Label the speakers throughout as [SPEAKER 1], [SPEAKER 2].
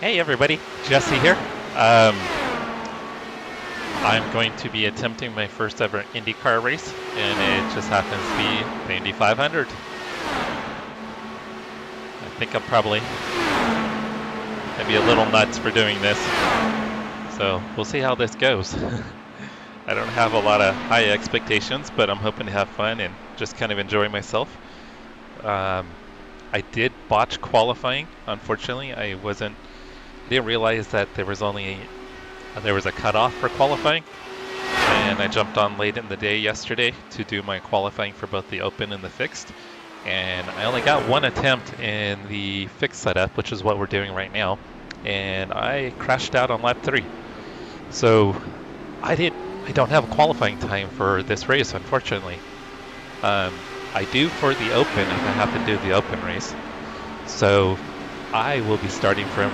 [SPEAKER 1] Hey everybody, Jesse here. I'm going to be attempting my first ever IndyCar race, and it just happens to be the Indy 500. I think I'm probably gonna be a little nuts for doing this, so we'll see how this goes. I don't have a lot of high expectations, but I'm hoping to have fun and just kind of enjoy myself. I did botch qualifying, unfortunately. I didn't realize that there was a cutoff for qualifying, and I jumped on late in the day yesterday to do my qualifying for both the open and the fixed, and I only got one attempt in the fixed setup, which is what we're doing right now, and I crashed out on lap 3. So I don't have a qualifying time for this race, unfortunately. I do for the open if I have to do the open race, so I will be starting from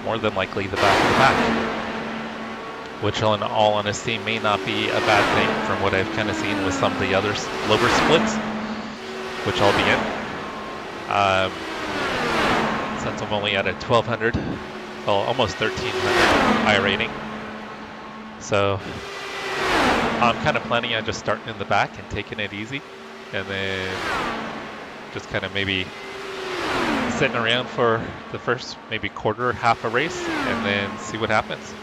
[SPEAKER 1] more than likely the back of the pack, which in all honesty may not be a bad thing from what I've kind of seen with some of the other lower splits, which I'll be in. Since I'm only at a 1200, well, almost 1300 I rating. So I'm kind of planning on just starting in the back and taking it easy, and then just kind of maybe sitting around for the first maybe quarter, half a race, and then see what happens.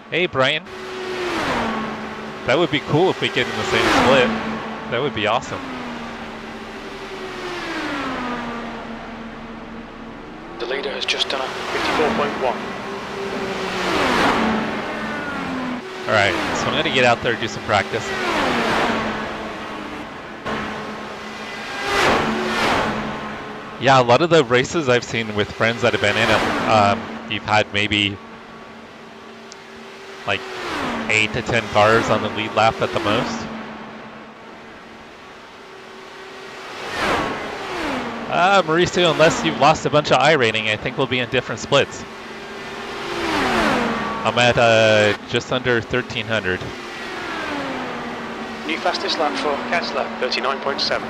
[SPEAKER 1] Hey Brian, that would be cool if we get in the same split. That would be awesome.
[SPEAKER 2] The leader has just done a 54.1.
[SPEAKER 1] Alright, so I'm going to get out there and do some practice. Yeah, a lot of the races I've seen with friends that have been in them, you've had maybe like 8 to 10 cars on the lead lap at the most. Mauricio, unless you've lost a bunch of I rating, I think we'll be in different splits. I'm at just under 1300.
[SPEAKER 2] New fastest lap for Kessler, 39.7.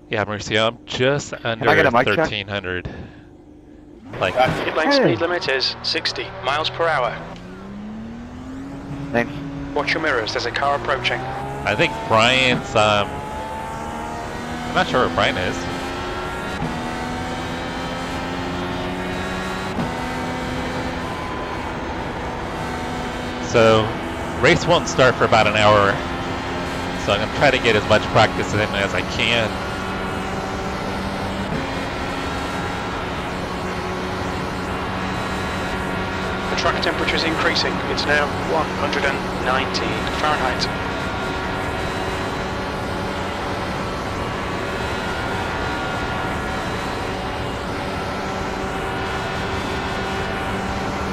[SPEAKER 1] Yeah, Mauricio, I'm just under 1300. Like,
[SPEAKER 2] pit lane speed limit is 60 miles per hour.
[SPEAKER 3] Thanks.
[SPEAKER 2] Watch your mirrors, there's a car approaching.
[SPEAKER 1] I think Brian's, I'm not sure where Brian is. So, race won't start for about an hour, so I'm going to try to get as much practice in as I can.
[SPEAKER 2] The track temperature is increasing. It's now 119 Fahrenheit.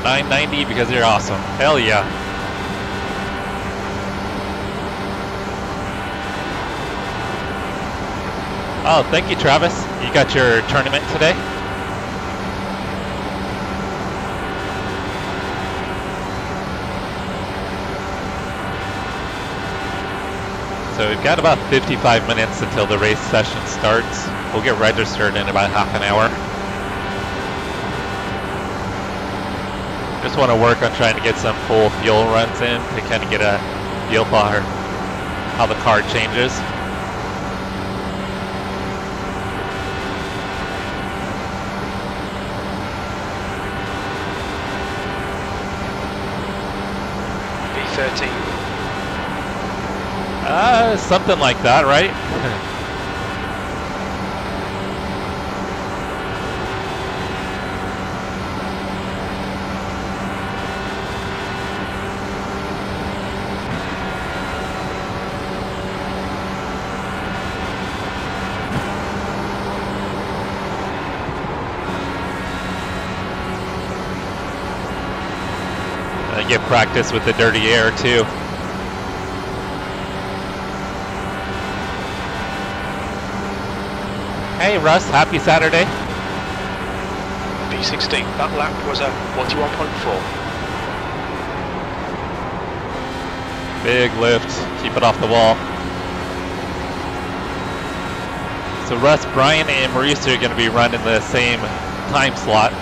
[SPEAKER 1] $9.90 because you're awesome. Hell yeah. Oh, thank you, Travis. You got your tournament today? So we've got about 55 minutes until the race session starts. We'll get registered in about half an hour. Just want to work on trying to get some full fuel runs in to kind of get a feel for how the car changes.
[SPEAKER 2] V13.
[SPEAKER 1] Something like that, right? I get practice with the dirty air too. Hey Russ, happy Saturday.
[SPEAKER 2] V16, that lap was a 41.4.
[SPEAKER 1] Big lift, keep it off the wall. So Russ, Brian, and Mauricio are going to be running the same time slot.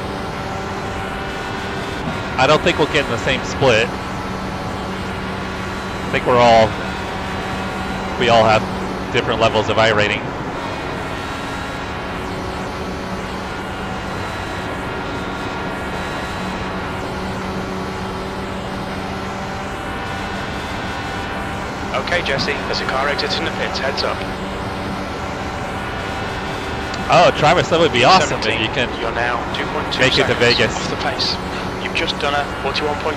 [SPEAKER 1] I don't think we'll get in the same split. I think we all have different levels of iRating.
[SPEAKER 2] Okay, Jesse, as a car exits in the pits, heads up.
[SPEAKER 1] Oh, Travis, that would be awesome if you can
[SPEAKER 2] You're now 2.2
[SPEAKER 1] make it to Vegas.
[SPEAKER 2] off the pace. You've just done a 41.9.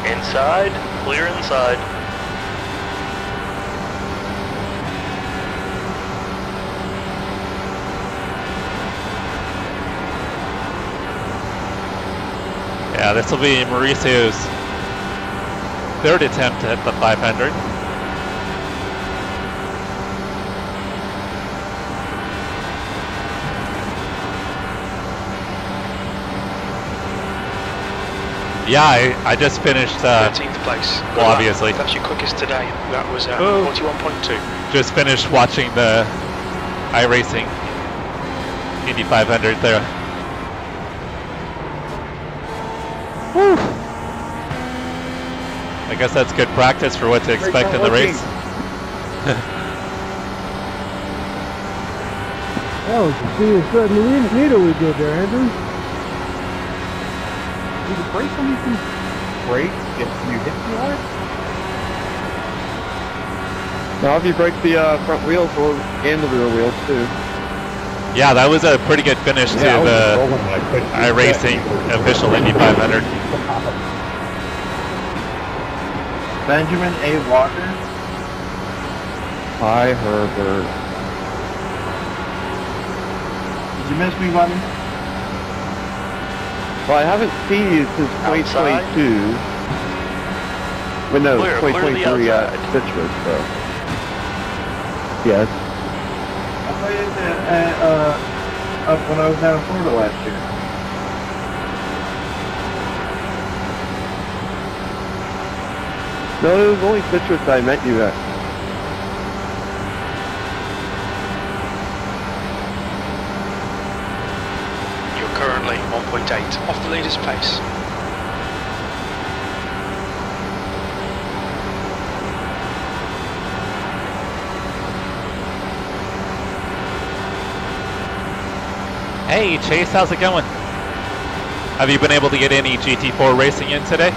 [SPEAKER 3] Inside, clear inside.
[SPEAKER 1] Yeah, this will be Mauricio's third attempt at the 500. Yeah, I just finished
[SPEAKER 2] 13th place.
[SPEAKER 1] Well, obviously.
[SPEAKER 2] That's your quickest today. That was 41.2.
[SPEAKER 1] Just finished watching the iRacing Indy 500 there. Whew. I guess that's good practice for what to expect in the race.
[SPEAKER 4] That was the serious sudden needle we did there, Andrew.
[SPEAKER 5] Do the brake when you can brake if you hit the hard?
[SPEAKER 6] Now if you break the front wheels and the rear wheels too.
[SPEAKER 1] Yeah, that was a pretty good finish to the iRacing official Indy 500.
[SPEAKER 5] Benjamin A. Walker.
[SPEAKER 6] Hi, Herbert.
[SPEAKER 5] Did you miss me, buddy?
[SPEAKER 6] Well, I haven't seen you since
[SPEAKER 3] Outside.
[SPEAKER 6] 2022. But no,
[SPEAKER 3] Clear the
[SPEAKER 6] 2023 at
[SPEAKER 3] outside.
[SPEAKER 6] Citrus, so. Yes.
[SPEAKER 5] I played it up when I was down in Florida last year.
[SPEAKER 6] No, it was only Citrus I met you at.
[SPEAKER 2] You're currently 1.8 off the leader's pace.
[SPEAKER 1] Hey Chase, how's it going? Have you been able to get any GT4 racing in today?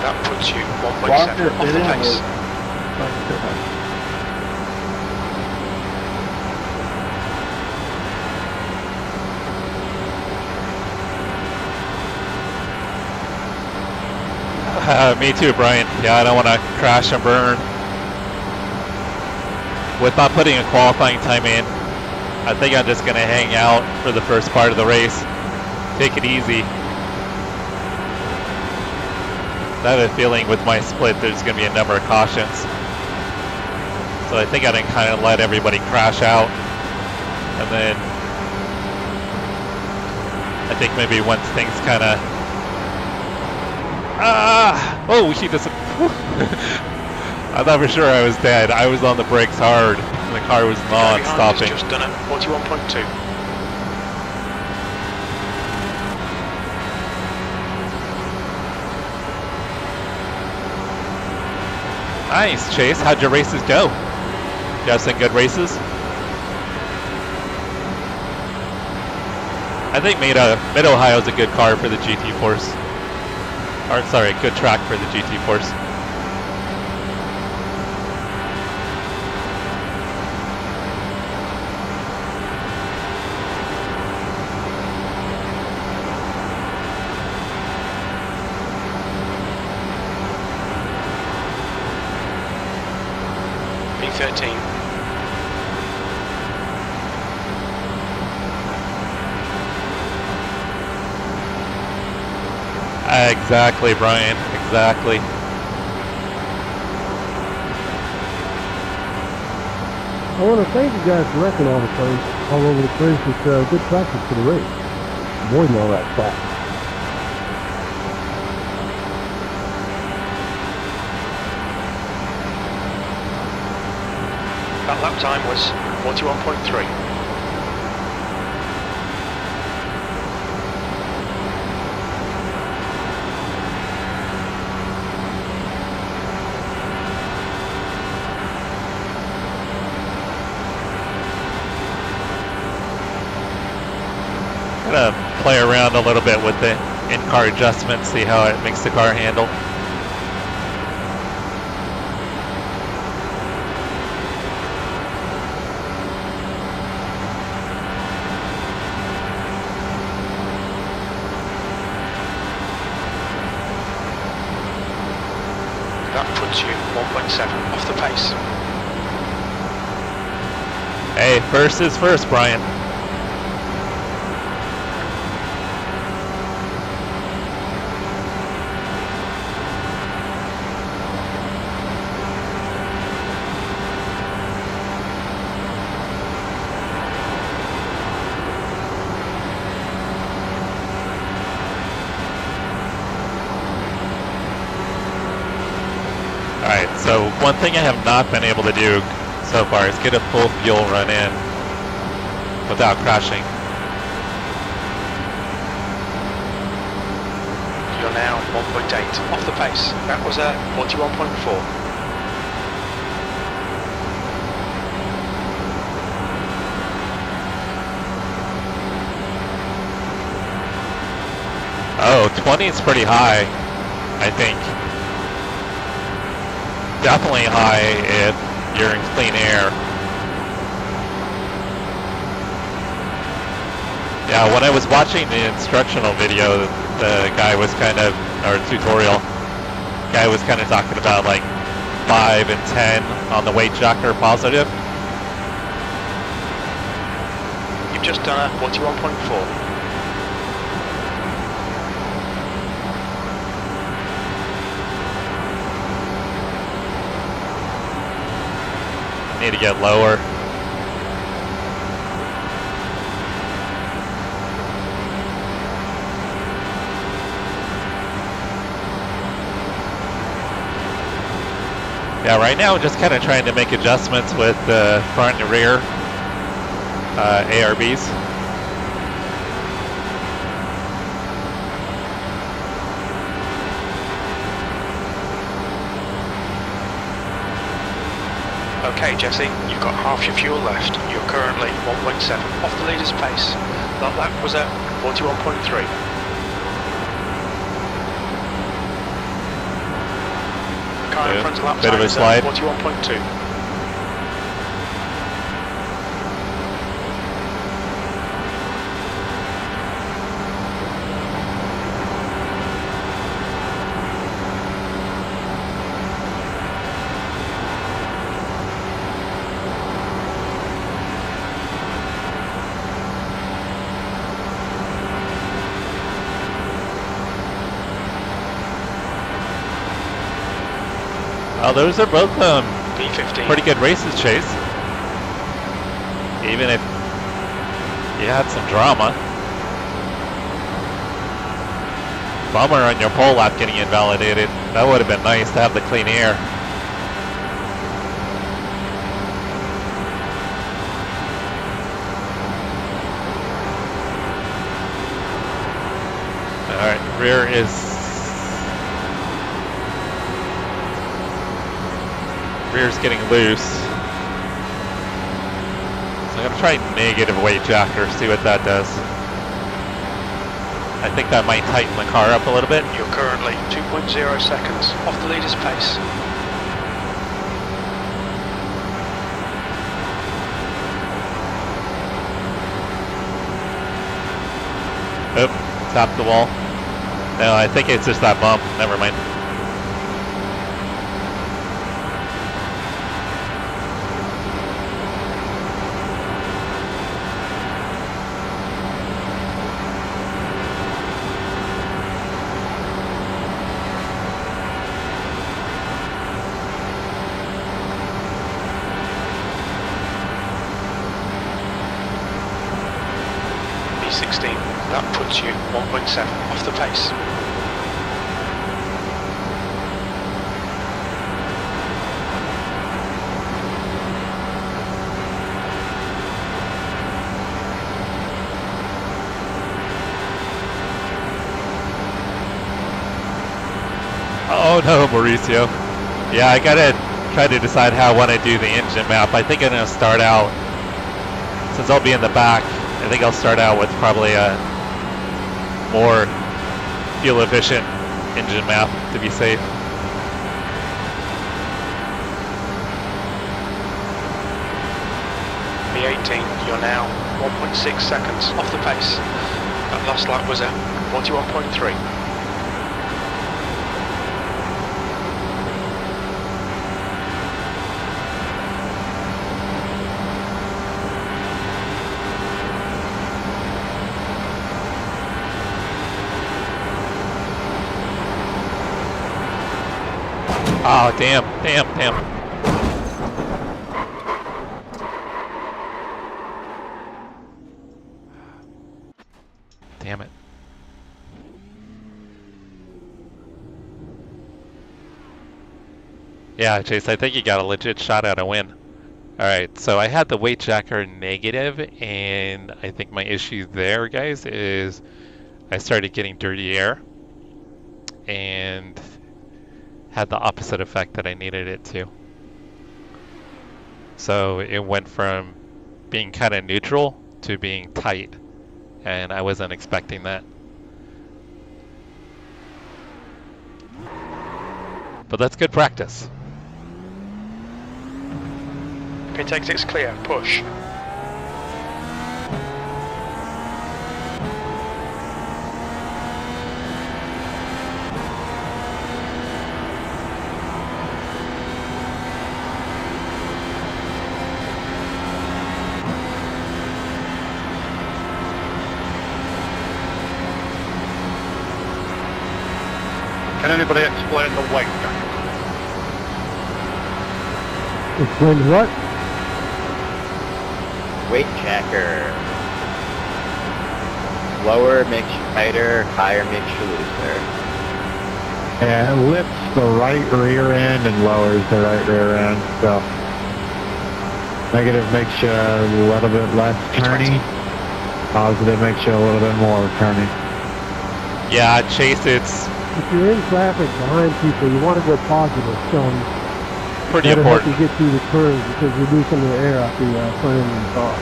[SPEAKER 2] That puts you 1.7
[SPEAKER 5] Walker,
[SPEAKER 2] off
[SPEAKER 5] it
[SPEAKER 2] the
[SPEAKER 5] is.
[SPEAKER 2] pace.
[SPEAKER 1] Me too, Brian. Yeah, I don't want to crash and burn. With not putting a qualifying time in, I think I'm just going to hang out for the first part of the race. Take it easy. I have a feeling with my split there's going to be a number of cautions. So I think I can kind of let everybody crash out. And then I think maybe once things kind of... Oh, she just... I thought for sure I was dead. I was on the brakes hard. And the car was non-stopping.
[SPEAKER 2] Just done a 41.2.
[SPEAKER 1] Nice, Chase. How'd your races go? You have some good races? I think Mid-Ohio is a good car for the GT Force. Or, sorry, good track for the GT Force.
[SPEAKER 2] P13.
[SPEAKER 1] Exactly, Brian. Exactly.
[SPEAKER 4] I want to thank you guys for wrecking all over the place. It's good practice for the race. Avoiding all that crap.
[SPEAKER 2] That lap time was 41.3.
[SPEAKER 1] Gonna play around a little bit with the in-car adjustments, see how it makes the car handle.
[SPEAKER 2] That puts you 1.7 off the pace.
[SPEAKER 1] Hey, first is first, Brian. Alright, so one thing I have not been able to do so far is get a full fuel run in without crashing.
[SPEAKER 2] You're now 1.8 off the pace. That was a 41.4.
[SPEAKER 1] Oh, 20 is pretty high, I think. Definitely high if you're in clean air. Yeah, when I was watching the instructional video, the guy was kind of, or tutorial, guy was kind of talking about like 5 and 10 on the weight shock are positive.
[SPEAKER 2] You've just done a 41.4.
[SPEAKER 1] Need to get lower. Yeah, right now just kind of trying to make adjustments with the front and rear ARBs.
[SPEAKER 2] Okay, Jesse, you've got half your fuel left. You're currently 1.7 off the leader's pace. That lap was at 41.3. Car in front of lap
[SPEAKER 1] Bit of
[SPEAKER 2] time
[SPEAKER 1] a
[SPEAKER 2] is
[SPEAKER 1] slide.
[SPEAKER 2] 41.2.
[SPEAKER 1] Well, those are both
[SPEAKER 2] P15.
[SPEAKER 1] pretty good races, Chase. Even if you had some drama. Bummer on your pole lap getting invalidated. That would have been nice to have the clean air. Alright, rear is... Rear's getting loose. So I'm going to try negative weight jacker, see what that does. I think that might tighten the car up a little bit.
[SPEAKER 2] You're currently 2.0 seconds off the leader's pace.
[SPEAKER 1] Oh, tapped the wall. No, I think it's just that bump. Never mind.
[SPEAKER 2] puts you 1.7 off the pace.
[SPEAKER 1] Oh no, Mauricio. Yeah, I gotta try to decide how I want to do the engine map. I think I'm gonna start out, since I'll be in the back, I think I'll start out with probably a more fuel efficient engine map to be safe.
[SPEAKER 2] V18, you're now 1.6 seconds off the pace. That last lap was at 41.3.
[SPEAKER 1] Oh, damn. Damn it. Yeah, Chase, I think you got a legit shot at a win. Alright, so I had the weight jacker negative, and I think my issue there, guys, is I started getting dirty air, and had the opposite effect that I needed it to. So it went from being kind of neutral to being tight, and I wasn't expecting that. But that's good practice.
[SPEAKER 2] Pit exit's clear, push.
[SPEAKER 6] Can anybody explain the weight jacket?
[SPEAKER 4] Explain what?
[SPEAKER 7] Weight jacker. Lower makes you tighter, higher makes you looser.
[SPEAKER 8] Yeah, it lifts the right rear end and lowers the right rear end, so negative makes you a little bit less turny, positive makes you a little bit more turny.
[SPEAKER 1] Yeah, Chase, it's
[SPEAKER 4] If you're in traffic behind people, you want to go positive, so
[SPEAKER 1] pretty
[SPEAKER 4] that'll help
[SPEAKER 1] important.
[SPEAKER 4] you get through the curves because you lose some of the air out the front end of the car.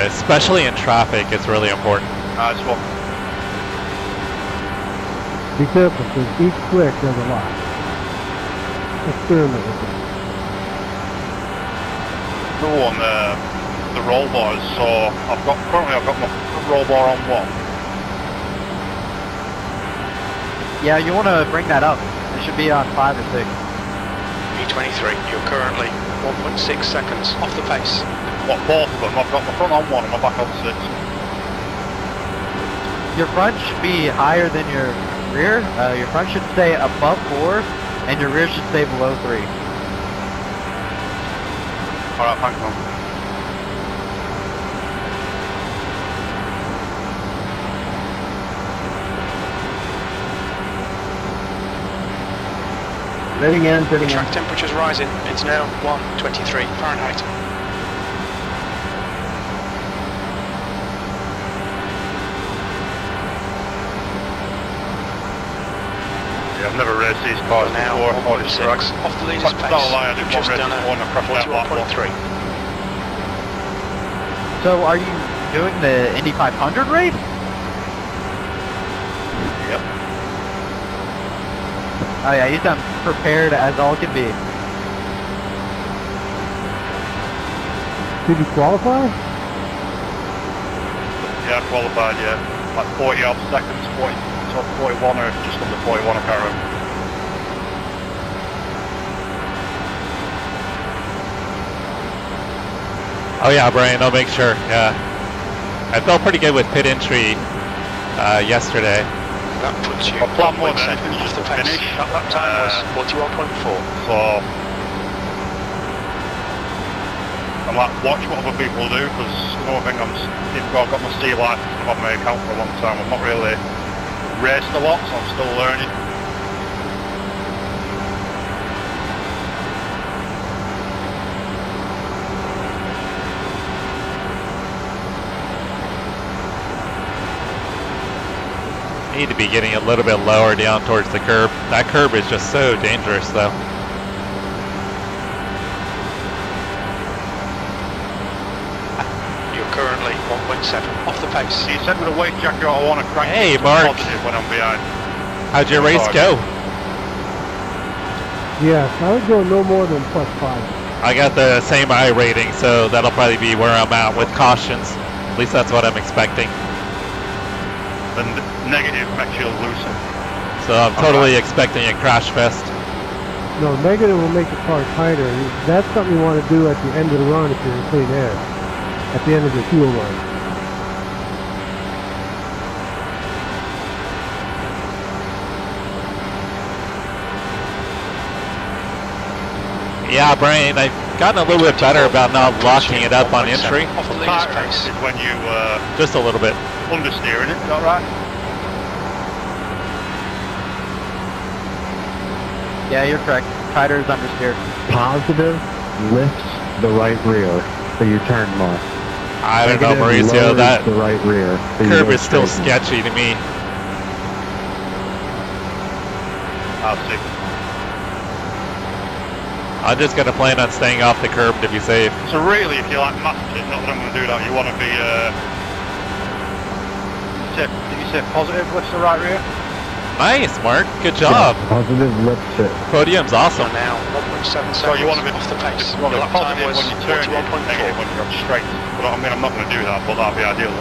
[SPEAKER 1] Especially in traffic, it's really important.
[SPEAKER 6] Nice one.
[SPEAKER 4] Be careful because each click does a lot. Experiment with it.
[SPEAKER 6] The one, the roll bars. So currently I've got my roll bar on one.
[SPEAKER 7] Yeah, you want to bring that up. It should be on 5 or 6.
[SPEAKER 2] V23, you're currently 1.6 seconds off the pace.
[SPEAKER 6] What, both of them? I've got my front on one and my back on 6.
[SPEAKER 7] Your front should be higher than your rear. Your front should stay above 4, and your rear should stay below 3.
[SPEAKER 6] Alright, thanks man.
[SPEAKER 5] Letting in,
[SPEAKER 2] The
[SPEAKER 5] fitting in.
[SPEAKER 2] track temperature's rising. It's now 123 Fahrenheit.
[SPEAKER 6] Yeah, I've never raced these cars
[SPEAKER 2] Now
[SPEAKER 6] before.
[SPEAKER 2] 1.6 off the leader's pace.
[SPEAKER 6] Dallara, I did
[SPEAKER 2] You've
[SPEAKER 6] one
[SPEAKER 2] just
[SPEAKER 6] race
[SPEAKER 2] done
[SPEAKER 6] before and I crashed that lap.
[SPEAKER 2] 41.3.
[SPEAKER 7] So are you doing the Indy 500 race?
[SPEAKER 6] Yep.
[SPEAKER 7] Oh yeah, you sound prepared as all can be.
[SPEAKER 4] Did you qualify?
[SPEAKER 6] Yeah, I qualified, yeah. Like 40 odd seconds, 41 or just under 41, I can't remember.
[SPEAKER 1] Oh yeah, Brian, I'll make sure. Yeah, I felt pretty good with pit entry yesterday.
[SPEAKER 2] That puts you
[SPEAKER 6] My plan was
[SPEAKER 2] 1.7
[SPEAKER 6] anything
[SPEAKER 2] off
[SPEAKER 6] just
[SPEAKER 2] the
[SPEAKER 6] to
[SPEAKER 2] pace.
[SPEAKER 6] finish.
[SPEAKER 2] That lap time was 41.4.
[SPEAKER 6] So, and like watch what other people do, because another thing I've got my C license on my account for a long time. I've not really raced a lot, so I'm still learning.
[SPEAKER 1] Need to be getting a little bit lower down towards the curb. That curb is just so dangerous though.
[SPEAKER 2] You're currently 1.7 off the pace.
[SPEAKER 6] You said with a weight jacket I want to crank
[SPEAKER 1] Hey,
[SPEAKER 6] it to
[SPEAKER 1] Mark.
[SPEAKER 6] positive when I'm behind.
[SPEAKER 1] How'd your race go?
[SPEAKER 4] Yeah, I would go no more than +5.
[SPEAKER 1] I got the same I rating, so that'll probably be where I'm at with cautions. At least that's what I'm expecting.
[SPEAKER 6] The negative makes you looser.
[SPEAKER 1] So I'm totally expecting a crash fest.
[SPEAKER 4] No, negative will make the car tighter. That's something you want to do at the end of the run if you're in clean air. At the end of the fuel run.
[SPEAKER 1] Yeah, Brian, I've gotten a little bit better about not locking it up on entry.
[SPEAKER 2] Off the leader's
[SPEAKER 6] Tighter
[SPEAKER 2] pace.
[SPEAKER 6] is when you
[SPEAKER 1] Just a little bit.
[SPEAKER 6] understeering it, is that right?
[SPEAKER 7] Yeah, you're correct. Tighter is understeer.
[SPEAKER 8] Positive lifts the right rear, so you turn more.
[SPEAKER 1] I don't know,
[SPEAKER 8] Negative
[SPEAKER 1] Mauricio,
[SPEAKER 8] lowers
[SPEAKER 1] that
[SPEAKER 8] the right rear. So you
[SPEAKER 1] curb
[SPEAKER 8] go
[SPEAKER 1] is still
[SPEAKER 8] straight.
[SPEAKER 1] sketchy to me.
[SPEAKER 6] I'll see.
[SPEAKER 1] I'm just gonna plan on staying off the curb to be safe.
[SPEAKER 6] So really, if you like master it, not that I'm going to do that, you want to be, did you say positive lifts the right rear?
[SPEAKER 1] Nice, Mark. Good
[SPEAKER 8] Yeah,
[SPEAKER 1] job.
[SPEAKER 8] positive lifts it.
[SPEAKER 1] Podium's awesome.
[SPEAKER 2] You're now 1.7 seconds
[SPEAKER 6] So you want to be
[SPEAKER 2] off the pace.
[SPEAKER 6] You want to
[SPEAKER 2] Your
[SPEAKER 6] be
[SPEAKER 2] lap time
[SPEAKER 6] positive
[SPEAKER 2] was
[SPEAKER 6] when you turn it,
[SPEAKER 2] 41.4.
[SPEAKER 6] negative when you're on straight. But I mean, I'm not going to do that, but that'd be ideal.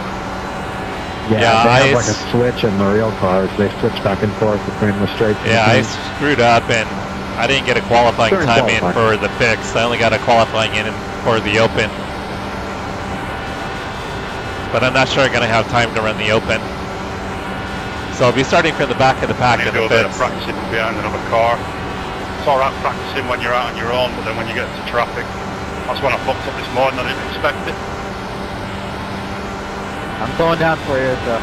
[SPEAKER 1] Yeah,
[SPEAKER 8] they have
[SPEAKER 1] I
[SPEAKER 8] like a switch in the real cars. They switch back and forth between the straights and
[SPEAKER 1] Yeah, I
[SPEAKER 8] the
[SPEAKER 1] screwed up and I didn't get a qualifying
[SPEAKER 8] During
[SPEAKER 1] time in
[SPEAKER 8] qualifying.
[SPEAKER 1] for the fix. I only got a qualifying in for the open. But I'm not sure I'm going to have time to run the open. So I'll be starting from the back of the pack
[SPEAKER 6] You
[SPEAKER 1] in
[SPEAKER 6] do
[SPEAKER 1] the
[SPEAKER 6] a bit of
[SPEAKER 1] fix.
[SPEAKER 6] practicing behind another car. It's alright practicing when you're out on your own, but then when you get to traffic, that's when I fucked up this morning. I didn't expect it.
[SPEAKER 7] I'm slowing down for you, so.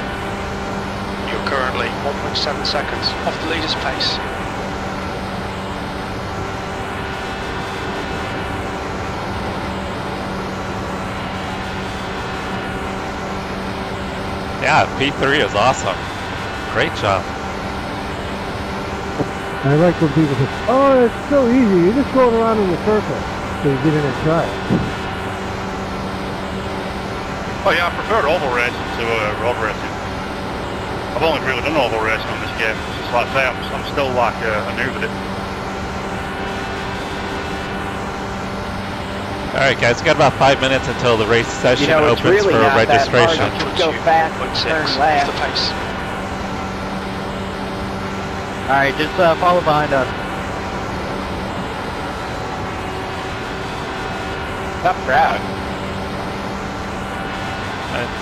[SPEAKER 2] You're currently 1.7 seconds off the leader's pace.
[SPEAKER 1] Yeah, P3 is awesome. Great job.
[SPEAKER 4] I like when people say, oh, it's so easy. You're just going around in a circle. So you get in and try it.
[SPEAKER 6] Oh yeah, I prefer oval racing to road racing. I've only really done oval racing on this game. It's just like I say, I'm still like a noob at it.
[SPEAKER 1] Alright guys, we've got about 5 minutes until the race session
[SPEAKER 7] You know, it's
[SPEAKER 1] opens
[SPEAKER 7] really
[SPEAKER 1] for
[SPEAKER 7] not that
[SPEAKER 1] registration.
[SPEAKER 7] hard. Just go fast,
[SPEAKER 2] 1.6
[SPEAKER 7] turn
[SPEAKER 2] off
[SPEAKER 7] left.
[SPEAKER 2] the pace.
[SPEAKER 7] Alright, just follow behind us. Tough crowd.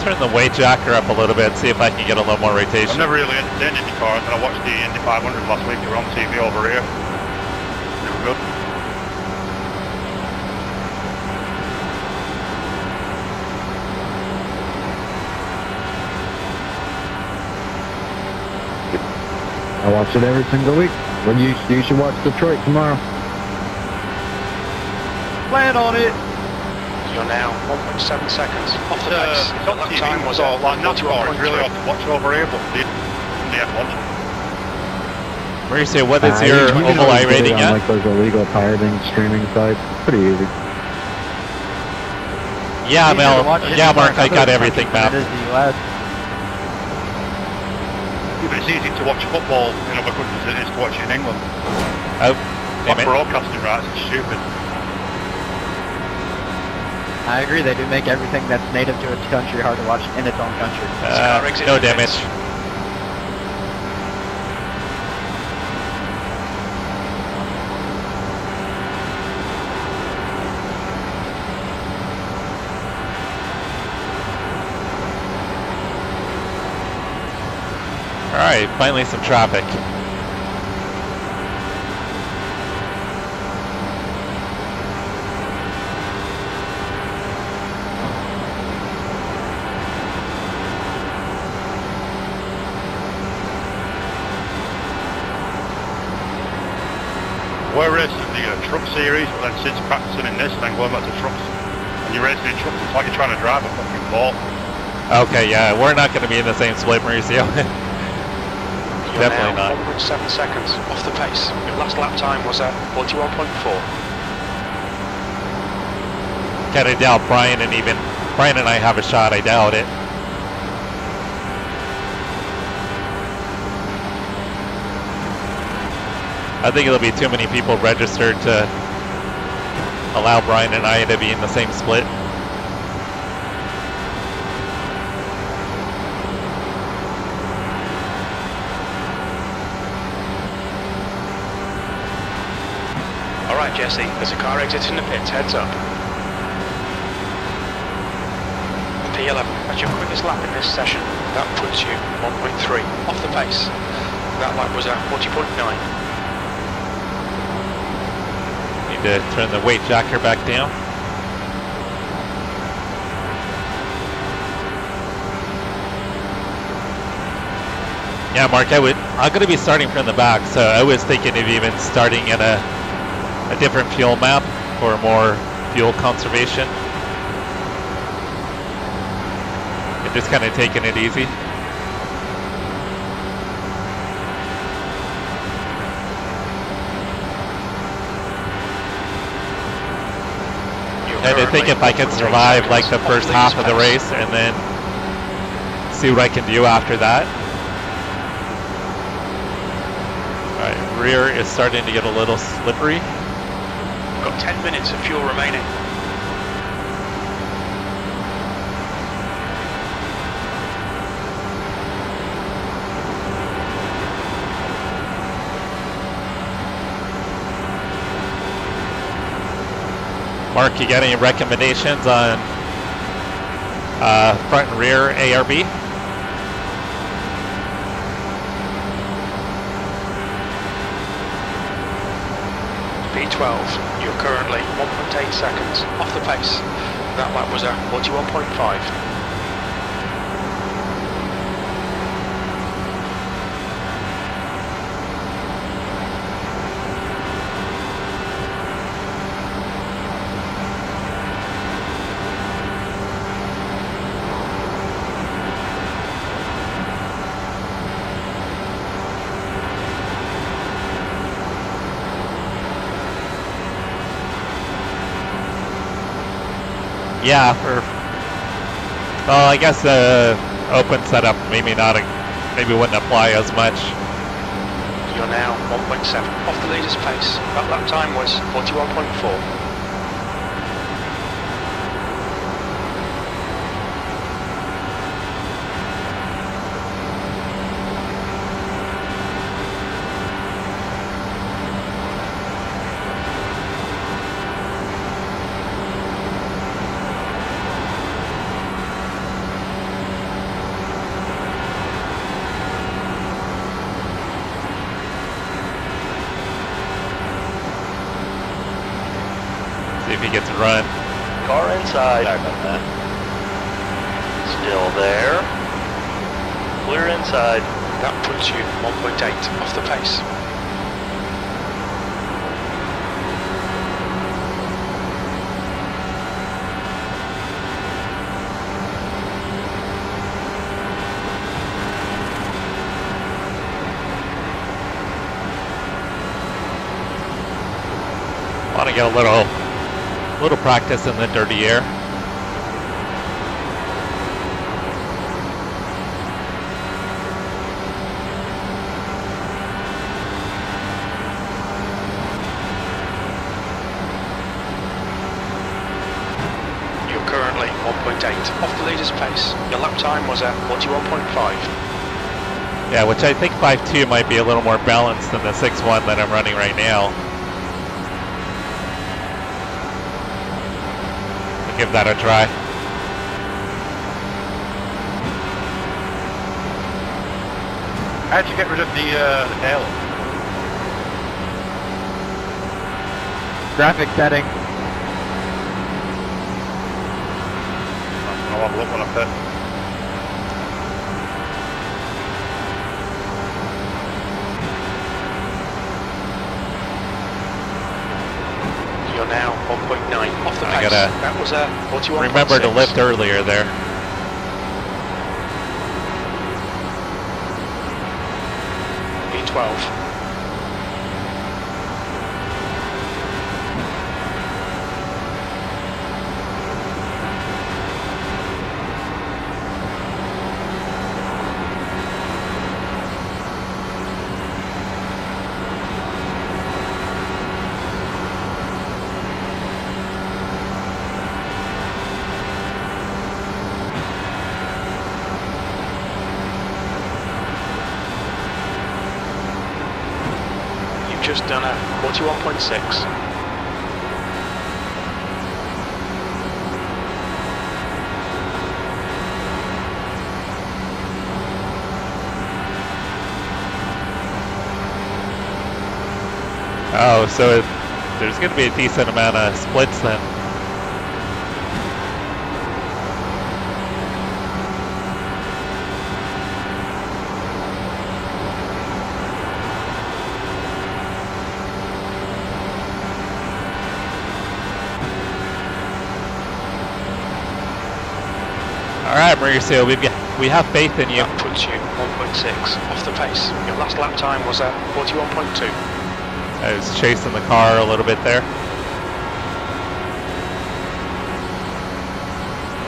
[SPEAKER 1] Turn the weight jacker up a little bit, see if I can get a little more rotation.
[SPEAKER 6] I've never really entertained IndyCar, and I watched the Indy 500 last week. They were on TV over here. They were good.
[SPEAKER 8] I watch it every single week. Well, you should watch Detroit tomorrow.
[SPEAKER 7] Plan on it.
[SPEAKER 2] You're now 1.7 seconds off the pace.
[SPEAKER 6] It's
[SPEAKER 2] Your
[SPEAKER 6] on
[SPEAKER 2] lap
[SPEAKER 6] TV,
[SPEAKER 2] time was
[SPEAKER 6] so
[SPEAKER 2] at
[SPEAKER 6] like NASCAR is really
[SPEAKER 2] 41.3.
[SPEAKER 6] hard to watch over here, but the F1.
[SPEAKER 1] Mauricio, what is
[SPEAKER 8] You
[SPEAKER 1] your
[SPEAKER 8] can
[SPEAKER 1] oval I
[SPEAKER 8] always get it
[SPEAKER 1] rating
[SPEAKER 8] on,
[SPEAKER 1] at?
[SPEAKER 8] like those illegal pirating streaming sites. Pretty easy.
[SPEAKER 1] Yeah,
[SPEAKER 7] Easier to
[SPEAKER 1] Mel.
[SPEAKER 7] watch
[SPEAKER 1] Yeah,
[SPEAKER 7] IndyCar
[SPEAKER 1] Mark, I
[SPEAKER 7] in
[SPEAKER 1] got
[SPEAKER 7] other
[SPEAKER 1] everything
[SPEAKER 7] countries than
[SPEAKER 1] mapped.
[SPEAKER 7] it is the US.
[SPEAKER 6] Yeah, but it's easy to watch football in other countries than it is to watch it in England.
[SPEAKER 1] Oh,
[SPEAKER 6] Like
[SPEAKER 1] damn it.
[SPEAKER 6] broadcasting rights, it's stupid.
[SPEAKER 7] I agree, they do make everything that's native to its country hard to watch in its own country.
[SPEAKER 1] No damage. Alright, finally some traffic.
[SPEAKER 6] we're racing the truck series, but then since practicing in this, then going back to trucks, and you're racing in trucks, it's like you're trying to drive a fucking ball.
[SPEAKER 1] Okay, yeah, we're not going to be in the same split, Mauricio.
[SPEAKER 2] You're
[SPEAKER 1] Definitely
[SPEAKER 2] now
[SPEAKER 1] not.
[SPEAKER 2] 1.7 seconds off the pace. Your last lap time was at 41.4.
[SPEAKER 1] Kind of doubt Brian and I have a shot. I doubt it. I think it'll be too many people registered to allow Brian and I to be in the same split.
[SPEAKER 2] Alright Jesse, there's a car exiting the pits, heads up. P11, that's your quickest lap in this session. That puts you 1.3 off the pace. That lap was at 40.9.
[SPEAKER 1] Need to turn the weight jacker back down. Yeah, Mark, I'm going to be starting from the back, so I was thinking of even starting in a different fuel map for more fuel conservation. And just kind of taking it easy. And I think if I can survive like the first half of the race and then see what I can do after that. Alright, rear is starting to get a little slippery.
[SPEAKER 2] Got 10 minutes of fuel remaining.
[SPEAKER 1] Mark, you got any recommendations on front and rear ARB?
[SPEAKER 2] P12, you're currently 1.8 seconds off the pace. That lap was at 41.5.
[SPEAKER 1] Yeah, well, I guess the open setup maybe wouldn't apply as much.
[SPEAKER 2] You're now 1.7 off the leader's pace. That lap time was 41.4.
[SPEAKER 1] See if he gets a run.
[SPEAKER 3] Car inside. Still there. Clear inside.
[SPEAKER 2] That puts you 1.8 off the pace.
[SPEAKER 1] Want to get a little practice in the dirty air.
[SPEAKER 2] You're currently 1.8 off the leader's pace. Your lap time was at 41.5.
[SPEAKER 1] Yeah, which I think 5.2 might be a little more balanced than the 6.1 that I'm running right now. Give that a try.
[SPEAKER 6] How'd you get rid of the tail?
[SPEAKER 7] Graphic setting.
[SPEAKER 6] I'll have a look when I fit.
[SPEAKER 2] 1.9 off the
[SPEAKER 1] I
[SPEAKER 2] pace.
[SPEAKER 1] gotta
[SPEAKER 2] That was a 41.6.
[SPEAKER 1] remember to lift earlier there.
[SPEAKER 2] B12. Just done a 41.6.
[SPEAKER 1] Oh, so there's going to be a decent amount of splits then. All right, Mauricio, we have faith in you.
[SPEAKER 2] That puts you 1.6 off the pace. Your last lap time was a 41.2.
[SPEAKER 1] I was chasing the car a little bit there.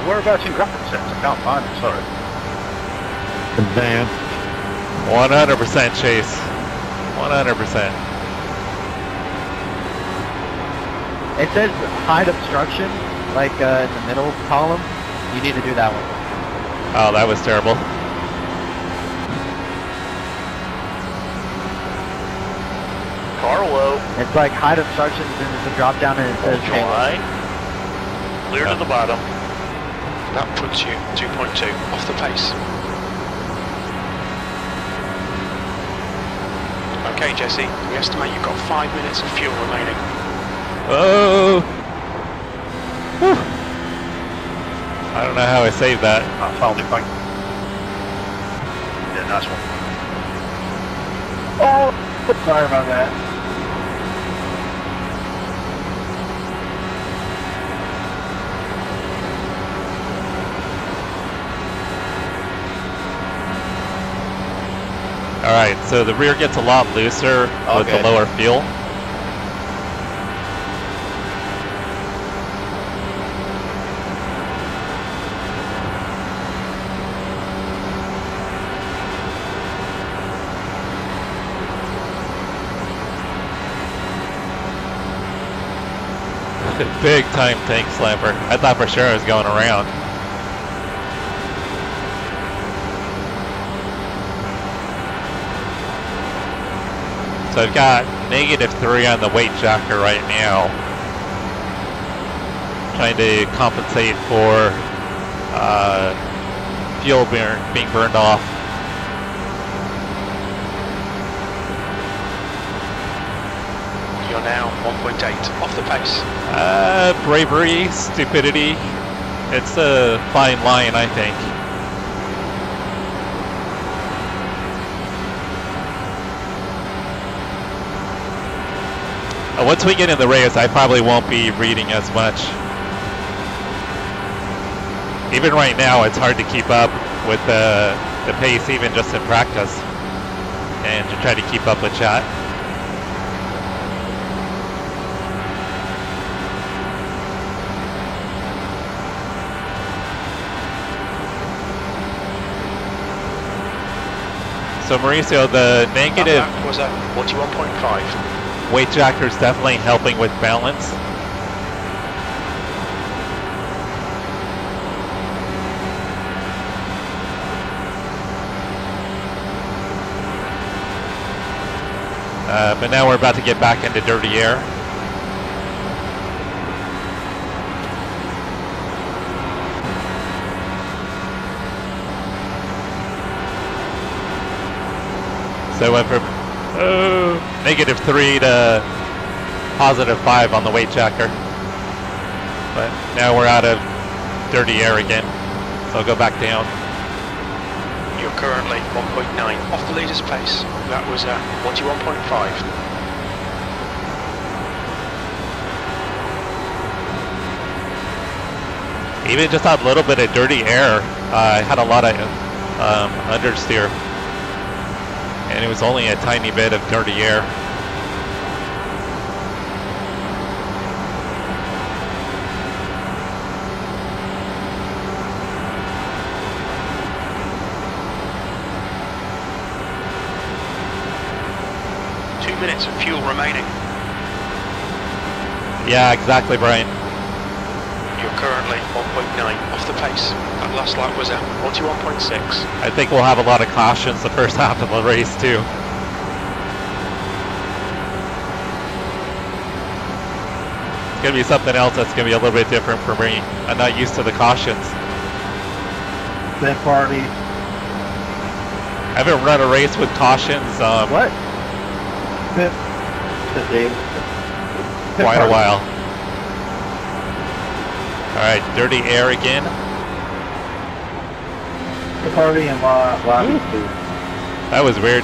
[SPEAKER 6] Whereabouts in graphics sets? I can't find it, sorry.
[SPEAKER 8] Advanced.
[SPEAKER 1] 100% Chase. 100%.
[SPEAKER 7] It says hide obstruction, like in the middle column. You need to do that one.
[SPEAKER 1] Oh, that was terrible.
[SPEAKER 3] Car low.
[SPEAKER 7] It's like hide obstructions, and there's a drop down, and it says
[SPEAKER 3] Hold your line. Clear to the bottom.
[SPEAKER 2] That puts you 2.2 off the pace. Okay, Jesse, we estimate you've got 5 minutes of fuel remaining.
[SPEAKER 1] Oh! Whew. I don't know how I saved that.
[SPEAKER 6] I found it, thank you. Yeah, nice one.
[SPEAKER 5] Oh, sorry about that.
[SPEAKER 1] Alright, so the rear gets a lot looser with the lower fuel. Big time tank slammer. I thought for sure I was going around. So I've got -3 on the weight jacker right now. Trying to compensate for fuel being burned off.
[SPEAKER 2] You're now 1.8 off the pace.
[SPEAKER 1] Bravery, stupidity. It's a fine line, I think. Once we get in the race, I probably won't be reading as much. Even right now, it's hard to keep up with the pace, even just in practice, and to try to keep up with chat. So Mauricio, the negative
[SPEAKER 2] That was a 41.5.
[SPEAKER 1] weight jacker is definitely helping with balance. But now we're about to get back into dirty air. So I went from -3 to +5 on the weight jacker. But now we're out of dirty air again. So I'll go back down.
[SPEAKER 2] You're currently 1.9 off the leader's pace. That was a 41.5.
[SPEAKER 1] Even just a little bit of dirty air, I had a lot of understeer. And it was only a tiny bit of dirty air.
[SPEAKER 2] Minutes of fuel remaining.
[SPEAKER 1] Yeah, exactly, Brian.
[SPEAKER 2] You're currently 1.9 off the pace. That last lap was at 41.6.
[SPEAKER 1] I think we'll have a lot of cautions the first half of the race too. It's going to be something else that's going to be a little bit different for me. I'm not used to the cautions.
[SPEAKER 5] That party.
[SPEAKER 1] I haven't run a race with cautions.
[SPEAKER 7] What?
[SPEAKER 5] Pit.
[SPEAKER 1] Quite a while. Alright, dirty air again.
[SPEAKER 5] The party and lobby too.
[SPEAKER 1] That was weird.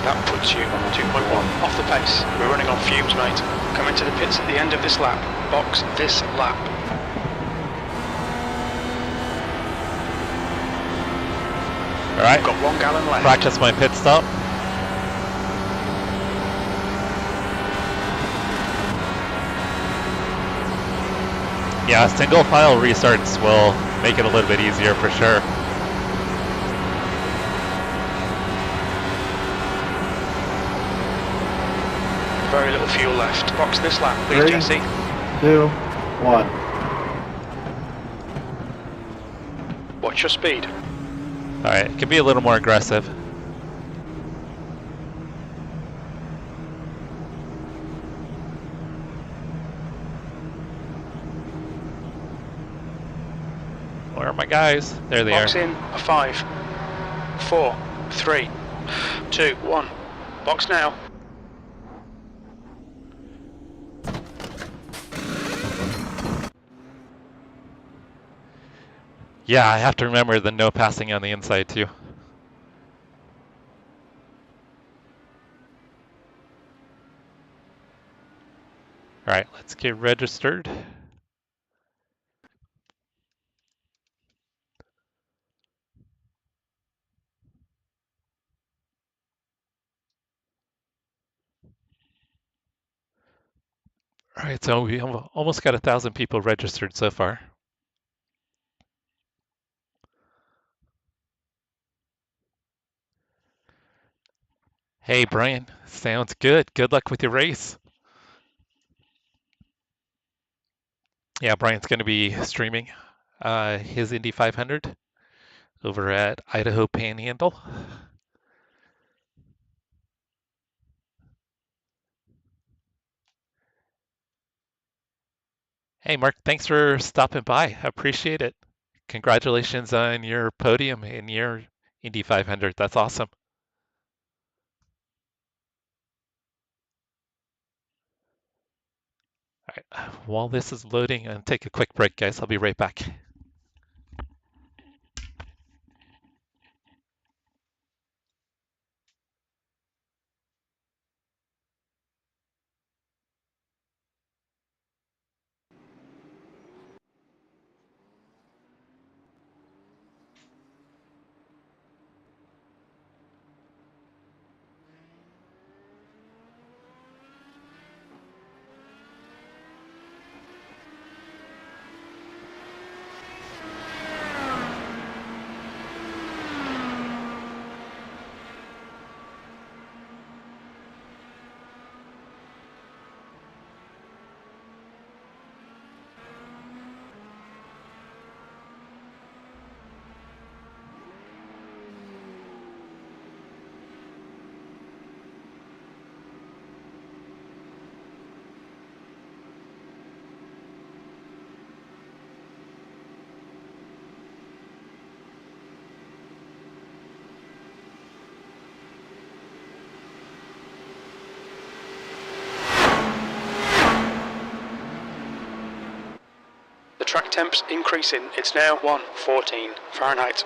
[SPEAKER 2] That puts you 2.1 off the pace. We're running on fumes, mate. Coming to the pits at the end of this lap. Box this lap.
[SPEAKER 1] Alright,
[SPEAKER 2] Got 1 gallon left.
[SPEAKER 1] practice my pit stop. Yeah, single file restarts will make it a little bit easier for sure.
[SPEAKER 2] Very little fuel left. Box this lap, please,
[SPEAKER 5] 3,
[SPEAKER 2] Jesse.
[SPEAKER 5] 2, 1.
[SPEAKER 2] Watch your speed.
[SPEAKER 1] Alright, it can be a little more aggressive. Where are my guys? There they
[SPEAKER 2] Box
[SPEAKER 1] are.
[SPEAKER 2] in a 5, 4, 3, 2, 1. Box now.
[SPEAKER 1] Yeah, I have to remember the no passing on the inside too. Alright, let's get registered. Alright, so we almost got 1,000 people registered so far. Hey Brian, sounds good. Good luck with your race. Yeah, Brian's going to be streaming his Indy 500 over at Idaho Panhandle. Hey Mark, thanks for stopping by. I appreciate it. Congratulations on your podium in your Indy 500. That's awesome. All right, while this is loading, and take a quick break, guys. I'll be right back.
[SPEAKER 2] The track temp's increasing. It's now 114 Fahrenheit.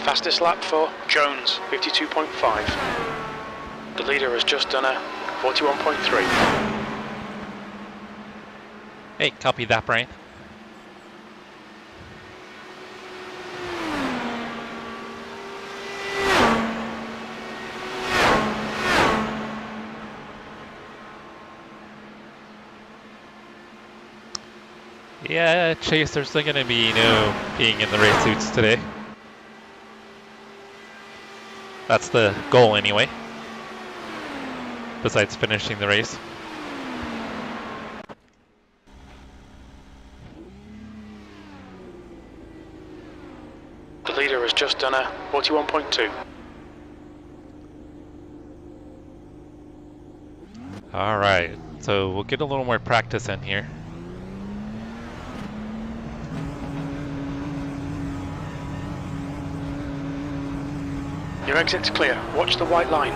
[SPEAKER 2] Fastest lap for Jones, 52.5. The leader has just done a 41.3.
[SPEAKER 1] Hey, copy that, Brian. Yeah, Chase, there's not going to be being in the race suits today. That's the goal anyway, besides finishing the race.
[SPEAKER 2] The leader has just done a 41.2.
[SPEAKER 1] All right, so we'll get a little more practice in here.
[SPEAKER 2] Your exit's clear. Watch the white line.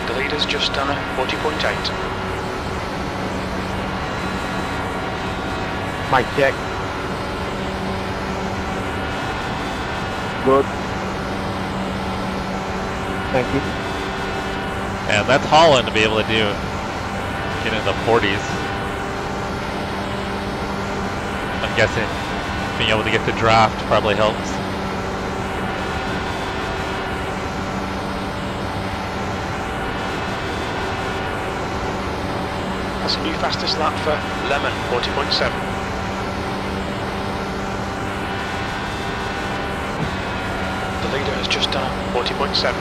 [SPEAKER 2] The leader's just done a 40.8.
[SPEAKER 7] Mic check.
[SPEAKER 4] Good. Thank you.
[SPEAKER 1] And that's Holland to be able to get in the 40s. I'm guessing being able to get the draft probably helps.
[SPEAKER 2] That's a new fastest lap for Lemon, 40.7. The leader has just done a 40.7.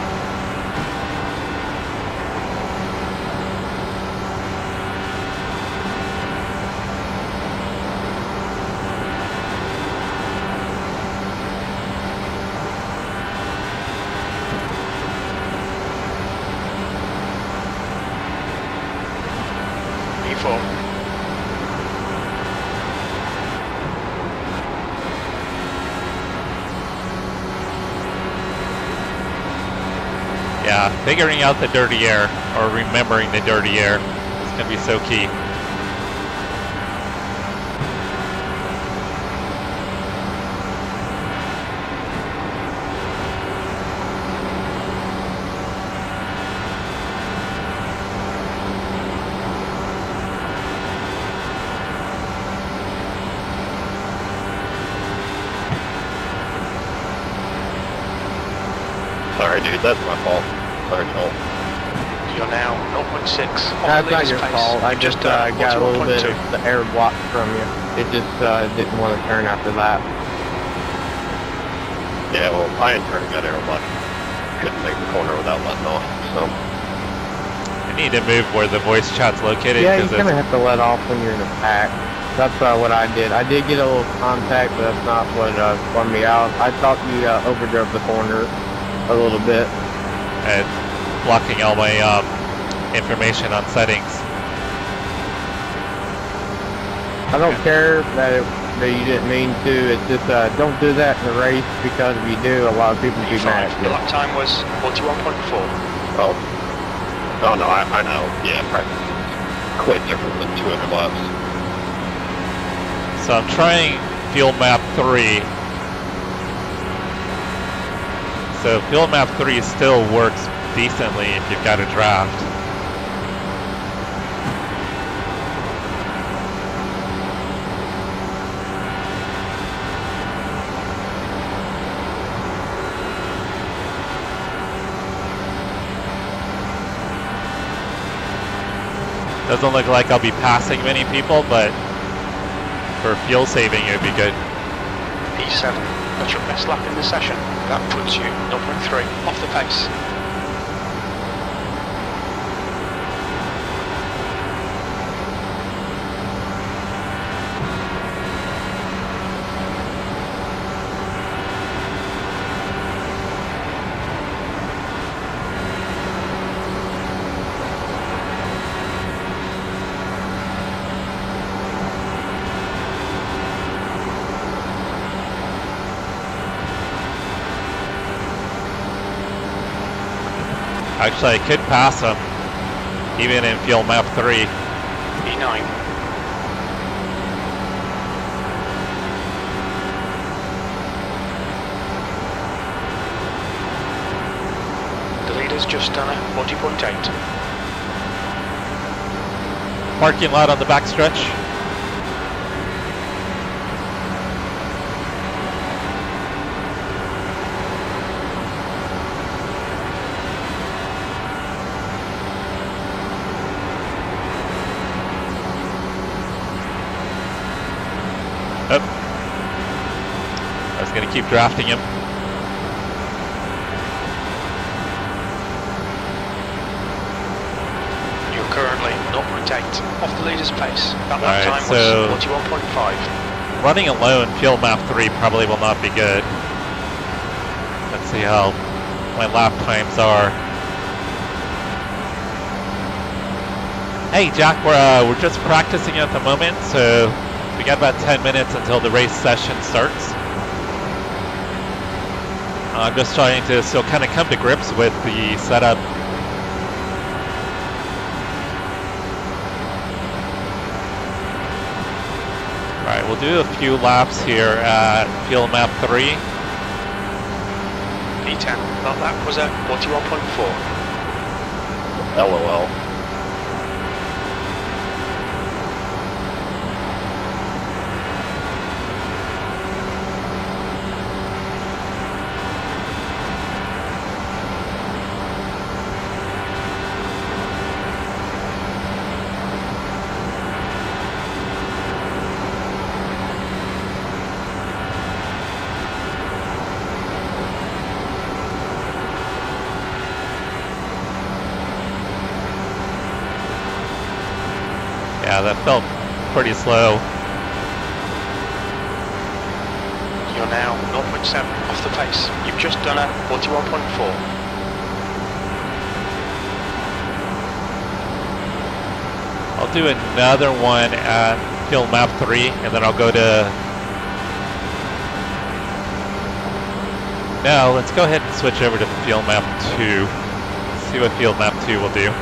[SPEAKER 2] E4.
[SPEAKER 1] Yeah, figuring out the dirty air, or remembering the dirty air, is going to be so key.
[SPEAKER 9] Sorry, dude, that's my fault. Sorry, Joel.
[SPEAKER 2] You're now 0.6.
[SPEAKER 7] That's not your fault. I just got a little bit of the air blocked from you. It just didn't want to turn after that.
[SPEAKER 9] Yeah, well, I ain't turning that arrow button. Couldn't make the corner without letting off, so.
[SPEAKER 1] I need to move where the voice chat's located.
[SPEAKER 7] Yeah, you're going to have to let off when you're in a pack. That's what I did. I did get a little contact, but that's not what spun me out. I thought you overdrove the corner a little bit.
[SPEAKER 1] And blocking all my information on settings.
[SPEAKER 7] I don't care that you didn't mean to. It's just don't do that in the race, because if you do, a lot of people be mad at
[SPEAKER 2] The
[SPEAKER 7] you.
[SPEAKER 2] lap time was 41.4.
[SPEAKER 9] Oh. Oh, no, I know. Yeah, practice is quite different than 200 laps.
[SPEAKER 1] So I'm trying field map 3. So field map 3 still works decently if you've got a draft. Doesn't look like I'll be passing many people, but for fuel saving it would be good.
[SPEAKER 2] P7. That's your best lap in the session. That puts you 0.3 off the pace.
[SPEAKER 1] Actually, I could pass him, even in field map 3.
[SPEAKER 2] E9. The leader's just done a 40.8.
[SPEAKER 1] Parking lot on the backstretch. Oh. I was going to keep drafting him.
[SPEAKER 2] You're currently 0.8 off the leader's pace. That lap
[SPEAKER 1] Alright,
[SPEAKER 2] time
[SPEAKER 1] so-
[SPEAKER 2] was 41.5.
[SPEAKER 1] Running alone, field map 3 probably will not be good. Let's see how my lap times are. Hey Jack, we're just practicing at the moment, so we got about 10 minutes until the race session starts. I'm just trying to still kind of come to grips with the setup. Alright, we'll do a few laps here at field map 3.
[SPEAKER 2] E10. That lap was at 41.4.
[SPEAKER 9] LOL.
[SPEAKER 1] Yeah, that felt pretty slow.
[SPEAKER 2] You're now 0.7 off the pace. You've just done a 41.4.
[SPEAKER 1] I'll do another one at field map 3, and then I'll go to... No, let's go ahead and switch over to field map 2. See what field map 2 will do.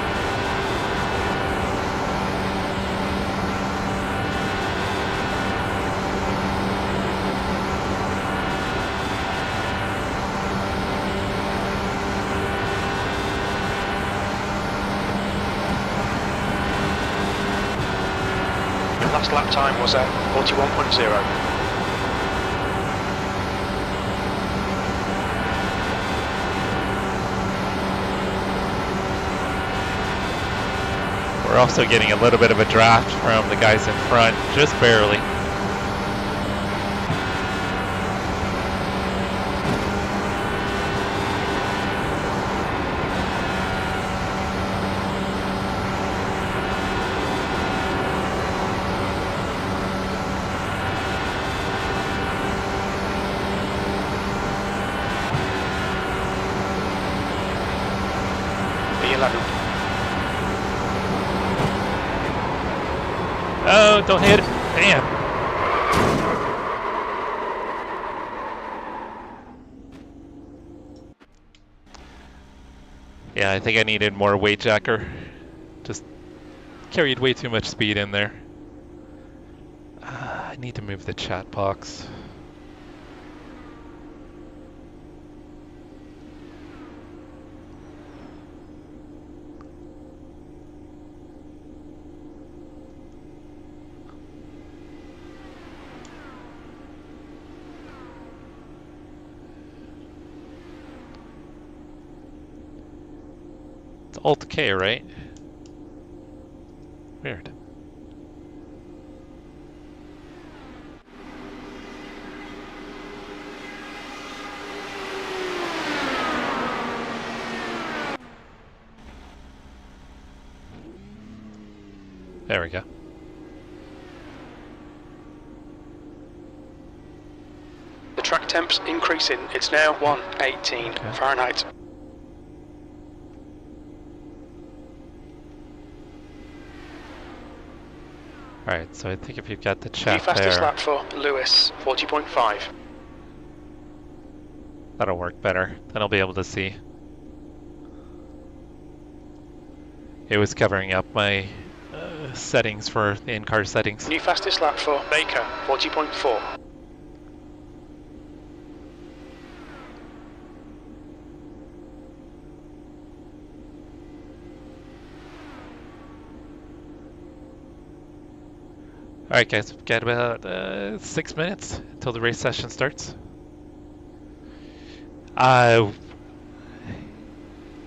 [SPEAKER 2] Last lap time was at 41.0.
[SPEAKER 1] We're also getting a little bit of a draft from the guys in front, just barely. Oh, don't hit it. Damn. Yeah, I think I needed more weight jacker. Just carried way too much speed in there. I need to move the chat box. It's Alt K, right? Weird. There we go.
[SPEAKER 2] The track temp's increasing. It's now 118 Fahrenheit.
[SPEAKER 1] Alright, so I think if you've got the
[SPEAKER 2] The
[SPEAKER 1] chat
[SPEAKER 2] fastest
[SPEAKER 1] there,
[SPEAKER 2] lap for Lewis, 40.5.
[SPEAKER 1] that'll work better. Then I'll be able to see. It was covering up my settings for the in-car settings.
[SPEAKER 2] New fastest lap for Baker, 40.4.
[SPEAKER 1] Alright guys, we've got about 6 minutes until the race session starts.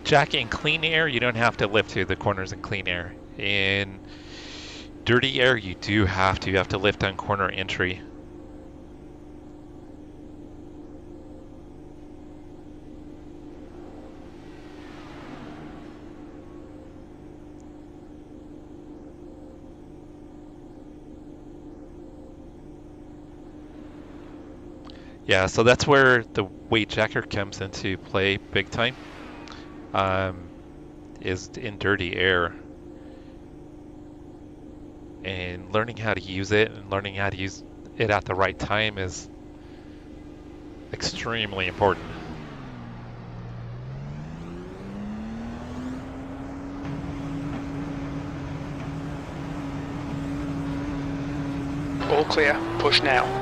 [SPEAKER 1] Jack, in clean air, you don't have to lift through the corners in clean air. In dirty air, you do have to. You have to lift on corner entry. Yeah, so that's where the weight jacker comes into play big time, is in dirty air. And learning how to use it and learning how to use it at the right time is extremely important.
[SPEAKER 2] All clear, push now.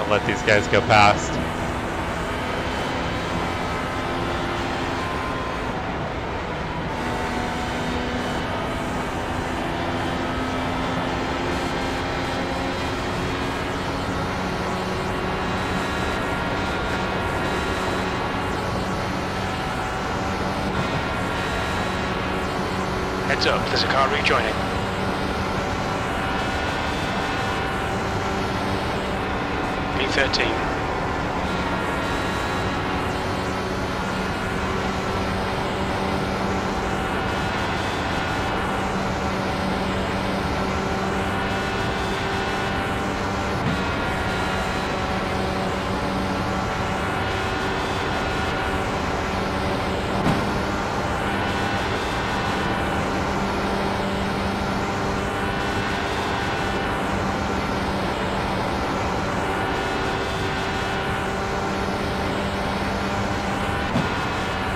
[SPEAKER 1] Let these guys go past.
[SPEAKER 2] Heads up, there's a car rejoining. B13.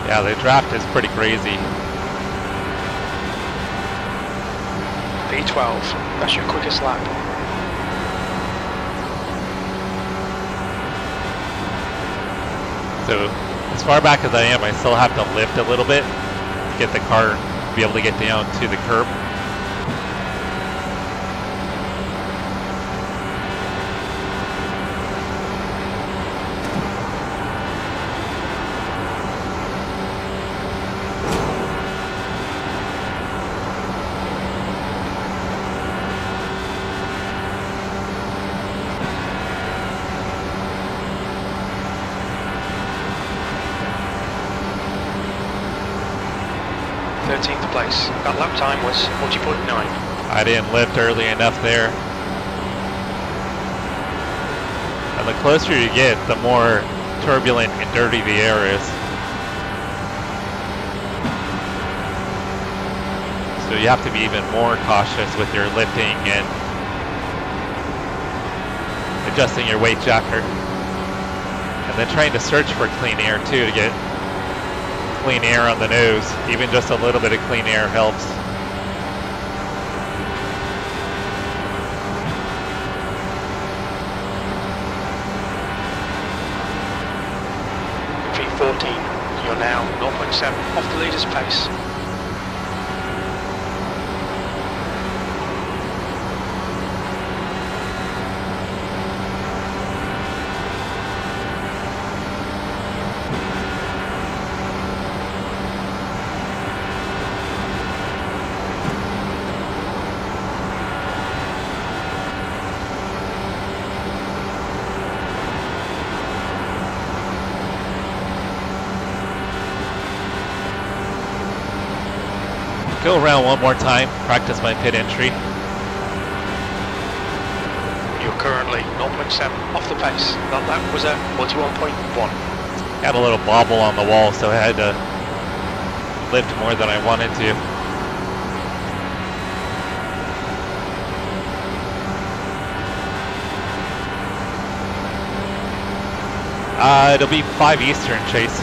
[SPEAKER 1] Yeah, the draft is pretty crazy.
[SPEAKER 2] B12, that's your quickest lap.
[SPEAKER 1] So, as far back as I am, I still have to lift a little bit to get the car to be able to get down to the curb.
[SPEAKER 2] Place. That lap time was 40.9.
[SPEAKER 1] I didn't lift early enough there. And the closer you get, the more turbulent and dirty the air is. So you have to be even more cautious with your lifting and adjusting your weight jacker. And then trying to search for clean air too, to get clean air on the nose. Even just a little bit of clean air helps.
[SPEAKER 2] V14, you're now 0.7 off the leader's pace.
[SPEAKER 1] Go around one more time, practice my pit entry.
[SPEAKER 2] You're currently 0.7 off the pace. That lap was at 41.1.
[SPEAKER 1] Had a little bobble on the wall, so I had to lift more than I wanted to. It'll be 5 Eastern, Chase.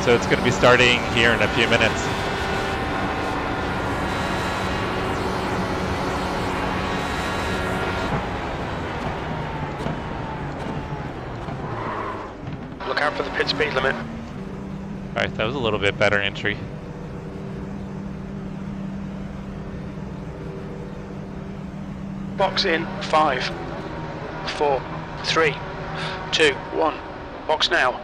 [SPEAKER 1] So it's going to be starting here in a few minutes.
[SPEAKER 2] Look out for the pit speed limit.
[SPEAKER 1] Alright, that was a little bit better entry.
[SPEAKER 2] Box in 5, 4, 3, 2, 1. Box now.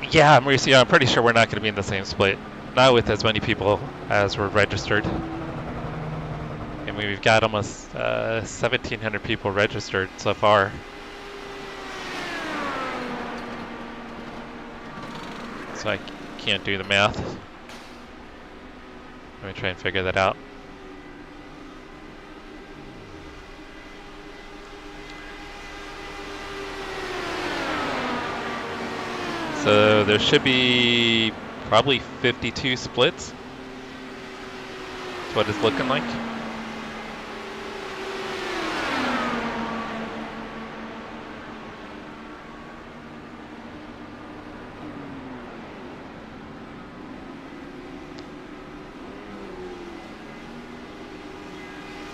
[SPEAKER 1] Yeah, Mauricio, I'm pretty sure we're not going to be in the same split. Not with as many people as were registered. I mean, we've got almost 1,700 people registered so far. So I can't do the math. Let me try and figure that out. So there should be probably 52 splits. That's what it's looking like.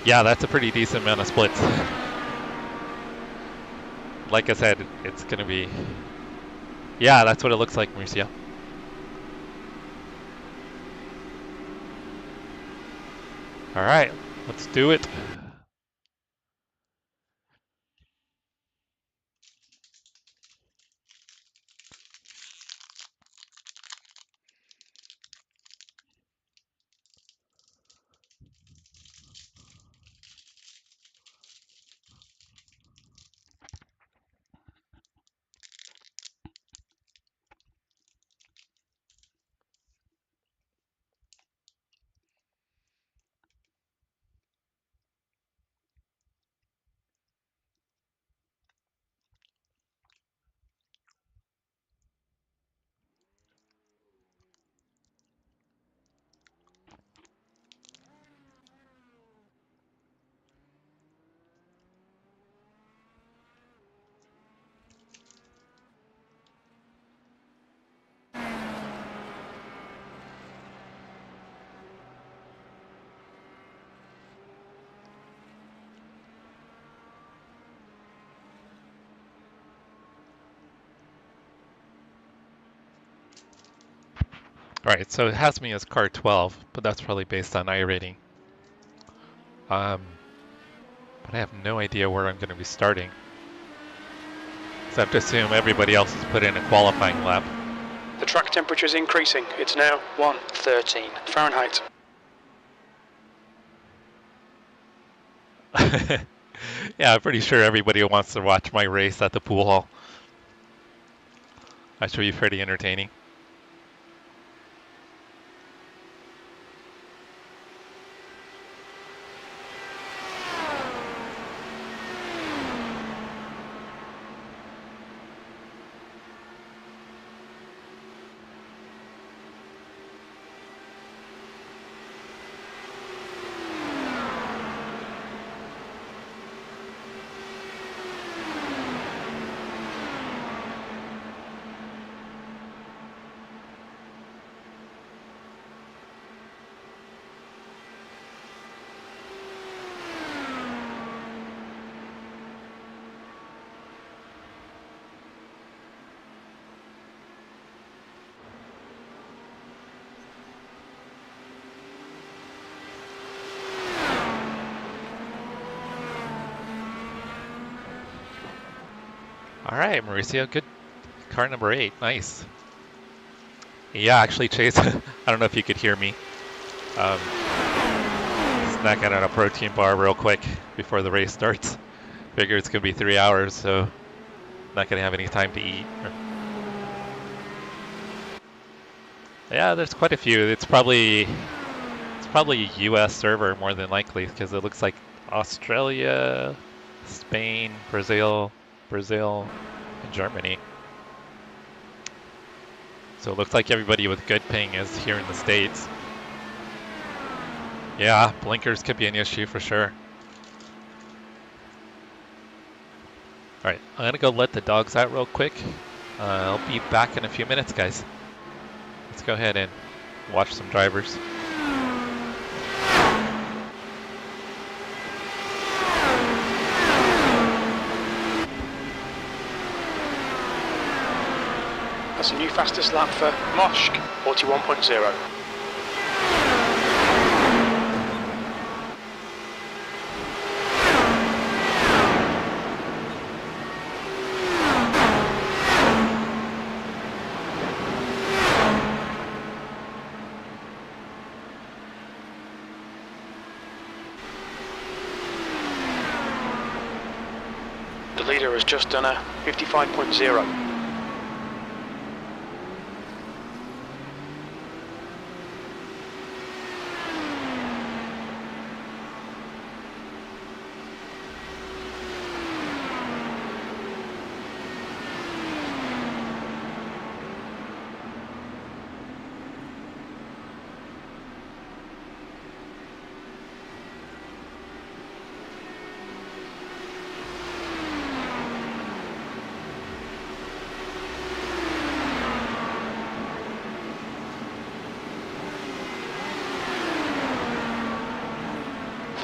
[SPEAKER 1] Yeah, that's a pretty decent amount of splits. Like I said, it's gonna be... Yeah, that's what it looks like, Mauricio. All right, let's do it. All right, so it has me as car 12, but that's probably based on iRating. But I have no idea where I'm going to be starting. So I have to assume everybody else has put in a qualifying lap.
[SPEAKER 2] The track temperature is increasing. It's now 113 Fahrenheit.
[SPEAKER 1] Yeah, I'm pretty sure everybody wants to watch my race at the pool hall. That should be pretty entertaining. All right, Mauricio, good. Car number 8, nice. Yeah, actually, Chase, I don't know if you could hear me. Snacking on a protein bar real quick before the race starts. Figure it's gonna be 3 hours, so not gonna have any time to eat. Yeah, there's quite a few. It's probably a U.S. server more than likely because it looks like Australia, Spain, Brazil, and Germany. So it looks like everybody with good ping is here in the States. Yeah, blinkers could be an issue for sure. All right, I'm gonna go let the dogs out real quick. I'll be back in a few minutes, guys. Let's go ahead and watch some drivers.
[SPEAKER 2] That's a new fastest lap for Moshk, 41.0. The leader has just done a 55.0.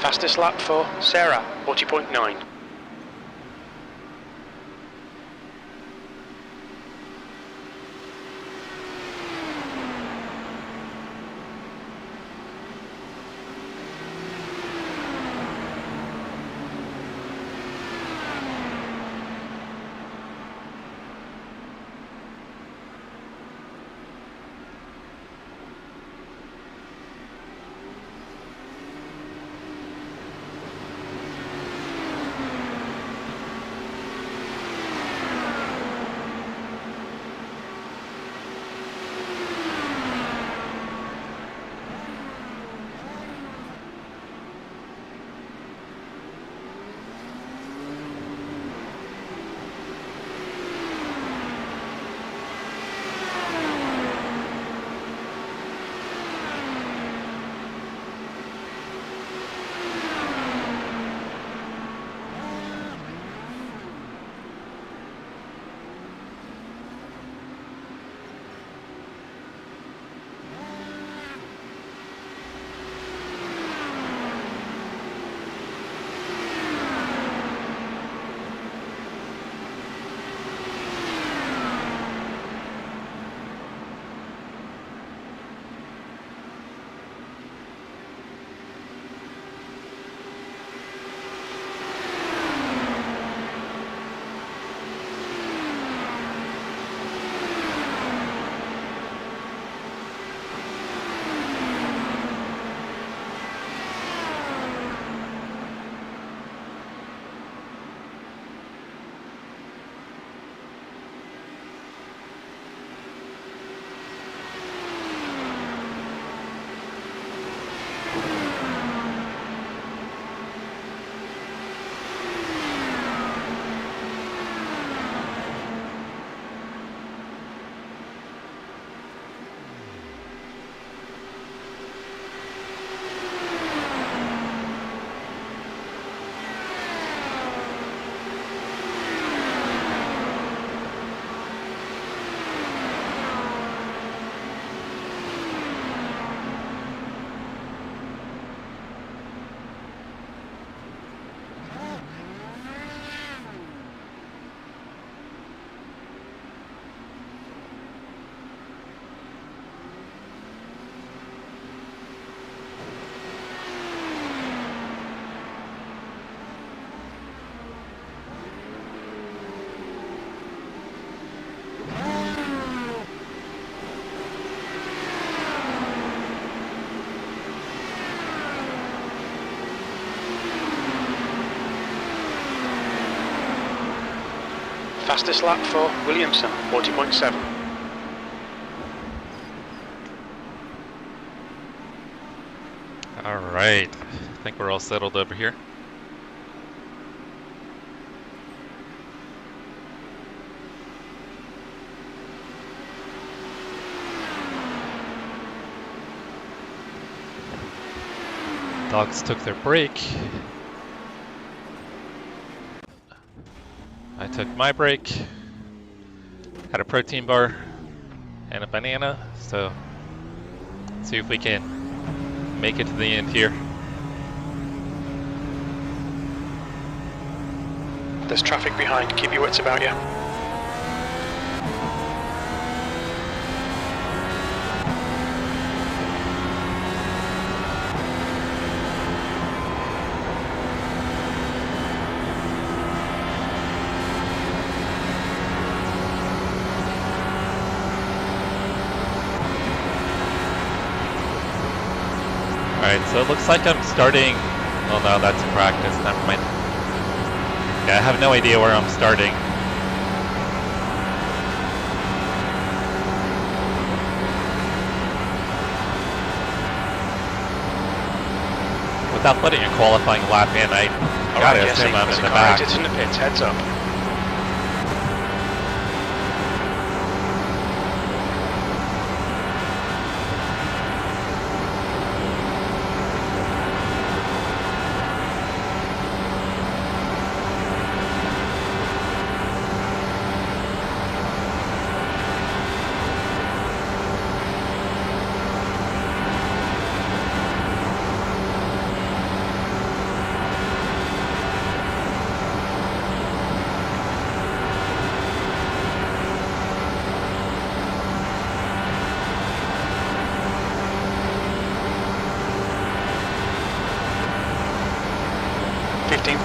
[SPEAKER 2] Fastest lap for Sarah, 40.9. Fastest lap for Williamson, 40.7.
[SPEAKER 1] Alright, I think we're all settled over here. Dogs took their break. I took my break. Had a protein bar and a banana, so let's see if we can make it to the end here.
[SPEAKER 2] There's traffic behind, keep your wits about you.
[SPEAKER 1] Alright, so it looks like I'm starting. Oh no, that's practice, never mind. Yeah, I have no idea where I'm starting. Without putting a qualifying lap in, I gotta assume I'm in the back.
[SPEAKER 2] It's in the pits, heads up.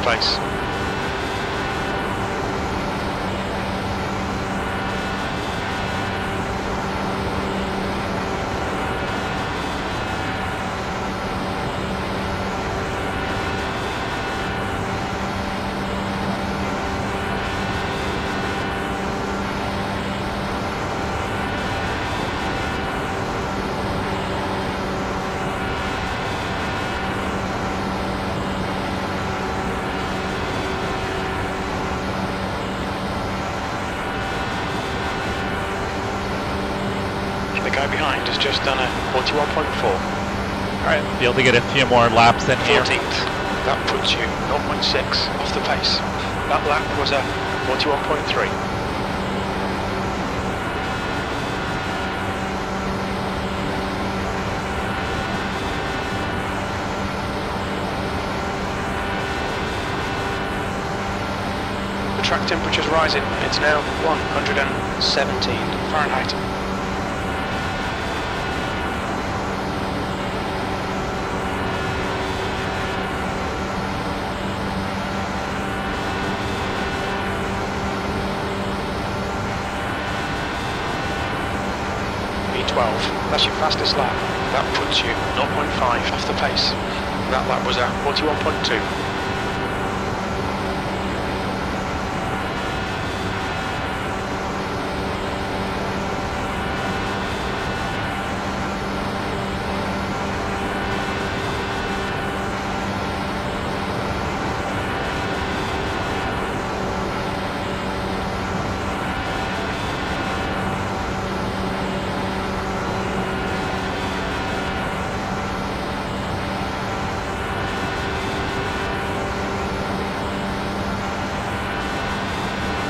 [SPEAKER 2] Place. Behind has just done a 41.4.
[SPEAKER 1] Alright, be able to get a few more laps in here.
[SPEAKER 2] 14th. That puts you 0.6 off the pace. That lap was a 41.3. The track temperature's rising. It's now 117 Fahrenheit. That's your fastest lap. That puts you 0.5 off the pace. That lap was at 41.2.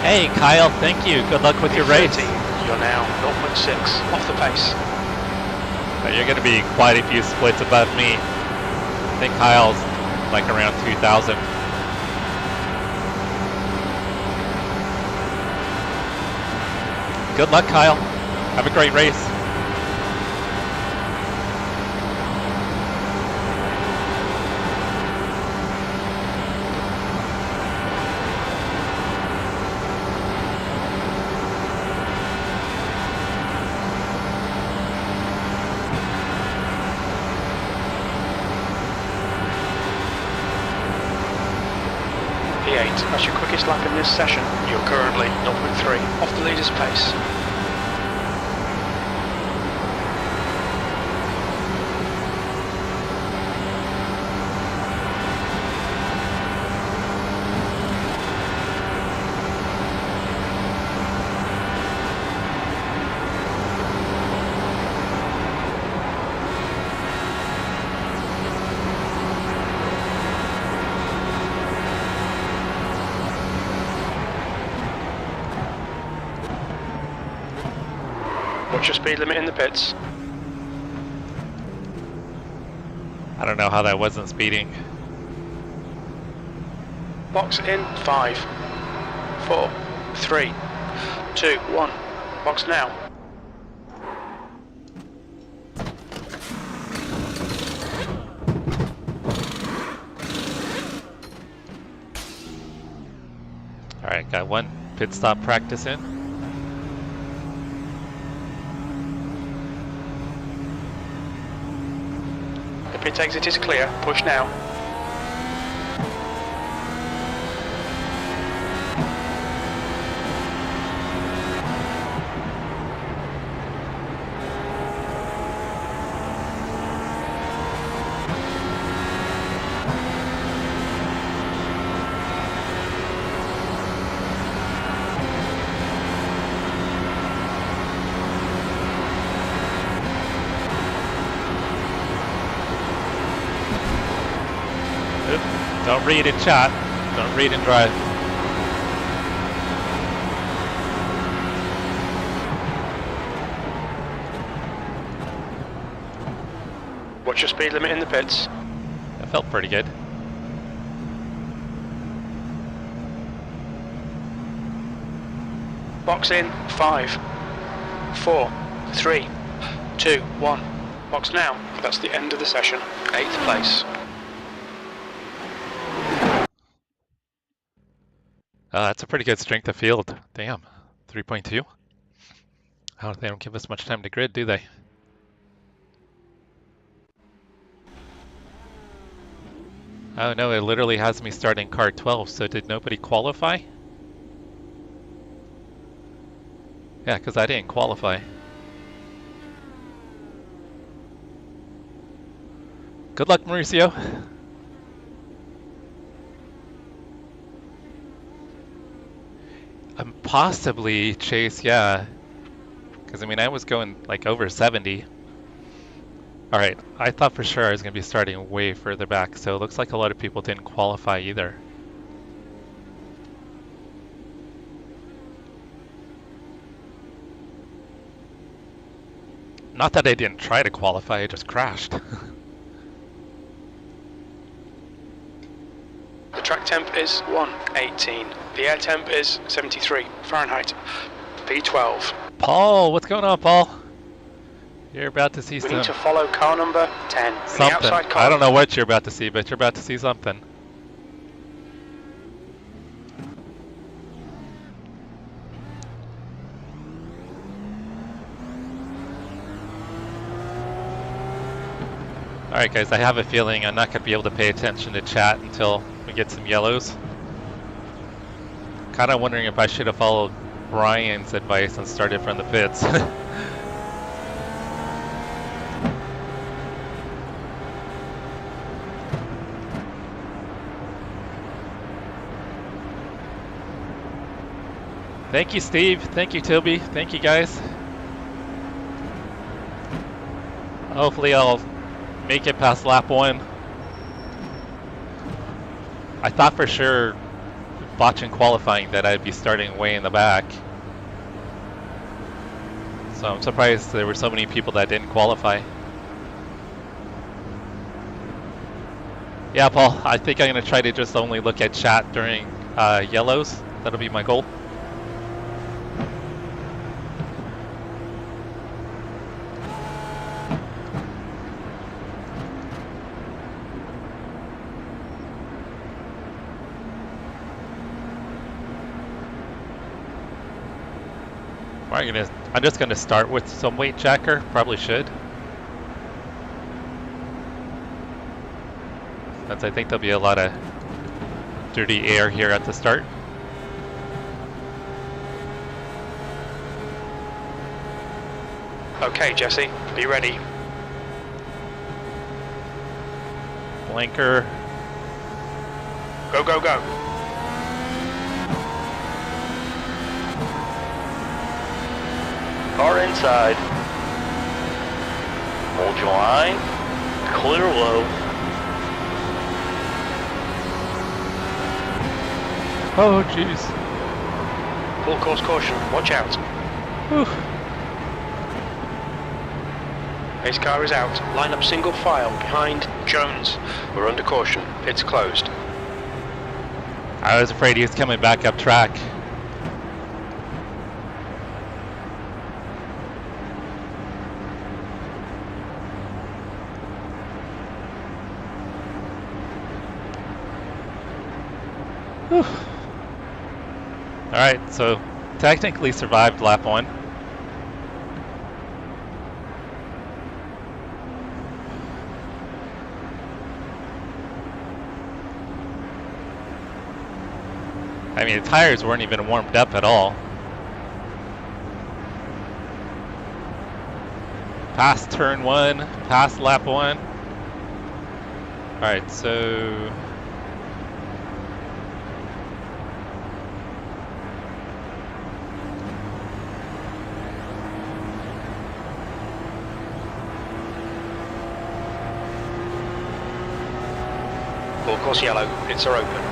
[SPEAKER 1] Hey Kyle, thank you. Good luck with your race.
[SPEAKER 2] You're now 0.6 off the pace.
[SPEAKER 1] You're going to be quite a few splits above me. I think Kyle's like around 2,000. Good luck, Kyle. Have a great race.
[SPEAKER 2] That's your quickest lap in this session. You're currently 0.3 off the leader's pace. What's your speed limit in the pits?
[SPEAKER 1] I don't know how that wasn't speeding.
[SPEAKER 2] Box in 5, 4, 3, 2, 1. Box now.
[SPEAKER 1] Alright, got one pit stop practice in.
[SPEAKER 2] The pit exit is clear. Push now.
[SPEAKER 1] Don't read in chat. Don't read and drive.
[SPEAKER 2] What's your speed limit in the pits?
[SPEAKER 1] That felt pretty good.
[SPEAKER 2] Box in 5, 4, 3, 2, 1. Box now. That's the end of the session. 8th place.
[SPEAKER 1] That's a pretty good strength of field. Damn. 3.2. They don't give us much time to grid, do they? Oh no, it literally has me starting car 12, so did nobody qualify? Yeah, because I didn't qualify. Good luck, Mauricio. Possibly Chase, yeah. Because I mean, I was going like over 70. Alright, I thought for sure I was going to be starting way further back, so it looks like a lot of people didn't qualify either. Not that I didn't try to qualify, I just crashed.
[SPEAKER 2] The track temp is 118. The air temp is 73 Fahrenheit. P12.
[SPEAKER 1] Paul, what's going on, Paul? You're about to see
[SPEAKER 2] We
[SPEAKER 1] some...
[SPEAKER 2] need to follow car number 10.
[SPEAKER 1] something.
[SPEAKER 2] The outside car.
[SPEAKER 1] I don't know what you're about to see, but you're about to see something. Alright guys, I have a feeling I'm not going to be able to pay attention to chat until we get some yellows. Kind of wondering if I should have followed Brian's advice and started from the pits. Thank you, Steve. Thank you, Toby. Thank you, guys. Hopefully I'll make it past lap 1. I thought for sure, watching qualifying, that I'd be starting way in the back. So I'm surprised there were so many people that didn't qualify. Yeah, Paul, I think I'm going to try to just only look at chat during yellows. That'll be my goal. I'm just gonna start with some weight jacker, probably should. Since I think there'll be a lot of dirty air here at the start.
[SPEAKER 2] Okay, Jesse, be ready.
[SPEAKER 1] Blinker.
[SPEAKER 2] Go, go, go.
[SPEAKER 3] Car inside. Hold your line. Clear low.
[SPEAKER 1] Oh, jeez.
[SPEAKER 2] Full course caution. Watch out.
[SPEAKER 1] Whew.
[SPEAKER 2] Pace car is out. Line up single file behind Jones. We're under caution. Pit's closed.
[SPEAKER 1] I was afraid he was coming back up track. Whew. Alright, so technically survived lap 1. I mean, the tires weren't even warmed up at all. Past turn 1, past lap 1. Alright, so...
[SPEAKER 2] Full course yellow. Pits are open.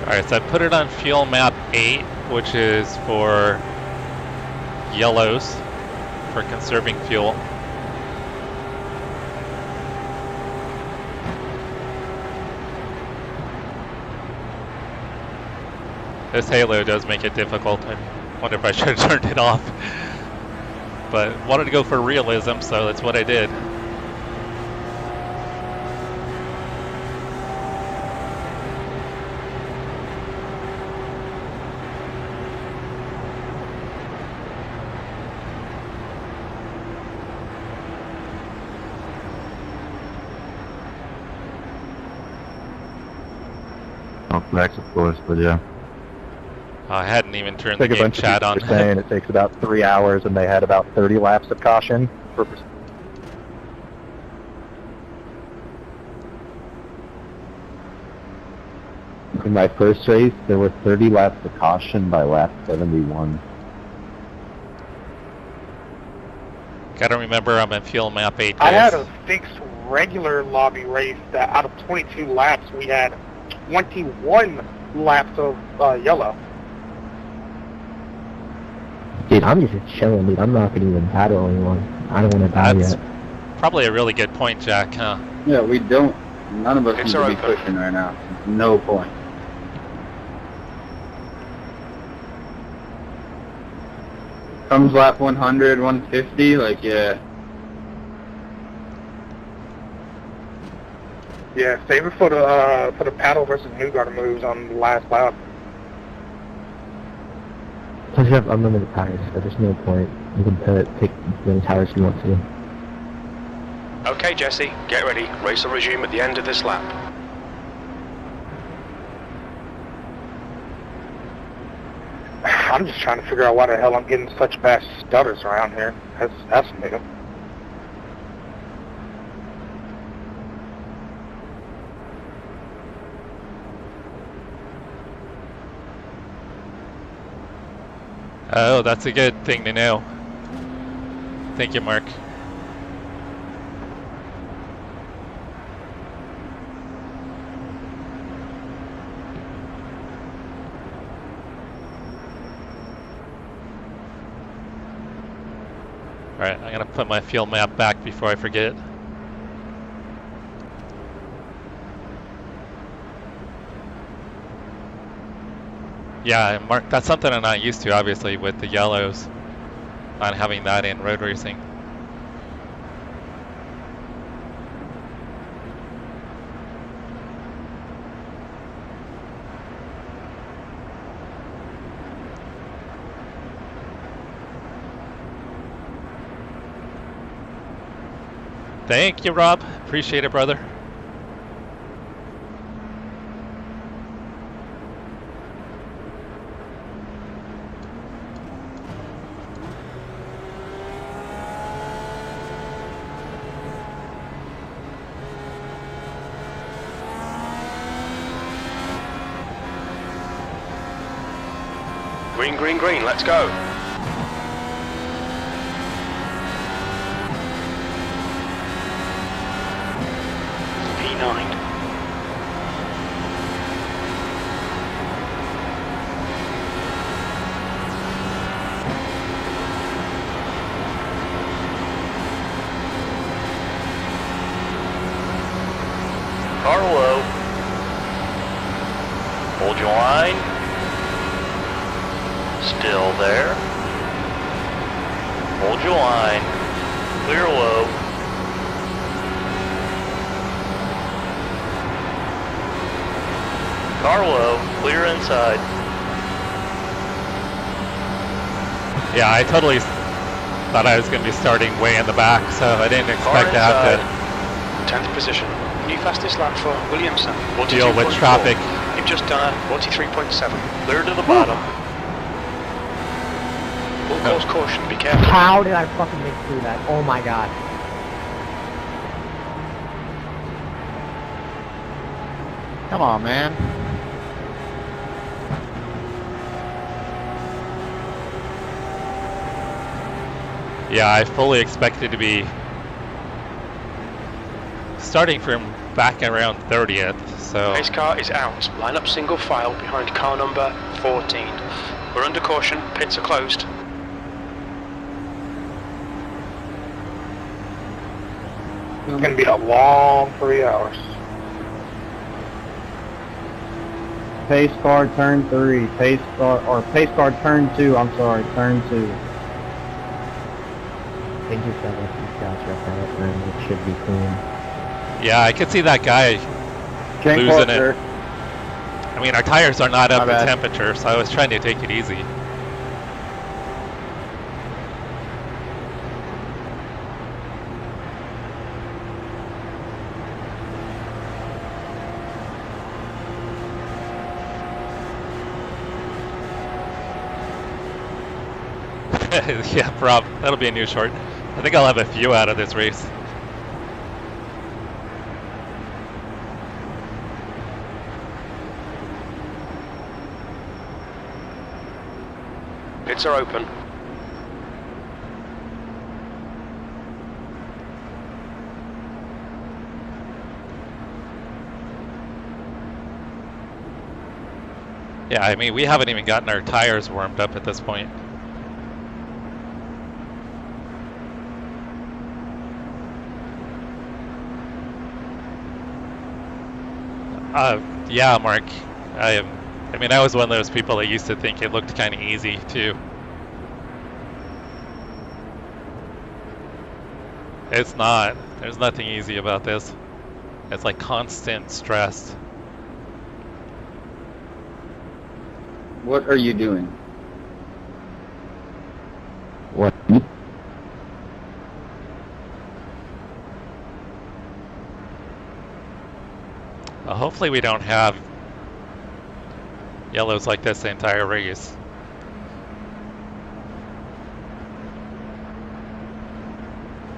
[SPEAKER 1] Alright, so I put it on fuel map 8, which is for yellows, for conserving fuel. This halo does make it difficult. I wonder if I should have turned it off. But wanted to go for realism, so that's what I did.
[SPEAKER 8] Complex, of course, but yeah.
[SPEAKER 1] I hadn't even turned
[SPEAKER 8] I
[SPEAKER 1] the
[SPEAKER 8] think a
[SPEAKER 1] game
[SPEAKER 8] bunch of
[SPEAKER 1] chat
[SPEAKER 8] people
[SPEAKER 1] on.
[SPEAKER 8] are saying it takes about 3 hours, and they had about 30 laps of caution. In my first race, there were 30 laps of caution by lap 71.
[SPEAKER 1] Gotta remember I'm in fuel map 8,
[SPEAKER 10] I
[SPEAKER 1] guys.
[SPEAKER 10] had a fixed regular lobby race that out of 22 laps, we had 21 laps of yellow.
[SPEAKER 11] Dude, I'm just chilling, dude. I'm not gonna even battle anyone. I don't want to die
[SPEAKER 1] That's
[SPEAKER 11] yet.
[SPEAKER 1] probably a really good point, Jack, huh?
[SPEAKER 12] Yeah, we don't. None of us
[SPEAKER 2] Pits
[SPEAKER 12] need
[SPEAKER 2] are
[SPEAKER 12] to be
[SPEAKER 2] open.
[SPEAKER 12] pushing right now. No point. Comes lap 100, 150, like, yeah.
[SPEAKER 10] Yeah, save it for the paddle versus Newgarden moves on the last lap.
[SPEAKER 11] Plus you have unlimited tires, so there's no point. You can pick as many tires you want to.
[SPEAKER 2] Okay, Jesse, get ready. Race will resume at the end of this lap.
[SPEAKER 10] I'm just trying to figure out why the hell I'm getting such fast stutters around here. That's new.
[SPEAKER 1] Oh, that's a good thing to know. Thank you, Mark. Alright, I'm gonna put my fuel map back before I forget. Yeah, and Mark, that's something I'm not used to, obviously, with the yellows, not having that in road racing. Thank you, Rob. Appreciate it, brother.
[SPEAKER 2] Green, green, green, let's go. P9.
[SPEAKER 3] Car low. Hold your line. Still there. Hold your line. Clear low. Car low. Clear inside.
[SPEAKER 1] Yeah, I totally thought I was going to be starting way in the back, so I didn't expect to have to
[SPEAKER 2] 10th position. New fastest lap for Williamson.
[SPEAKER 1] deal with
[SPEAKER 2] 42.44.
[SPEAKER 1] traffic.
[SPEAKER 2] You've just done a 43.7.
[SPEAKER 3] Clear to the bottom.
[SPEAKER 2] Full course caution, be careful.
[SPEAKER 11] How did I fucking make through that? Oh my god.
[SPEAKER 7] Come on, man.
[SPEAKER 1] Yeah, I fully expected to be starting from back around 30th, so
[SPEAKER 2] Pace car is out. Line up single file behind car number 14. We're under caution, pits are closed.
[SPEAKER 10] This is going to be a long 3 hours.
[SPEAKER 7] Pace car turn 3. Pace car turn 2. I'm sorry, turn 2.
[SPEAKER 11] I think you've got a few shots right there, and it should be clean.
[SPEAKER 1] yeah, I could see that guy losing it. I mean, our tires are not up to temperature, so I was trying to take it easy. Yeah, Rob, that'll be a new short. I think I'll have a few out of this race.
[SPEAKER 2] Pits are open.
[SPEAKER 1] Yeah, I mean, we haven't even gotten our tires warmed up at this point. Yeah, Mark. I mean, I was one of those people that used to think it looked kind of easy too. It's not. There's nothing easy about this. It's like constant stress.
[SPEAKER 12] What are you doing?
[SPEAKER 11] What?
[SPEAKER 1] Well, hopefully we don't have yellows like this the entire race.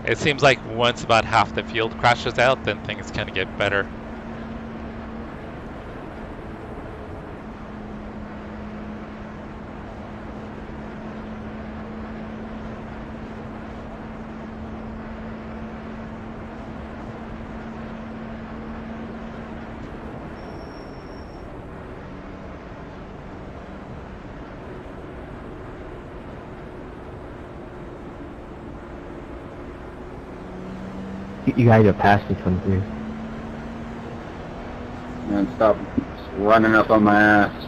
[SPEAKER 1] It seems like once about half the field crashes out, then things kind of get better.
[SPEAKER 11] You gotta get past me 23.
[SPEAKER 12] Man, stop running up on my ass.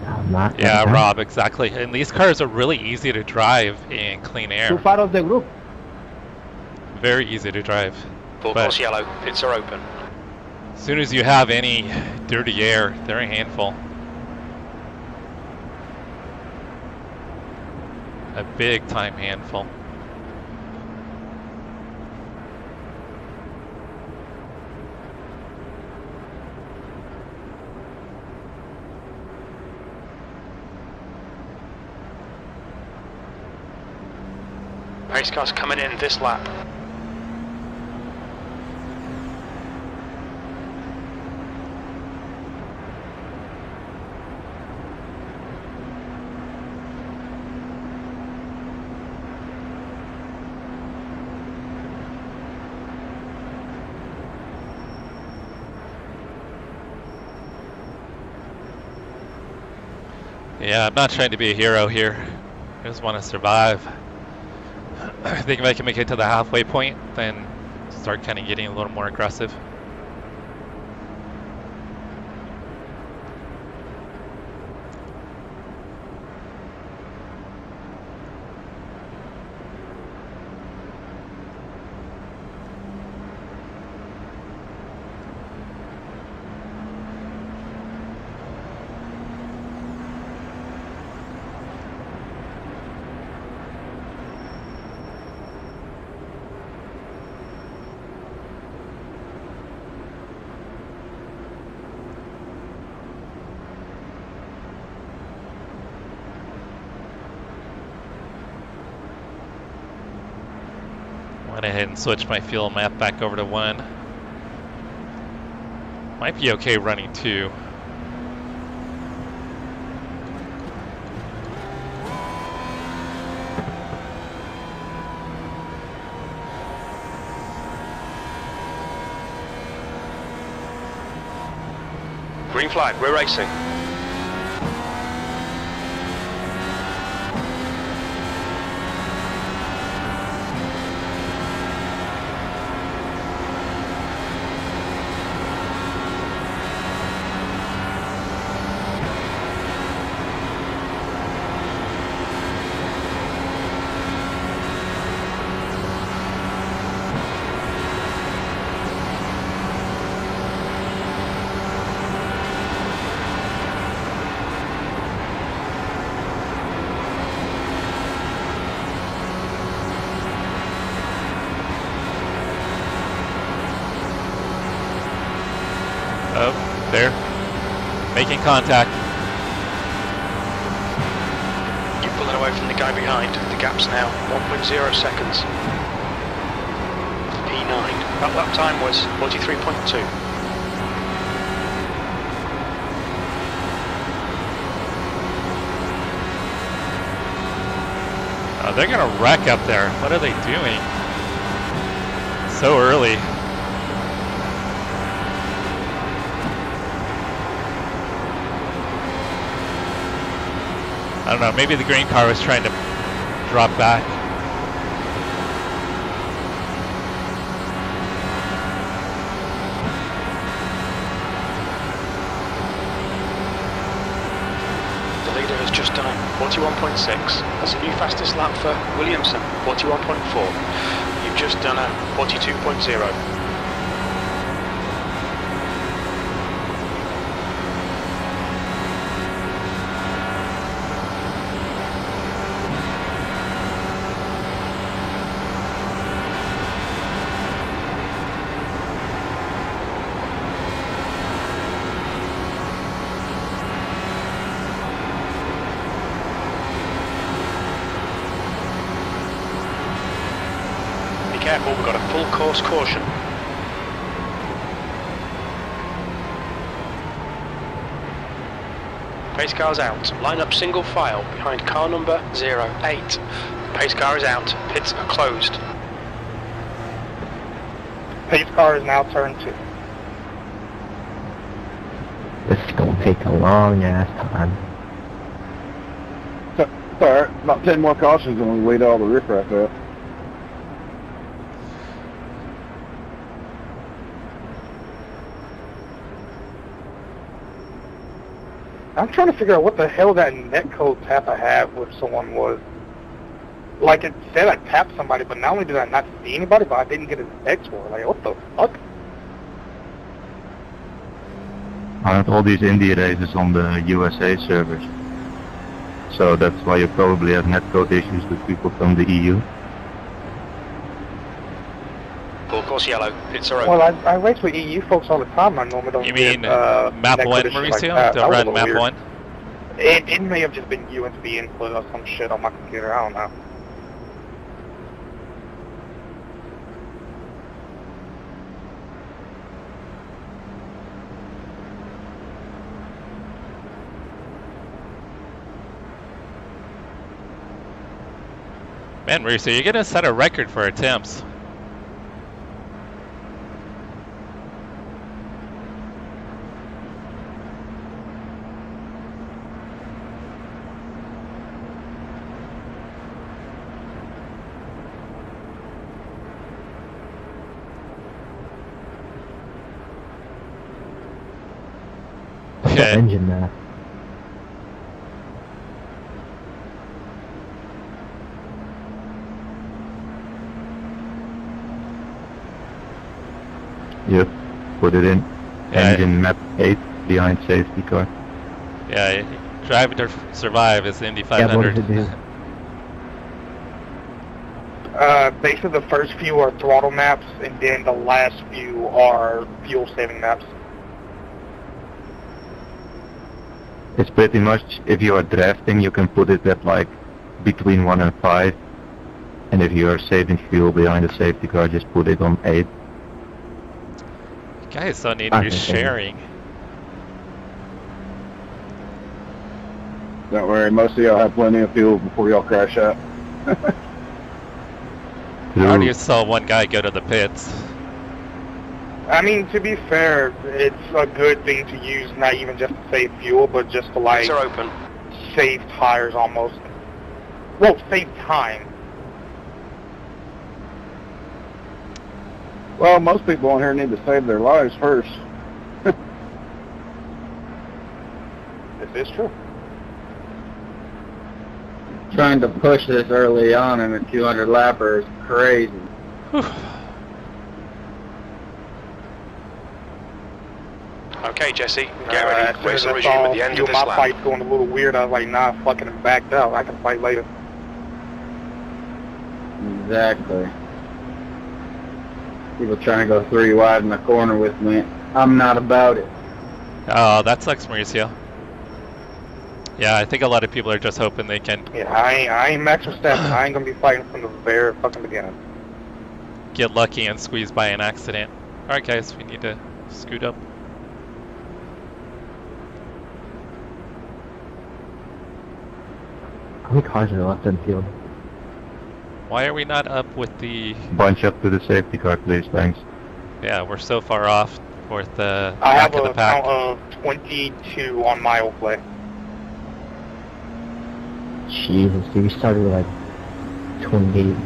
[SPEAKER 11] I'm not.
[SPEAKER 1] Yeah, Rob, exactly. And these cars are really easy to drive in clean air.
[SPEAKER 4] Too far of the group.
[SPEAKER 1] Very easy to drive.
[SPEAKER 2] Full
[SPEAKER 1] But
[SPEAKER 2] course yellow, pits are open.
[SPEAKER 1] as soon as you have any dirty air, they're a handful. A big time handful.
[SPEAKER 2] Pace car's coming in this lap.
[SPEAKER 1] Yeah, I'm not trying to be a hero here. I just want to survive. I think if I can make it to the halfway point, then start kind of getting a little more aggressive. Went ahead and switched my fuel map back over to 1. Might be okay running 2.
[SPEAKER 2] Green flag, we're racing.
[SPEAKER 1] Oh, there. Making contact.
[SPEAKER 2] You pull it away from the guy behind. The gap's now 1.0 seconds. P9. That lap time was 43.2.
[SPEAKER 1] Oh, they're gonna wreck up there. What are they doing? So early. I don't know, maybe the green car was trying to drop back.
[SPEAKER 2] The leader has just done 41.6. That's a new fastest lap for Williamson, 41.4. You've just done a 42.0. Careful, we've got a full course caution. Pace car's out. Line up single file behind car number 08. Pace car is out. Pits are closed.
[SPEAKER 10] Pace car is now turned 2.
[SPEAKER 11] This is gonna take a long ass time.
[SPEAKER 12] It's alright. About 10 more cautions and we weighed all the riffraff out.
[SPEAKER 10] I'm trying to figure out what the hell that netcode tap I had with someone was. Like, it said I tapped somebody, but not only did I not see anybody, but I didn't get his X score. Like, what the fuck?
[SPEAKER 8] I have all these Indy races on the USA servers. So that's why you probably have netcode issues with people from the EU.
[SPEAKER 2] Full course yellow. Pits are open.
[SPEAKER 10] Well, I race with EU folks all the time. I normally don't
[SPEAKER 1] You mean map 1, Mauricio? Don't run map 1?
[SPEAKER 10] It may have just been USB input or some shit on my computer. I don't know.
[SPEAKER 1] Man, Mauricio, you're gonna set a record for attempts.
[SPEAKER 11] The engine map.
[SPEAKER 8] Yep, put it in.
[SPEAKER 1] Yeah,
[SPEAKER 8] Engine map 8 behind safety car.
[SPEAKER 1] Yeah, Drive to Survive is Indy
[SPEAKER 11] Yeah, what does
[SPEAKER 1] 500.
[SPEAKER 11] it do?
[SPEAKER 10] Basically the first few are throttle maps, and then the last few are fuel saving maps.
[SPEAKER 8] It's pretty much, if you are drafting, you can put it at like between 1 and 5. And if you are saving fuel behind a safety car, just put it on 8.
[SPEAKER 1] You guys don't need to be sharing.
[SPEAKER 12] Don't worry, most of y'all have plenty of fuel before y'all crash out.
[SPEAKER 1] I already saw one guy go to the pits.
[SPEAKER 10] I mean, to be fair, it's a good thing to use, not even just to save fuel, but just to like
[SPEAKER 2] Pits are open.
[SPEAKER 10] save tires almost. Well, save time.
[SPEAKER 12] Well, most people on here need to save their lives first.
[SPEAKER 10] This is true.
[SPEAKER 7] Trying to push this early on in a 200 lapper is crazy.
[SPEAKER 2] Okay, Jesse, get ready.
[SPEAKER 10] As soon as
[SPEAKER 2] Racing
[SPEAKER 10] I
[SPEAKER 2] regime
[SPEAKER 10] saw
[SPEAKER 2] at the end
[SPEAKER 10] few
[SPEAKER 2] of
[SPEAKER 10] of
[SPEAKER 2] this
[SPEAKER 10] my
[SPEAKER 2] lap.
[SPEAKER 10] fight's going a little weird, I was like, nah, fucking backed out. I can fight later.
[SPEAKER 7] Exactly. People trying to go 3 wide in the corner with me. I'm not about it.
[SPEAKER 1] Oh, that sucks, Mauricio. Yeah, I think a lot of people are just hoping they can
[SPEAKER 10] Yeah, I ain't Max Verstappen. I ain't gonna be fighting from the very fucking beginning.
[SPEAKER 1] get lucky and squeeze by an accident. Alright guys, we need to scoot up.
[SPEAKER 11] How many cars are left in field?
[SPEAKER 1] Why are we not up with the...
[SPEAKER 8] Bunch up to the safety car, please, thanks.
[SPEAKER 1] Yeah, we're so far off with the
[SPEAKER 10] I
[SPEAKER 1] back
[SPEAKER 10] have
[SPEAKER 1] of the
[SPEAKER 10] a
[SPEAKER 1] pack.
[SPEAKER 10] count of 22 on my old play.
[SPEAKER 11] Jesus, dude, we started with like 28.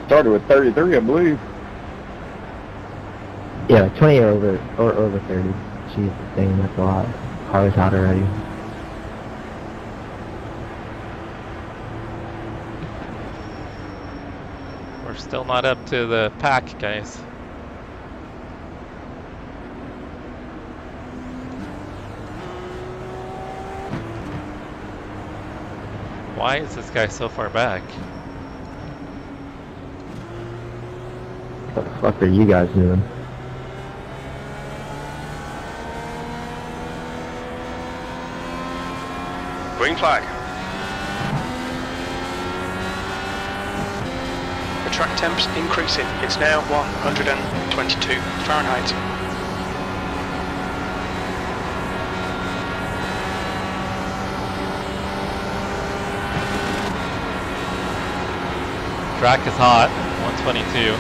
[SPEAKER 12] Started with 33, I believe.
[SPEAKER 11] Yeah, like 28 or over 30. Jesus, dang, that's a lot. Car is out already.
[SPEAKER 1] We're still not up to the pack, guys. Why is this guy so far back?
[SPEAKER 11] What the fuck are you guys doing?
[SPEAKER 2] Green flag. The track temp's increasing. It's now 122 Fahrenheit.
[SPEAKER 1] Track is hot, 122.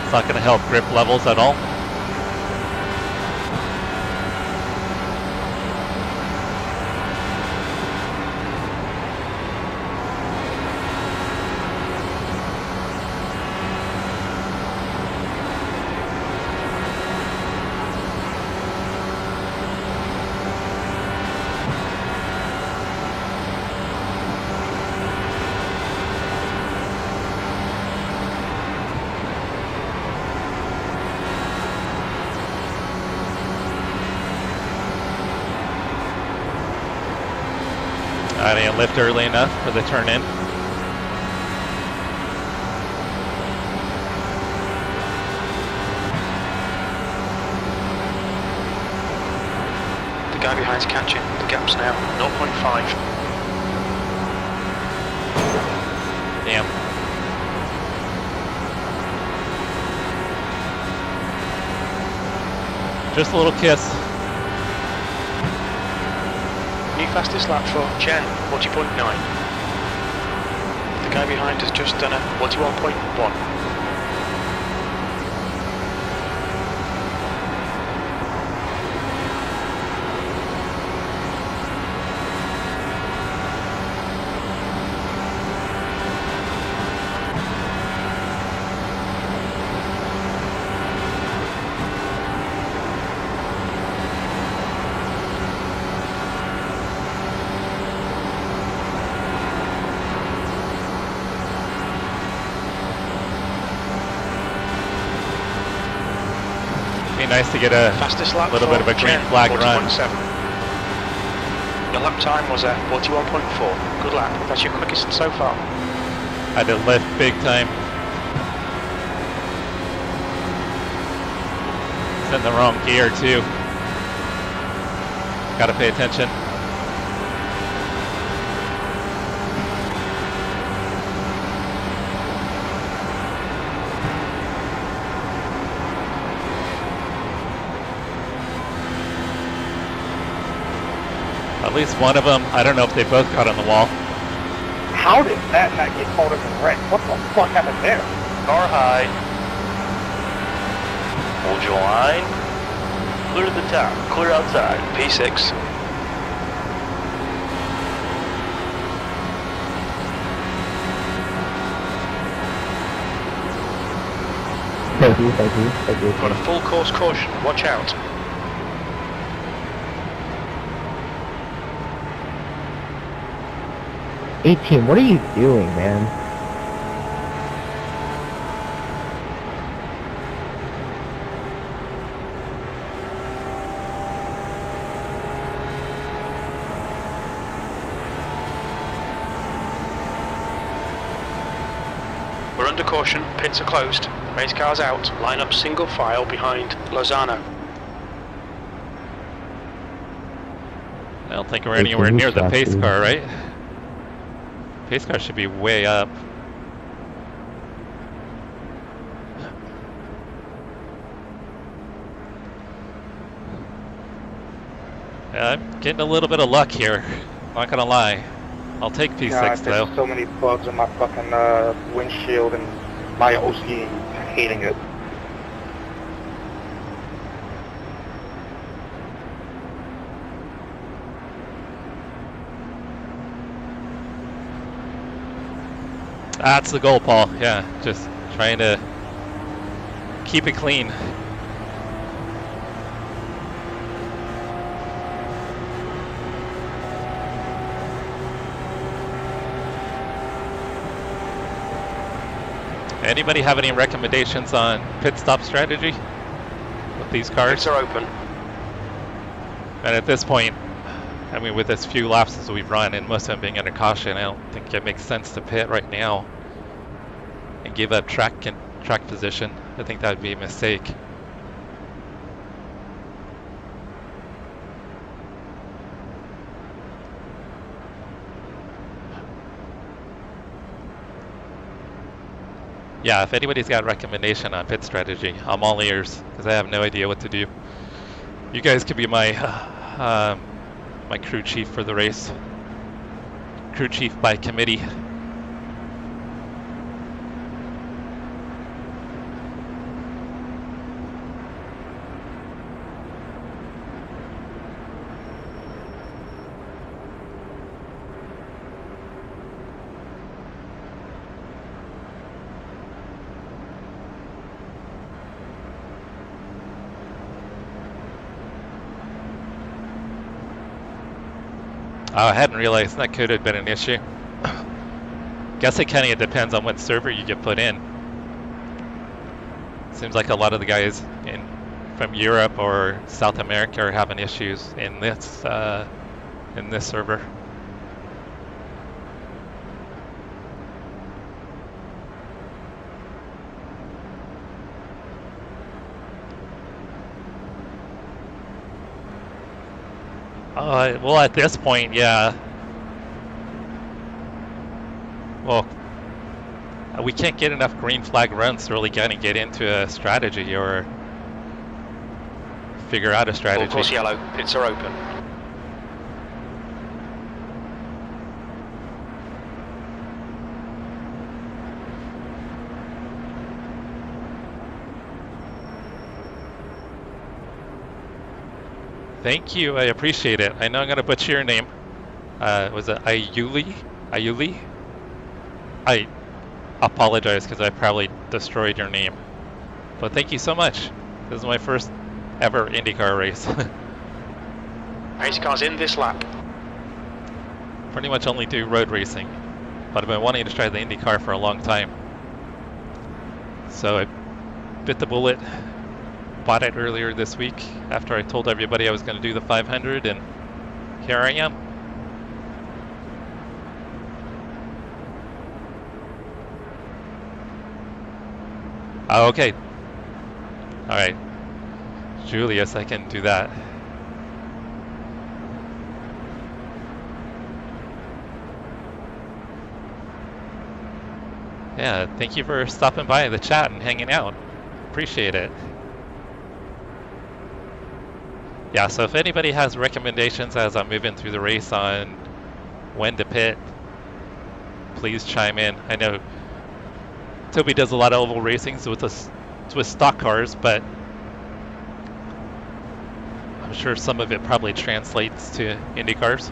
[SPEAKER 1] It's not going to help grip levels at all. I didn't lift early enough for the turn in.
[SPEAKER 2] The guy behind's catching. The gap's now 0.5.
[SPEAKER 1] Damn. Just a little kiss.
[SPEAKER 2] New fastest lap for Chen, 40.9. The guy behind has just done a 41.1.
[SPEAKER 1] be nice to get a
[SPEAKER 2] Fastest lap
[SPEAKER 1] little bit of a green flag run.
[SPEAKER 2] 40.7. Your lap time was at 41.4. Good lap. That's your quickest so far.
[SPEAKER 1] Had to lift big time. It's in the wrong gear too. Gotta pay attention. At least one of them, I don't know if they both got on the wall.
[SPEAKER 10] How did that not get caught up in wreck? What the fuck happened there?
[SPEAKER 3] Car high. Hold your line. Clear the top. Clear outside.
[SPEAKER 2] P6.
[SPEAKER 11] Thank you.
[SPEAKER 2] Got a full course caution. Watch out.
[SPEAKER 11] Team, what are you doing, man?
[SPEAKER 2] We're under caution. Pits are closed. Race cars out. Line up single file behind Lozano.
[SPEAKER 1] I don't think we're anywhere near the pace car, right? Pace car should be way up. Yeah, I'm getting a little bit of luck here. Not gonna lie. I'll take P6
[SPEAKER 10] God,
[SPEAKER 1] though.
[SPEAKER 10] there's so many bugs in my fucking windshield and my OC hating it.
[SPEAKER 1] That's the goal, Paul. Yeah, just trying to keep it clean. Anybody have any recommendations on pit stop strategy with these cars?
[SPEAKER 2] Pits are open.
[SPEAKER 1] And at this point, I mean, with as few laps as we've run and most of them being under caution, I don't think it makes sense to pit right now and give up track position. I think that would be a mistake. Yeah, if anybody's got a recommendation on pit strategy, I'm all ears because I have no idea what to do. You guys could be my my crew chief for the race. Crew chief by committee. Oh, I hadn't realized that could have been an issue. Guess it kind of depends on what server you get put in. Seems like a lot of the guys from Europe or South America are having issues in this server. Well, at this point, yeah. Well, we can't get enough green flag runs to really kind of get into a strategy or figure out a strategy.
[SPEAKER 2] Full course yellow. Pits are open.
[SPEAKER 1] Thank you, I appreciate it. I know I'm gonna butcher your name. Was it Ayuli? Ayuli? I apologize because I probably destroyed your name. But thank you so much. This is my first ever IndyCar race.
[SPEAKER 2] Race cars in this lap.
[SPEAKER 1] Pretty much only do road racing. But I've been wanting to try the IndyCar for a long time. So I bit the bullet bought it earlier this week after I told everybody I was going to do the 500, and here I am. Oh, okay. All right. Julius, I can do that. Yeah, thank you for stopping by the chat and hanging out. Appreciate it. Yeah, so if anybody has recommendations as I'm moving through the race on when to pit, please chime in. I know Toby does a lot of oval racings with stock cars, but I'm sure some of it probably translates to Indy cars.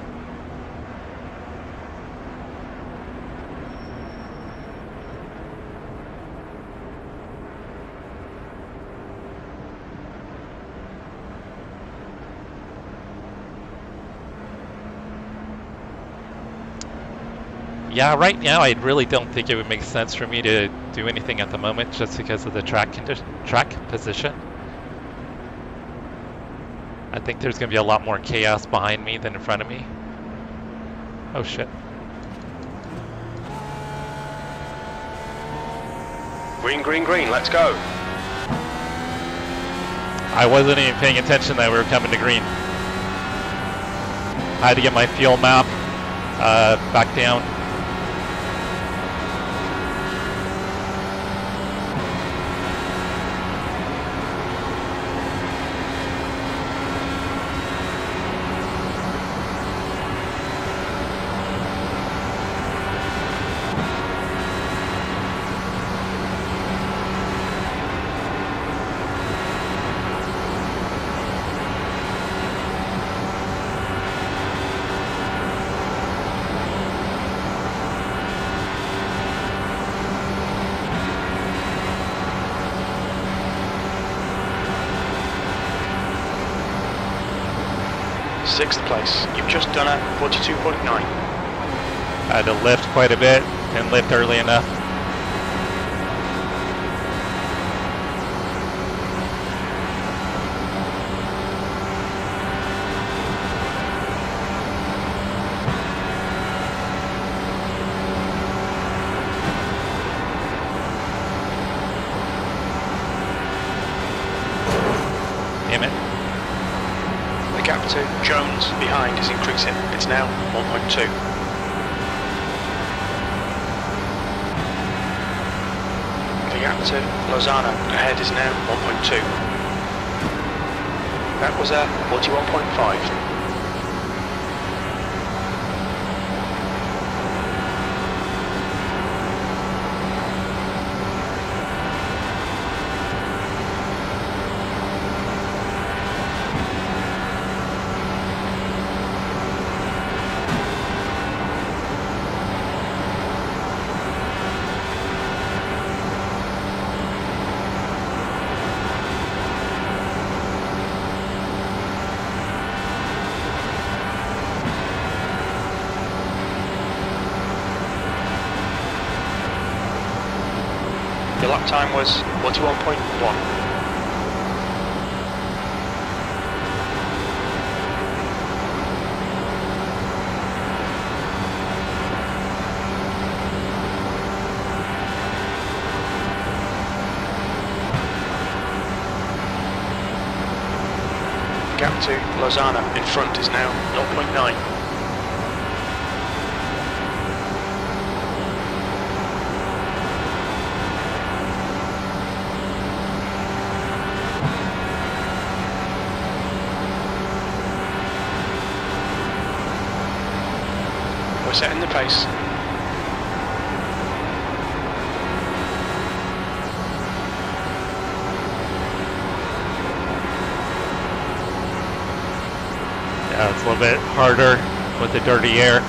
[SPEAKER 1] Yeah, right now I really don't think it would make sense for me to do anything at the moment just because of the track position. I think there's going to be a lot more chaos behind me than in front of me. Oh shit.
[SPEAKER 2] Green, green, green, let's go.
[SPEAKER 1] I wasn't even paying attention that we were coming to green. I had to get my fuel map back down.
[SPEAKER 2] Sixth place. You've just done a 42.9.
[SPEAKER 1] I had to lift quite a bit and lift early enough. Damn it.
[SPEAKER 2] The gap to Jones behind is increasing. It's now 1.2. The gap to Lozano ahead is now 1.2. That was a 41.5. The lap time was 41.1. Gap to Lozano in front is now 0.9. Setting the pace.
[SPEAKER 1] Yeah, it's a little bit harder with the dirty air.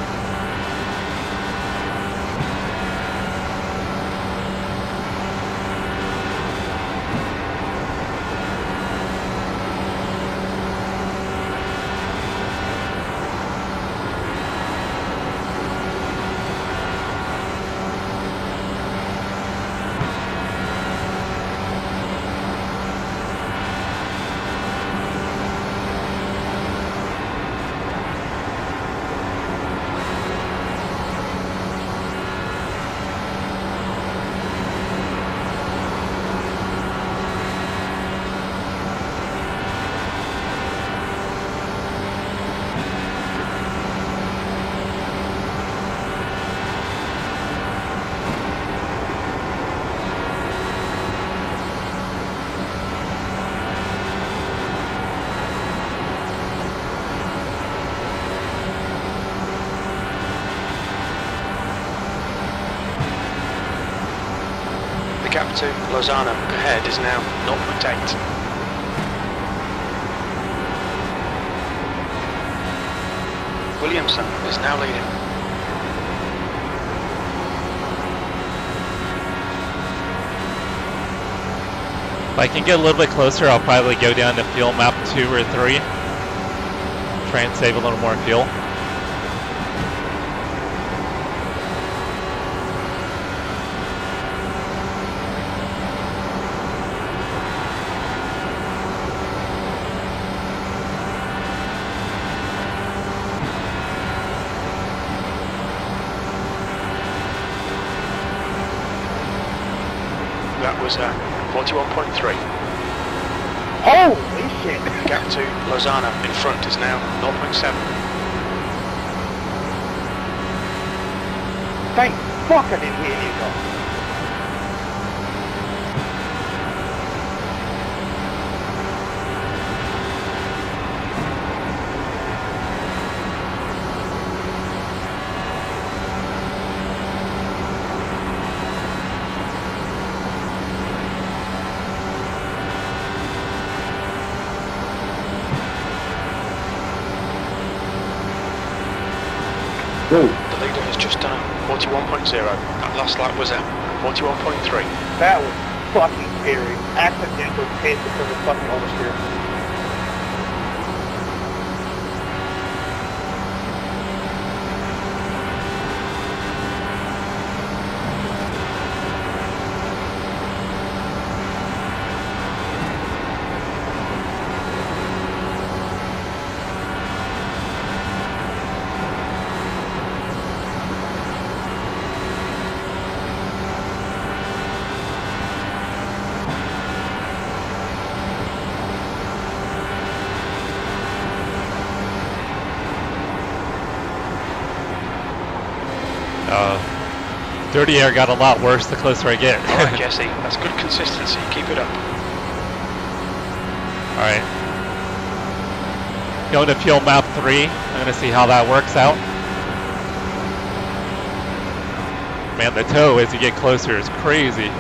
[SPEAKER 2] Gap to Lozano ahead is now 0.8. Williamson is now leading.
[SPEAKER 1] If I can get a little bit closer, I'll probably go down to fuel map 2 or 3. Try and save a little more fuel.
[SPEAKER 2] That was 41.3.
[SPEAKER 10] Holy shit!
[SPEAKER 2] Gap to Lozano in front is now 0.7.
[SPEAKER 10] Thank fuck I didn't hear you go.
[SPEAKER 2] The leader has just done a 41.0. That last lap was a 41.3.
[SPEAKER 10] That was fucking scary. Accidental pit because of fucking oversteer.
[SPEAKER 1] Dirty air got a lot worse the closer I get.
[SPEAKER 2] Alright, Jesse, that's good consistency. Keep it up.
[SPEAKER 1] Alright. Going to fuel map 3. I'm going to see how that works out. Man, the toe as you get closer is crazy.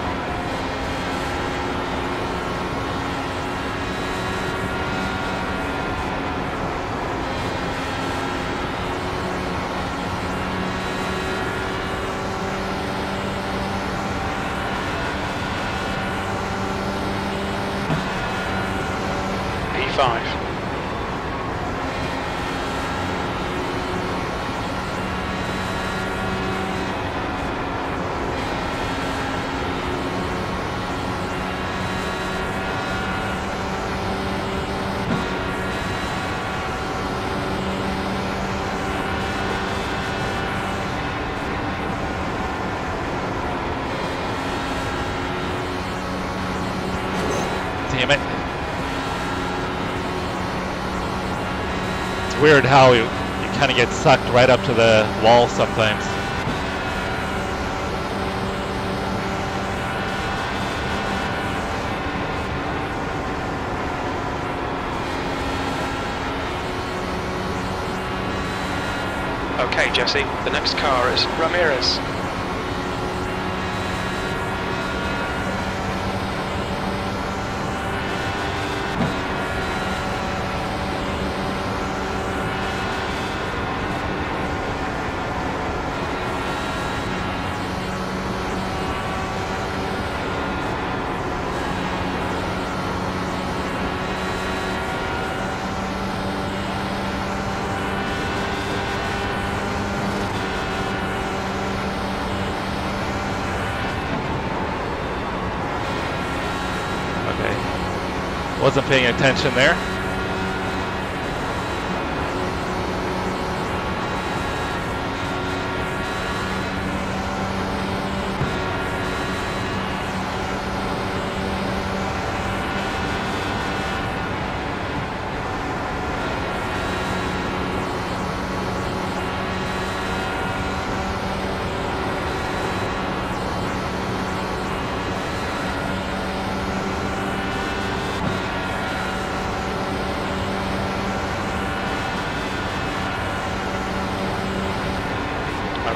[SPEAKER 1] Damn it. It's weird how you kind of get sucked right up to the wall sometimes.
[SPEAKER 2] Okay, Jesse, the next car is Ramirez.
[SPEAKER 1] Wasn't paying attention there.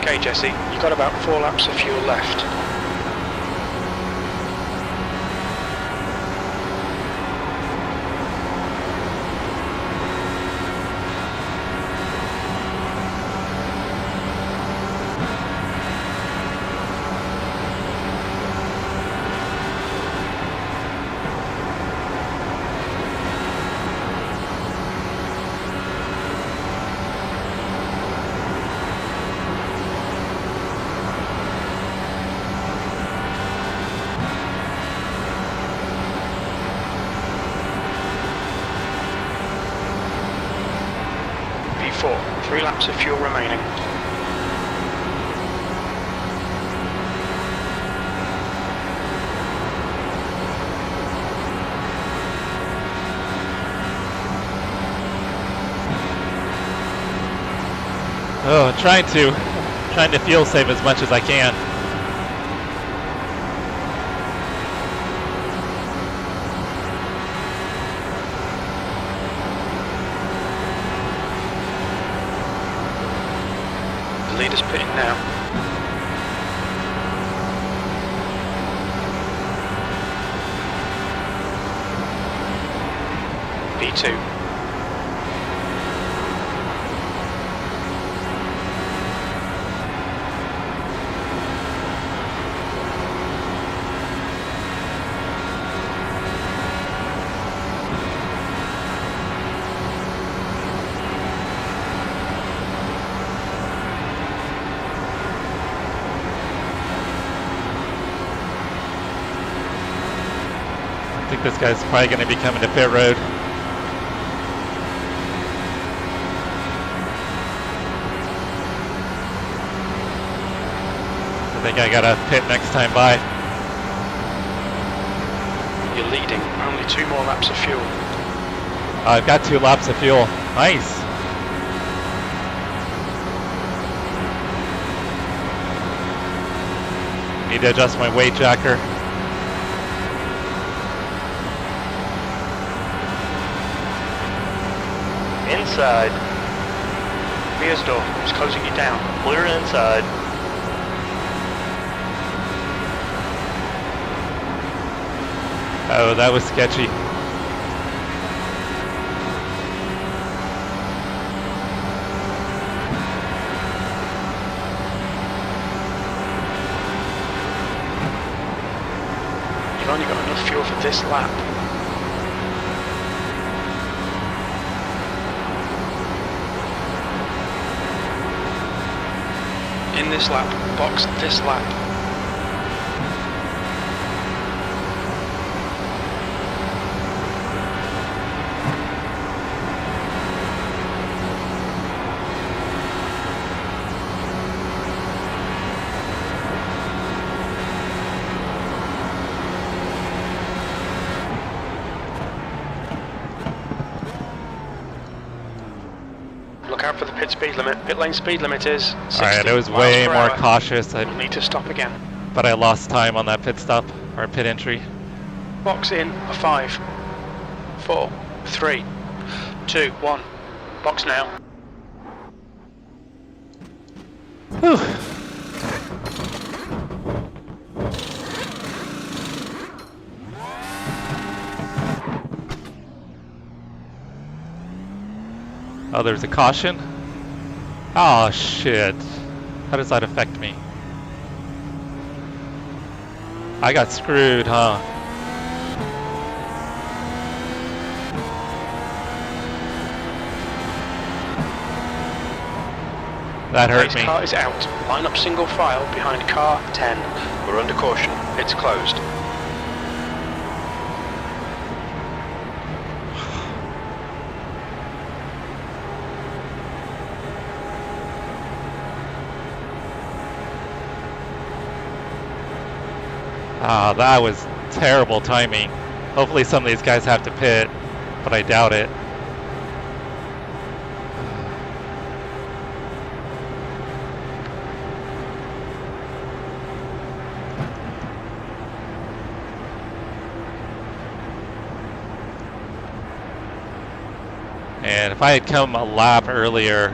[SPEAKER 2] Okay, Jesse, you've got about 4 laps of fuel left. 3 laps of fuel remaining.
[SPEAKER 1] Oh, trying to fuel save as much as I can.
[SPEAKER 2] The leader's pitting now. P2.
[SPEAKER 1] I think this guy's probably going to be coming to pit road. I think I got to pit next time by.
[SPEAKER 2] You're leading. Only 2 more laps of fuel.
[SPEAKER 1] I've got 2 laps of fuel. Nice. Need to adjust my weight jacker.
[SPEAKER 3] Inside.
[SPEAKER 2] Rear's door is closing you down.
[SPEAKER 3] Clear inside.
[SPEAKER 1] Oh, that was sketchy.
[SPEAKER 2] You've only got enough fuel for this lap. In this lap, box this lap. Look out for the pit speed limit. Pit lane speed limit is 60
[SPEAKER 1] Alright, I was
[SPEAKER 2] miles
[SPEAKER 1] way
[SPEAKER 2] per
[SPEAKER 1] more
[SPEAKER 2] hour.
[SPEAKER 1] cautious.
[SPEAKER 2] You'll need to stop again.
[SPEAKER 1] But I lost time on that pit stop, or pit entry.
[SPEAKER 2] Box in a 5, 4, 3, 2, 1. Box now.
[SPEAKER 1] Whew. Oh, there's a caution? Oh, shit. How does that affect me? I got screwed, huh? That hurt me.
[SPEAKER 2] Car is out. Line up single file behind car 10. We're under caution. It's closed.
[SPEAKER 1] Ah, that was terrible timing. Hopefully some of these guys have to pit, but I doubt it. And if I had come a lap earlier,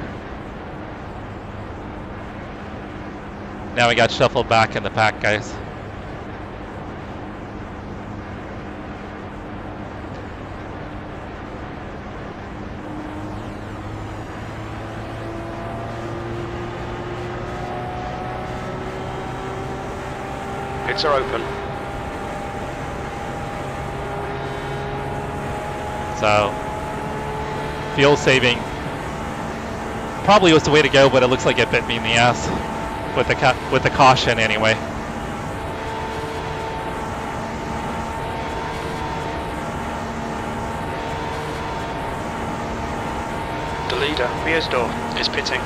[SPEAKER 1] now we got shuffled back in the pack, guys.
[SPEAKER 2] Pits are open.
[SPEAKER 1] So, fuel saving probably was the way to go, but it looks like it bit me in the ass with the caution anyway.
[SPEAKER 2] The leader, Meersdorf, is pitting.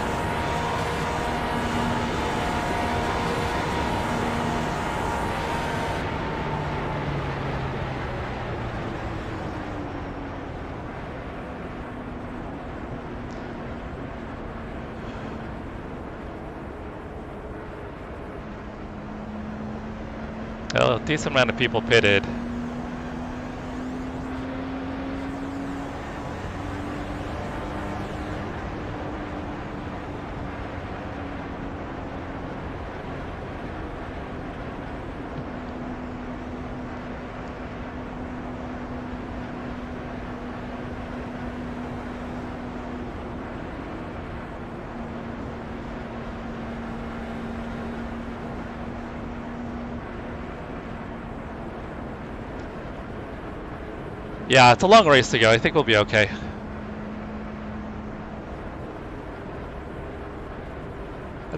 [SPEAKER 1] Well, a decent amount of people pitted. Yeah, it's a long race to go. I think we'll be okay.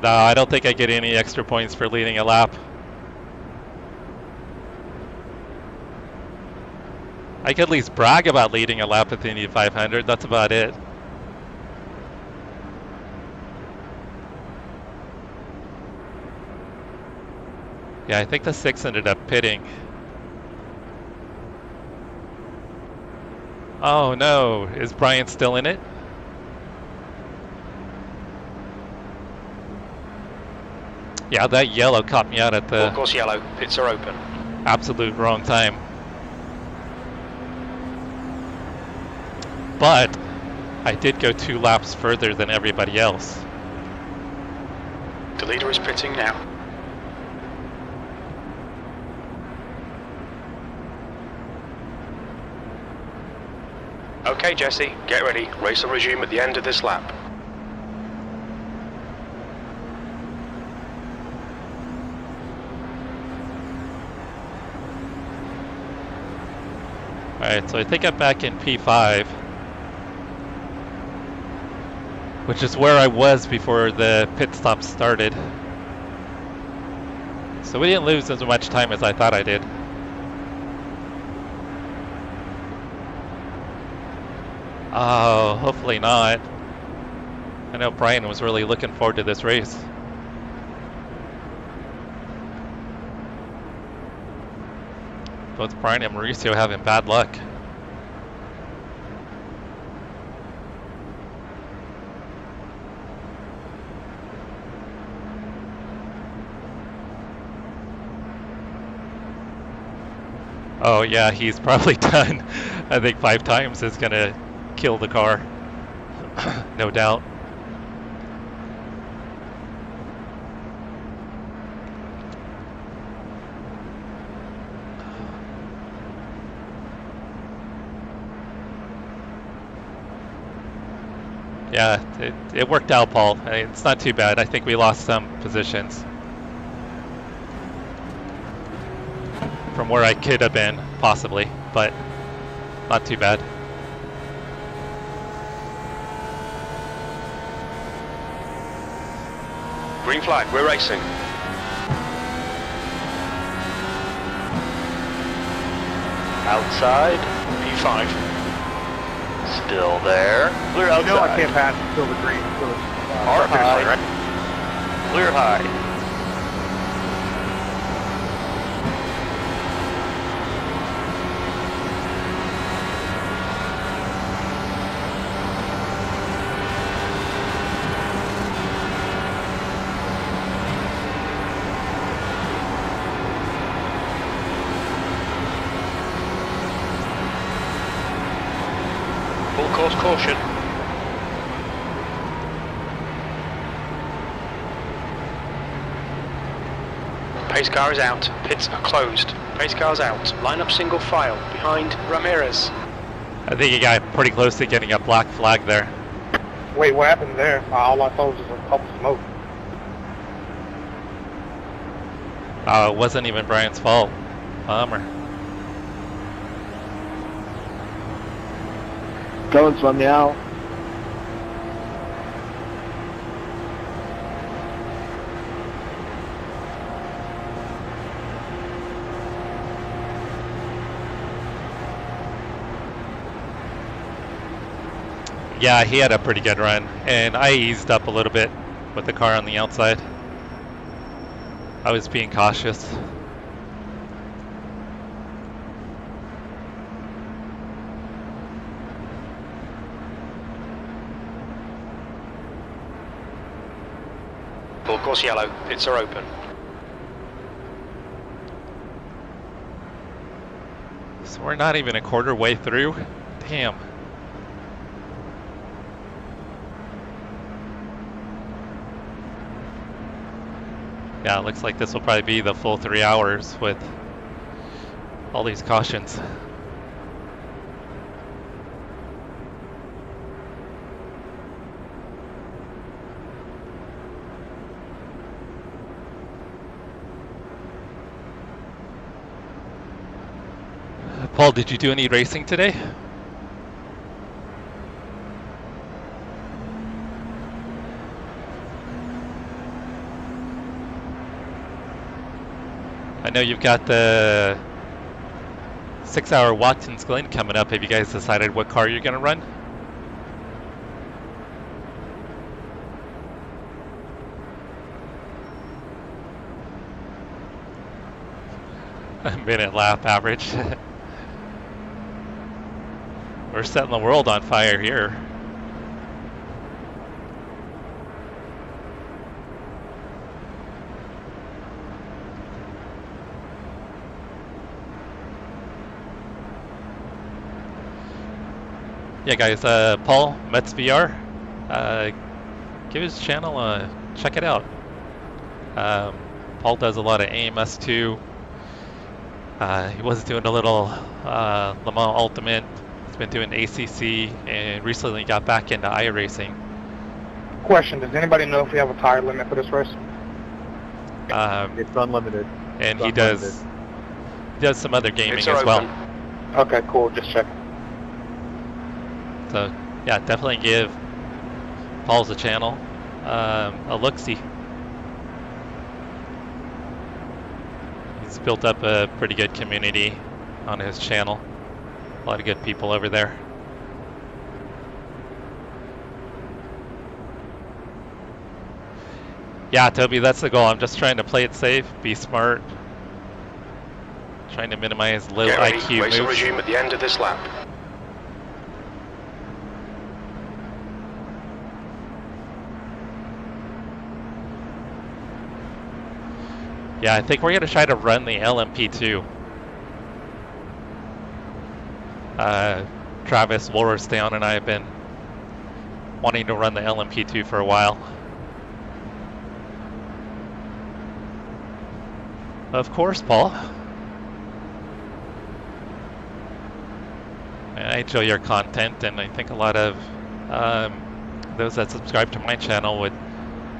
[SPEAKER 1] No, I don't think I get any extra points for leading a lap. I could at least brag about leading a lap at the Indy 500. That's about it. Yeah, I think the 6 ended up pitting. Oh no, is Brian still in it? Yeah, that yellow caught me out at the
[SPEAKER 2] Of course, yellow. Pits are open.
[SPEAKER 1] absolute wrong time. But I did go 2 laps further than everybody else.
[SPEAKER 2] The leader is pitting now. Okay, Jesse, get ready. Race will resume at the end of this lap.
[SPEAKER 1] Alright, so I think I'm back in P5, which is where I was before the pit stop started. So we didn't lose as much time as I thought I did. Oh, hopefully not. I know Brian was really looking forward to this race. Both Brian and Mauricio having bad luck. Oh yeah, he's probably done. I think 5 times is gonna kill the car. No doubt. Yeah, it worked out, Paul. I mean, it's not too bad. I think we lost some positions from where I could have been, possibly, but not too bad.
[SPEAKER 2] Green flag, we're racing.
[SPEAKER 3] Outside.
[SPEAKER 2] P5.
[SPEAKER 3] Still there. Clear outside.
[SPEAKER 10] No, I can't pass until the green. Until the,
[SPEAKER 3] Car high.
[SPEAKER 2] right?
[SPEAKER 3] Clear high.
[SPEAKER 2] Full course caution. Pace car is out. Pits are closed. Pace car's out. Line up single file behind Ramirez.
[SPEAKER 1] I think he got pretty close to getting a black flag there.
[SPEAKER 10] Wait, what happened there? All I saw was just a puff of smoke.
[SPEAKER 1] Oh, it wasn't even Brian's fault. Bummer.
[SPEAKER 12] Going from now.
[SPEAKER 1] Yeah, he had a pretty good run, and I eased up a little bit with the car on the outside. I was being cautious.
[SPEAKER 2] Full course yellow, pits are open.
[SPEAKER 1] So we're not even a quarter way through. Damn. Yeah, it looks like this will probably be the full 3 hours with all these cautions. Paul, did you do any racing today? I know you've got the 6-hour Watkins Glen coming up. Have you guys decided what car you're going to run? A minute lap average. We're setting the world on fire here. Yeah, guys, Paul, Mets VR, give his channel a check it out. Paul does a lot of AMS2. He was doing a little Le Mans Ultimate. He's been doing ACC and recently got back into iRacing.
[SPEAKER 10] Question, does anybody know if we have a tire limit for this race?
[SPEAKER 11] It's unlimited.
[SPEAKER 1] And
[SPEAKER 11] It's
[SPEAKER 1] he does some other gaming
[SPEAKER 2] Pits
[SPEAKER 1] as
[SPEAKER 2] are
[SPEAKER 1] well.
[SPEAKER 2] open.
[SPEAKER 10] Okay, cool, just checking.
[SPEAKER 1] So, yeah, definitely give Paul's a channel a look-see. He's built up a pretty good community on his channel. A lot of good people over there. Yeah, Toby, that's the goal. I'm just trying to play it safe, be smart, trying to minimize low
[SPEAKER 2] Get ready,
[SPEAKER 1] IQ
[SPEAKER 2] race will
[SPEAKER 1] moves.
[SPEAKER 2] resume at the end of this lap.
[SPEAKER 1] Yeah, I think we're going to try to run the LMP2. Travis Lowerstown and I have been wanting to run the LMP2 for a while. Of course, Paul. I enjoy your content, and I think a lot of those that subscribe to my channel would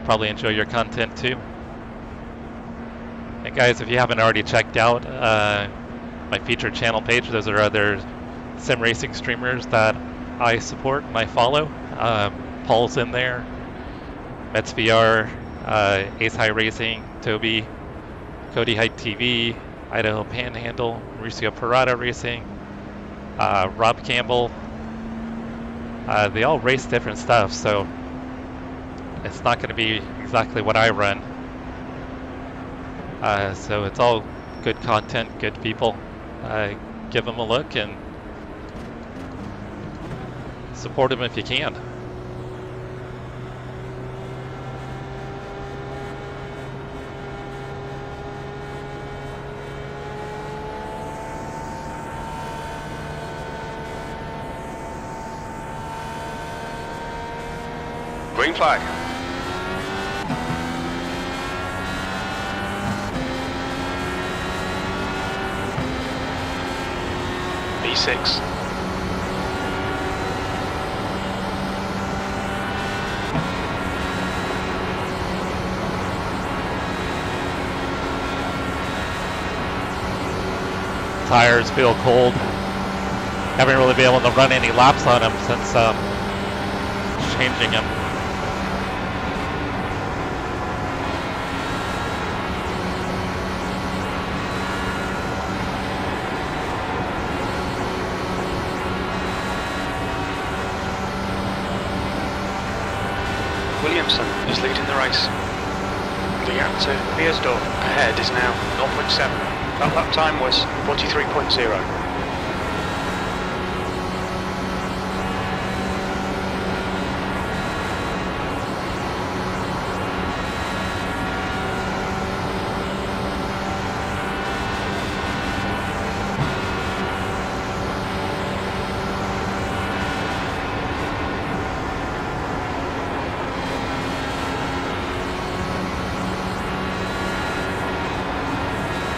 [SPEAKER 1] probably enjoy your content too. And guys, if you haven't already checked out my featured channel page, those are other sim racing streamers that I support and I follow. Paul's in there, Mets VR, Ace High Racing, Toby, Cody Height TV, Idaho Panhandle, Mauricio Parada Racing, Rob Campbell. They all race different stuff, so it's not going to be exactly what I run. So it's all good content, good people. Give them a look and support them if you can.
[SPEAKER 2] Green flag. B6.
[SPEAKER 1] Tires feel cold. Haven't really been able to run any laps on them since changing them.
[SPEAKER 2] Williamson is leading the race. The gap to Beiersdorf ahead is now 0.7. That lap time was 43.0.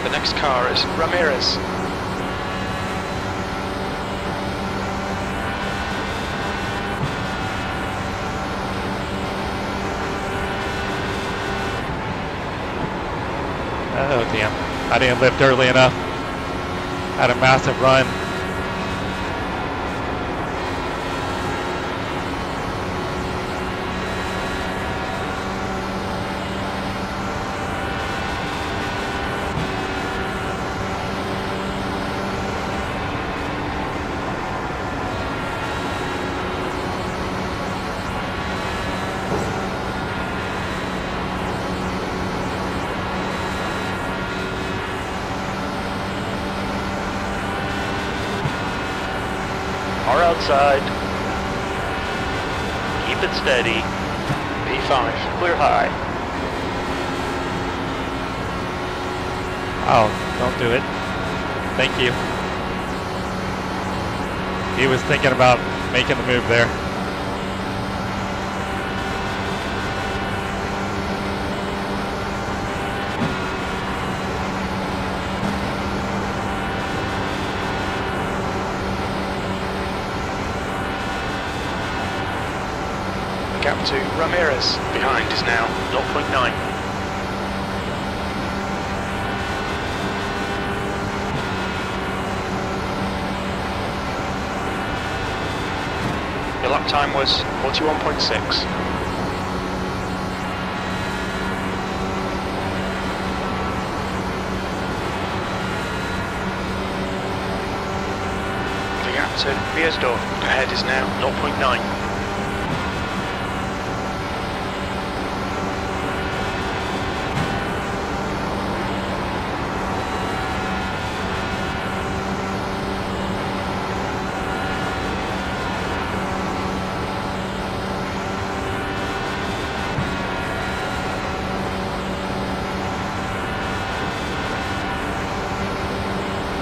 [SPEAKER 2] The next car is Ramirez.
[SPEAKER 1] Oh damn, I didn't lift early enough. Had a massive run.
[SPEAKER 3] Are outside. Keep it steady.
[SPEAKER 2] P5.
[SPEAKER 3] Clear high.
[SPEAKER 1] Oh, don't do it. Thank you. He was thinking about making the move there.
[SPEAKER 2] Gap to Ramirez behind is now 0.9. Your lap time was 41.6. The gap to Beiersdorf ahead is now 0.9.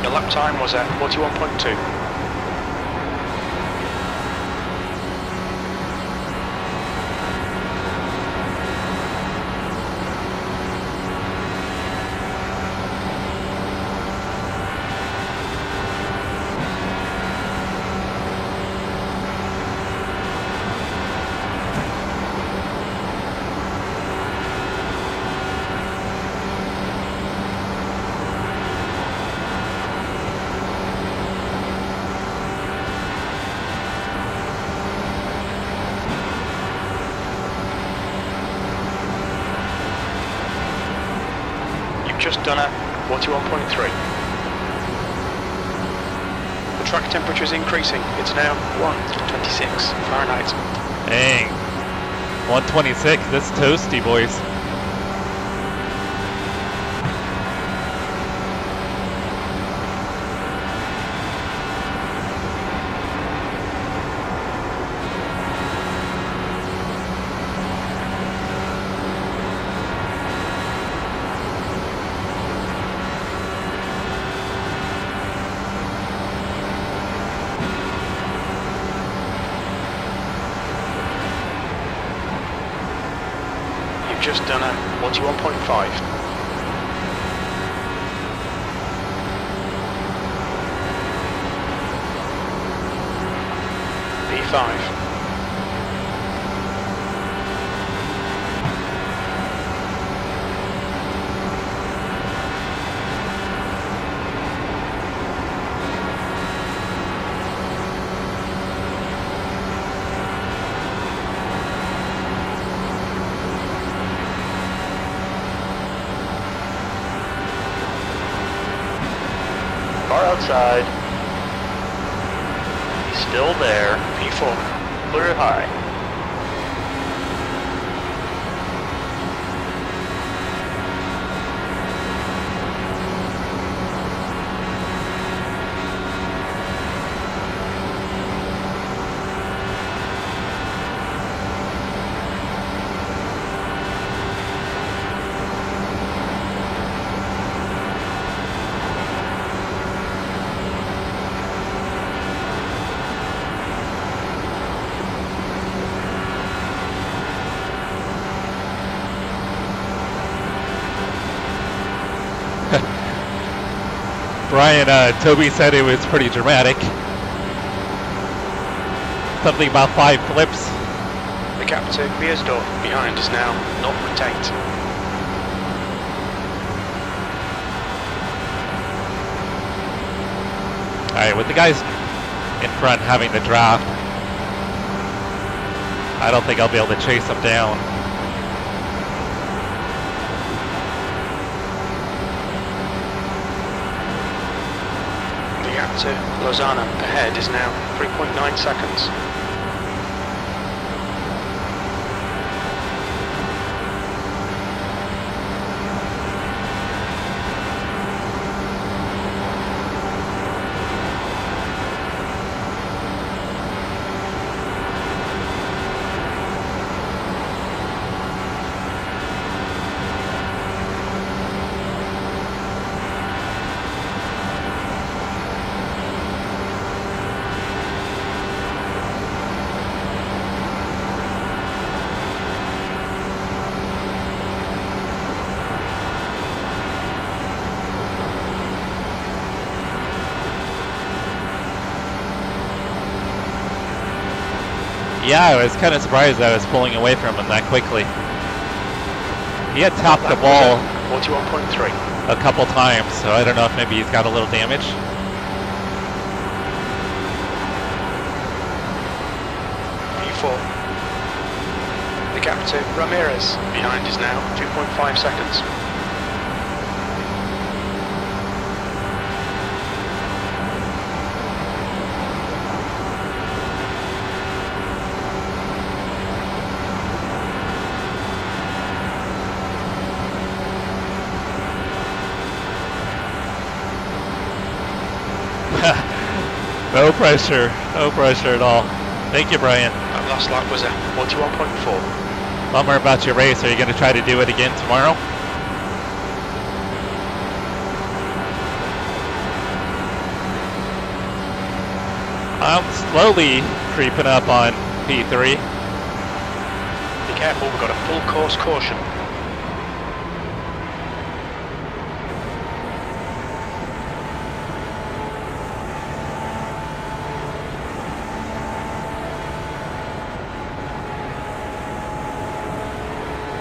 [SPEAKER 2] Your lap time was at 41.2. Just done at 41.3. The track temperature is increasing. It's now 126 Fahrenheit.
[SPEAKER 1] Dang. 126, that's toasty, boys.
[SPEAKER 2] Just done at 41.5. P5.
[SPEAKER 3] Outside. He's still there.
[SPEAKER 2] P4.
[SPEAKER 3] Clear high.
[SPEAKER 1] Brian, Toby said it was pretty dramatic. Something about 5 flips.
[SPEAKER 2] The gap to Beersdorf behind is now 0.8.
[SPEAKER 1] Alright, with the guys in front having the draft, I don't think I'll be able to chase them down.
[SPEAKER 2] The gap to Lozano ahead is now 3.9 seconds.
[SPEAKER 1] Yeah, I was kind of surprised that I was pulling away from him that quickly. He had topped the ball
[SPEAKER 2] 41.3.
[SPEAKER 1] a couple times, so I don't know if maybe he's got a little damage.
[SPEAKER 2] P4. The gap to Ramirez behind is now 2.5 seconds.
[SPEAKER 1] No pressure at all. Thank you, Brian.
[SPEAKER 2] That last lap was a 41.4.
[SPEAKER 1] Bummer about your race. Are you going to try to do it again tomorrow? I'm slowly creeping up on P3.
[SPEAKER 2] Be careful, we've got a full course caution.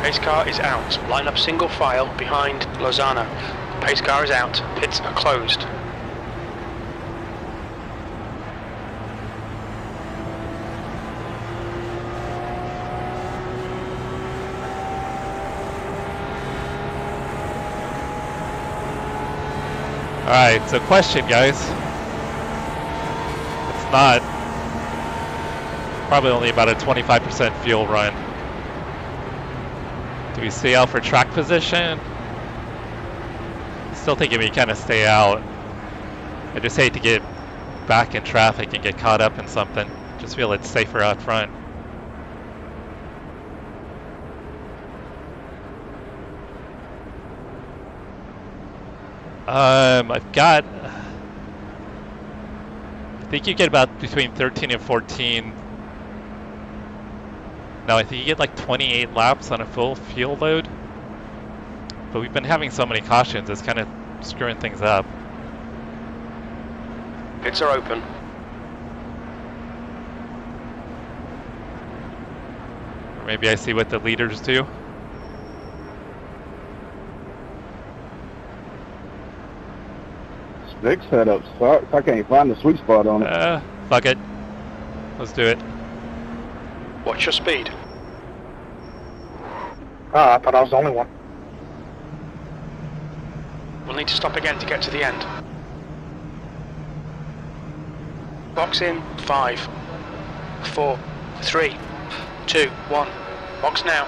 [SPEAKER 2] Pace car is out. Line up single file behind Lozano. Pace car is out. Pits are closed.
[SPEAKER 1] Alright, so question, guys. It's not probably only about a 25% fuel run. Do we stay out for track position? Still thinking we kind of stay out. I just hate to get back in traffic and get caught up in something. Just feel it's safer out front. I've got, I think you get about between 13 and 14. No, I think you get like 28 laps on a full fuel load. But we've been having so many cautions, it's kind of screwing things up.
[SPEAKER 2] Pits are open.
[SPEAKER 1] Or maybe I see what the leaders do.
[SPEAKER 12] Stick setup sucks. I can't find the sweet spot on it.
[SPEAKER 1] Fuck it. Let's do it.
[SPEAKER 2] Watch your speed.
[SPEAKER 10] I thought I was the only one.
[SPEAKER 2] We'll need to stop again to get to the end. Box in 5, 4, 3, 2, 1. Box now.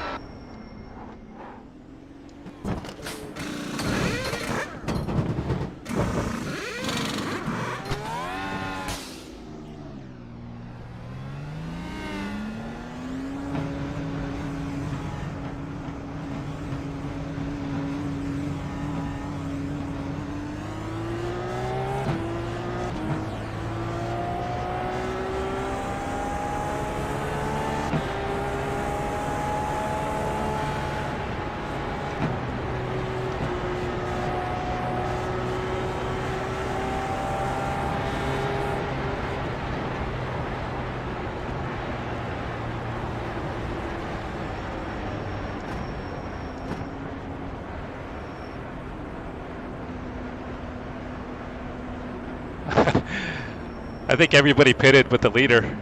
[SPEAKER 1] I think everybody pitted with the leader.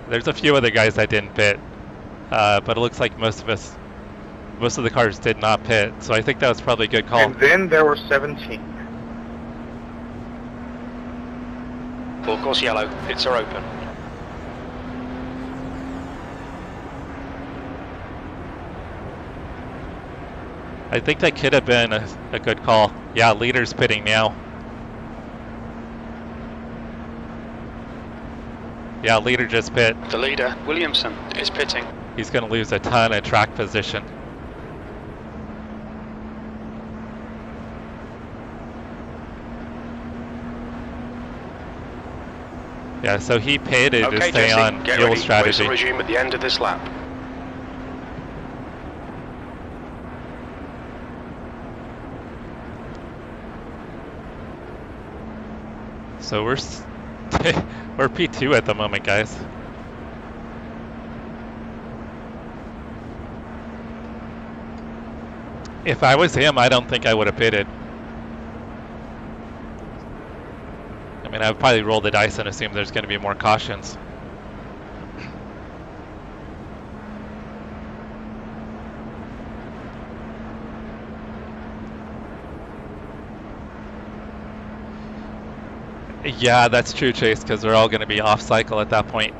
[SPEAKER 1] There's a few other guys that didn't pit, but it looks like most of the cars did not pit. So I think that was probably a good call.
[SPEAKER 10] And then there were 17.
[SPEAKER 2] Full course yellow, pits are open.
[SPEAKER 1] I think that could have been a good call. Yeah, leader's pitting now. Yeah, leader just pit.
[SPEAKER 2] The leader, Williamson, is pitting.
[SPEAKER 1] He's going to lose a ton of track position. Yeah, so he pitted to stay on fuel strategy.
[SPEAKER 2] Race will resume at the end of this lap.
[SPEAKER 1] So we're we're P2 at the moment, guys. If I was him, I don't think I would have pitted. I mean, I would probably roll the dice and assume there's going to be more cautions. Yeah, that's true, Chase, because they're all going to be off cycle at that point.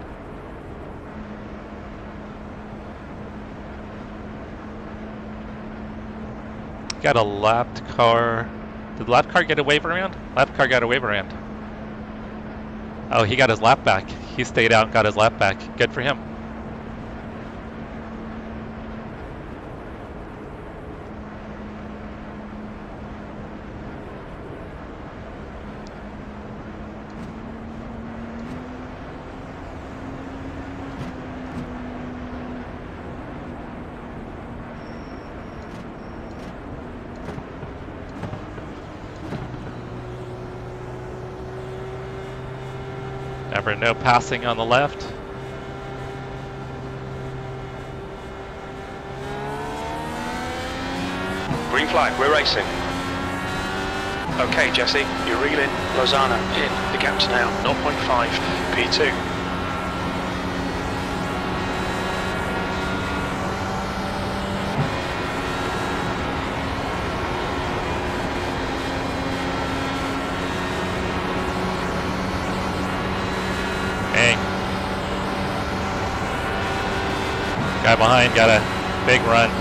[SPEAKER 1] Got a lapped car. Did the lapped car get a wave around? Lapped car got a wave around. Oh, he got his lap back. He stayed out and got his lap back. Good for him. Remember, no passing on the left.
[SPEAKER 2] Green flag, we're racing. Okay, Jesse, you're reeling. Lozano in. The gap's now 0.5 P2.
[SPEAKER 1] Guy behind got a big run.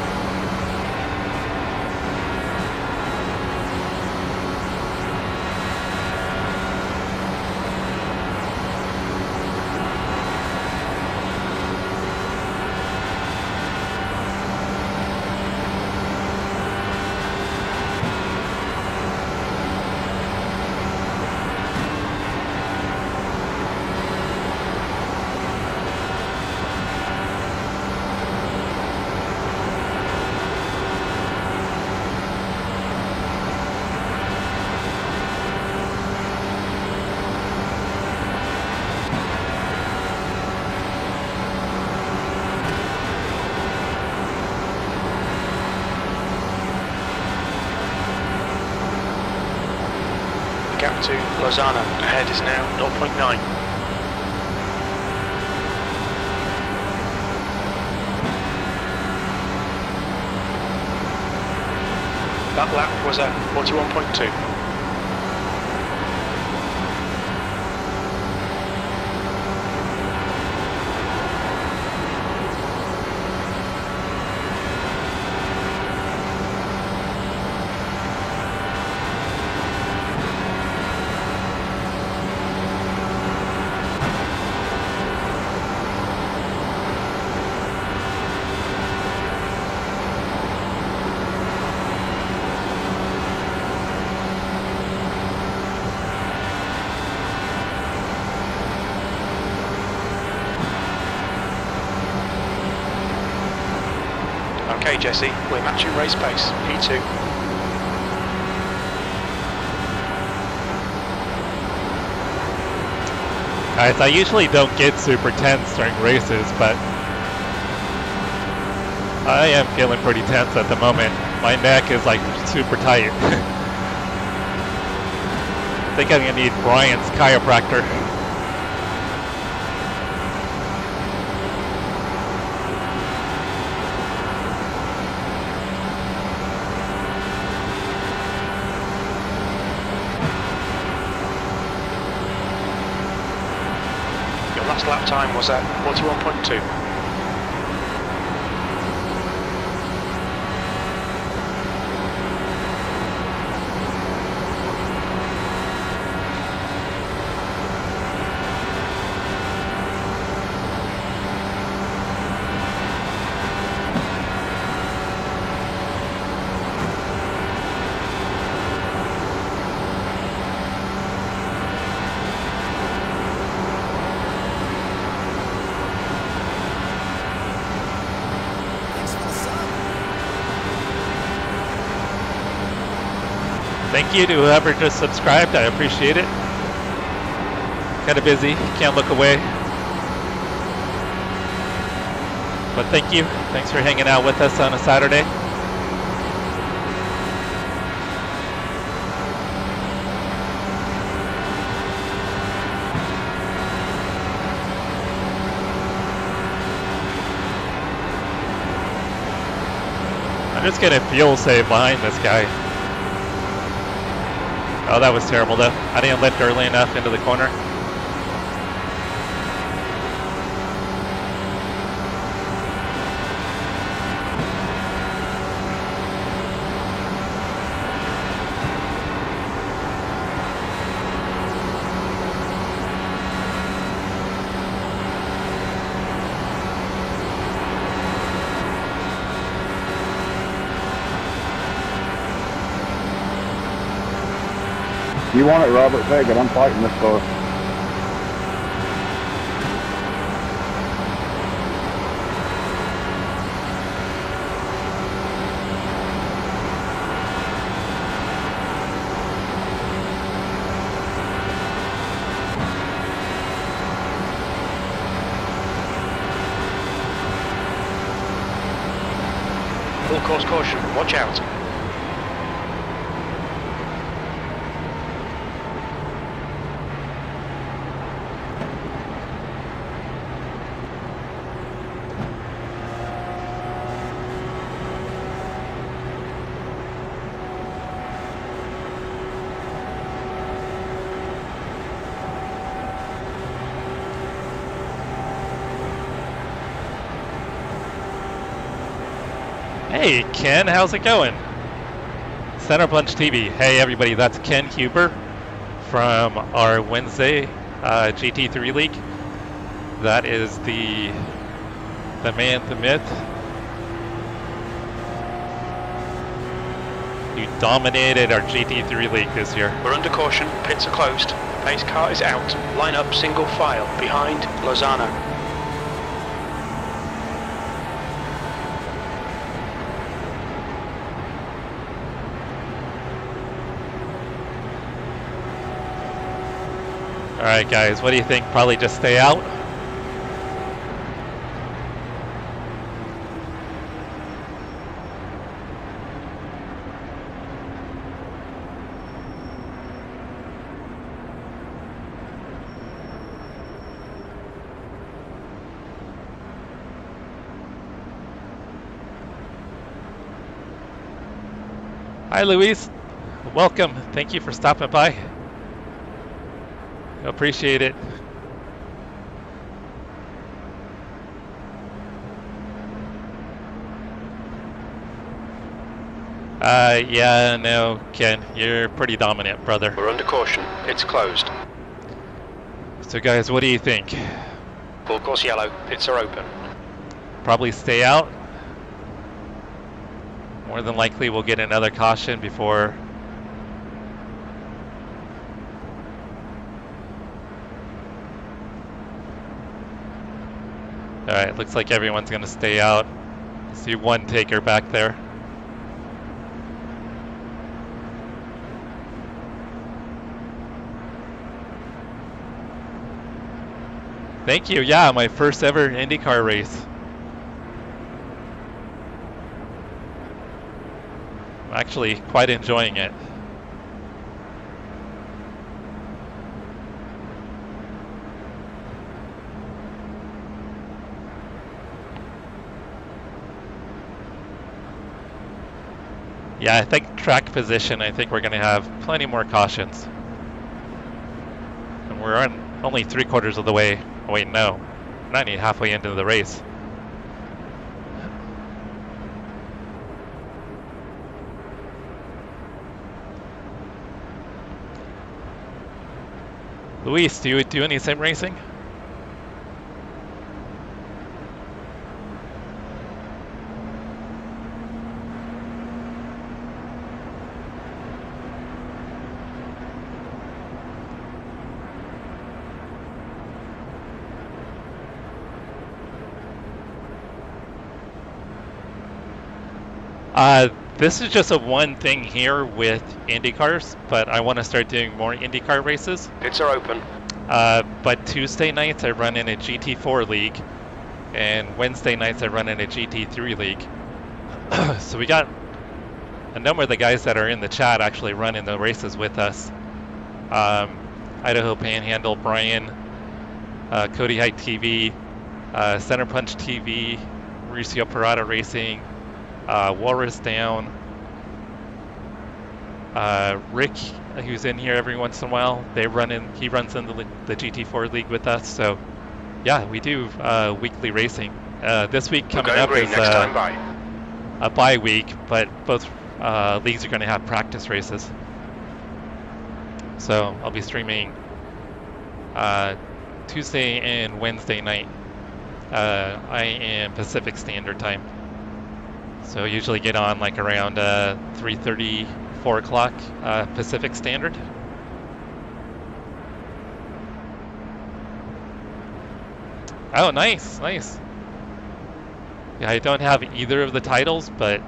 [SPEAKER 2] Gap to Lozano, ahead is now 0.9. That lap was at 41.2. Okay, Jesse, we're matching race pace, P2.
[SPEAKER 1] Guys, I usually don't get super tense during races, but I am feeling pretty tense at the moment. My neck is like super tight. I think I'm gonna need Brian's chiropractor.
[SPEAKER 2] Your last lap time was at 41.2.
[SPEAKER 1] Thank you to whoever just subscribed. I appreciate it. Kind of busy, can't look away. But thank you. Thanks for hanging out with us on a Saturday. I'm just gonna fuel save behind this guy. Oh, that was terrible though. I didn't lift early enough into the corner.
[SPEAKER 12] You want it, Robert? Take it. I'm fighting this car.
[SPEAKER 2] Full course caution, watch out.
[SPEAKER 1] Hey Ken, how's it going? Center Punch TV. Hey everybody, that's Ken Huber from our Wednesday GT3 League. That is the man, the myth. You dominated our GT3 League this year.
[SPEAKER 2] We're under caution, pits are closed, pace car is out, line up single file behind Lozano.
[SPEAKER 1] Alright guys, what do you think? Probably just stay out? Hi Luis, welcome. Thank you for stopping by. Appreciate it. Yeah, no, Ken, you're pretty dominant, brother.
[SPEAKER 2] We're under caution, pits closed.
[SPEAKER 1] So guys, what do you think?
[SPEAKER 2] Full course yellow, pits are open.
[SPEAKER 1] Probably stay out. More than likely we'll get another caution before. Alright, looks like everyone's gonna stay out. See one taker back there. Thank you, yeah, my first ever IndyCar race. I'm actually quite enjoying it. Yeah, I think track position, I think we're going to have plenty more cautions. And we're only 3/4 of the way. Oh, wait, no. We're not even halfway into the race. Luis, do you do any sim racing? This is just a one thing here with IndyCars, but I want to start doing more IndyCar races.
[SPEAKER 2] Pits are open.
[SPEAKER 1] But Tuesday nights I run in a GT4 league, and Wednesday nights I run in a GT3 league. So we got a number of the guys that are in the chat actually running the races with us. Idaho Panhandle, Brian, Cody Height TV, Center Punch TV, Mauricio Parada Racing, Walrus Down, Rick, who's in here every once in a while. He runs in the GT4 league with us. So yeah, we do weekly racing. This week coming up is a bye week, but both leagues are going to have practice races. So I'll be streaming Tuesday and Wednesday night. I am Pacific Standard Time. So I usually get on like around 3:30, 4 o'clock Pacific Standard. Oh, nice, nice. Yeah, I don't have either of the titles, but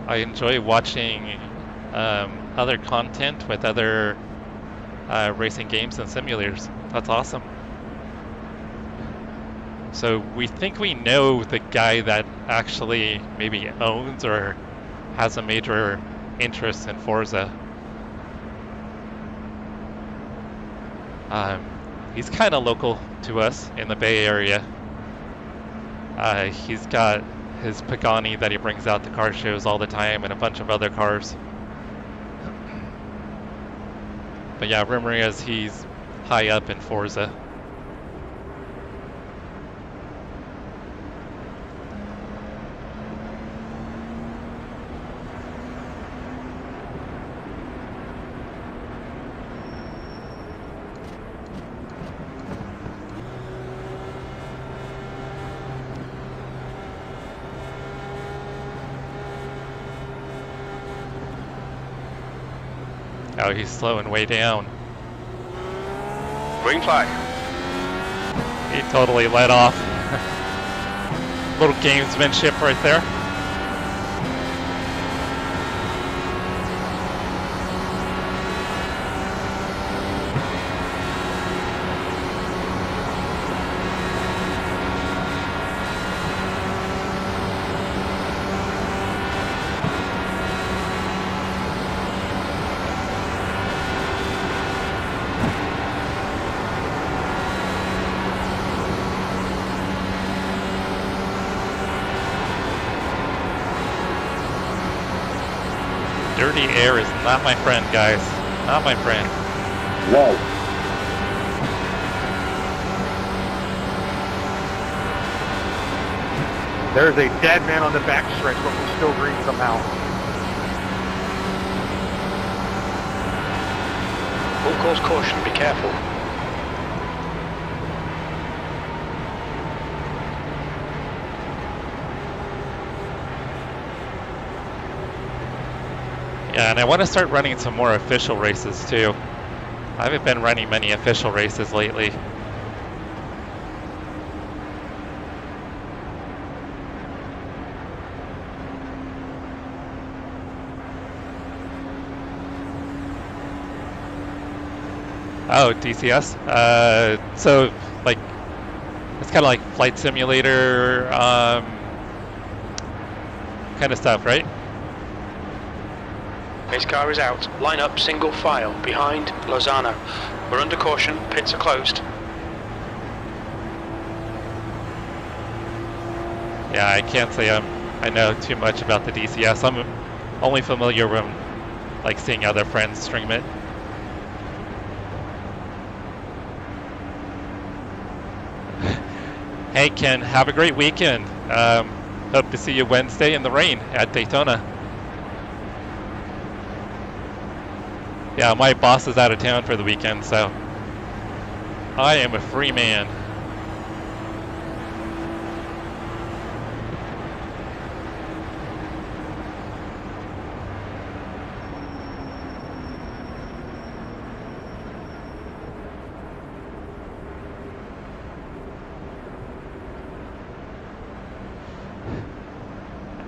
[SPEAKER 1] I enjoy watching other content with other racing games and simulators. That's awesome. So we think we know the guy that actually maybe owns or has a major interest in Forza. He's kind of local to us in the Bay Area. He's got his Pagani that he brings out to car shows all the time and a bunch of other cars. But yeah, rumor is he's high up in Forza. Oh, he's slowing way down.
[SPEAKER 2] Green flag.
[SPEAKER 1] He totally let off. Little gamesmanship right there. Dirty air is not my friend, guys. Not my friend.
[SPEAKER 12] Whoa.
[SPEAKER 13] There's a dead man on the back stretch, but we're still green somehow.
[SPEAKER 2] Full course caution, be careful.
[SPEAKER 1] Yeah, and I want to start running some more official races too. I haven't been running many official races lately. Oh, DCS. So like it's kind of like flight simulator kind of stuff, right?
[SPEAKER 2] His car is out. Line up single file behind Lozano. We're under caution. Pits are closed.
[SPEAKER 1] Yeah, I can't say I know too much about the DCS. I'm only familiar with like seeing other friends stream it. Hey Ken, have a great weekend. Hope to see you Wednesday in the rain at Daytona. Yeah, my boss is out of town for the weekend, so I am a free man.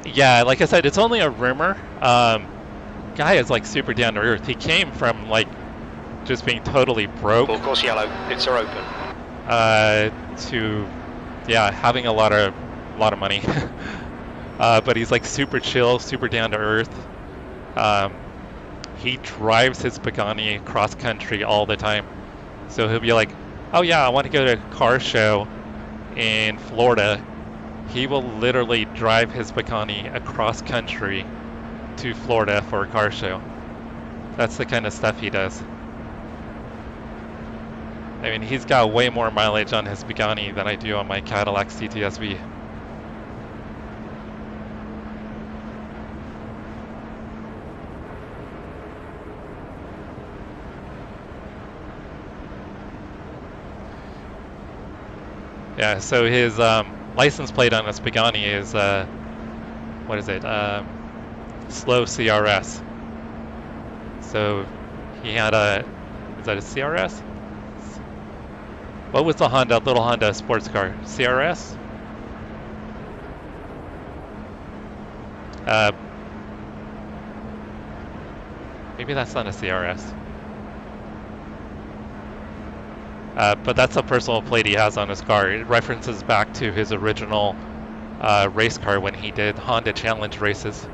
[SPEAKER 1] Yeah, like I said, it's only a rumor. Guy is like super down to earth. He came from like just being totally broke.
[SPEAKER 2] Full course yellow. Pits are open.
[SPEAKER 1] To yeah, having a lot of money. But he's like super chill, super down to earth. He drives his Pagani cross country all the time. So he'll be like, "Oh yeah, I want to go to a car show in Florida." He will literally drive his Pagani across country to Florida for a car show. That's the kind of stuff he does. I mean, he's got way more mileage on his Pagani than I do on my Cadillac CTSV. Yeah, so his license plate on his Pagani is, what is it? Slow CRS. So he had a, is that a CRS? What was the Honda, little Honda sports car? CRS? Maybe that's not a CRS. But that's a personal plate he has on his car. It references back to his original race car when he did Honda Challenge races.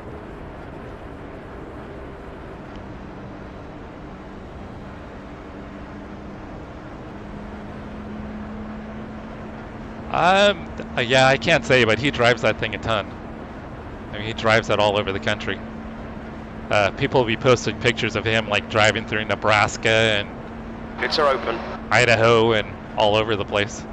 [SPEAKER 1] Yeah, I can't say, but he drives that thing a ton. I mean, he drives it all over the country. People will be posting pictures of him like driving through Nebraska and
[SPEAKER 2] Pits are open.
[SPEAKER 1] Idaho and all over the place.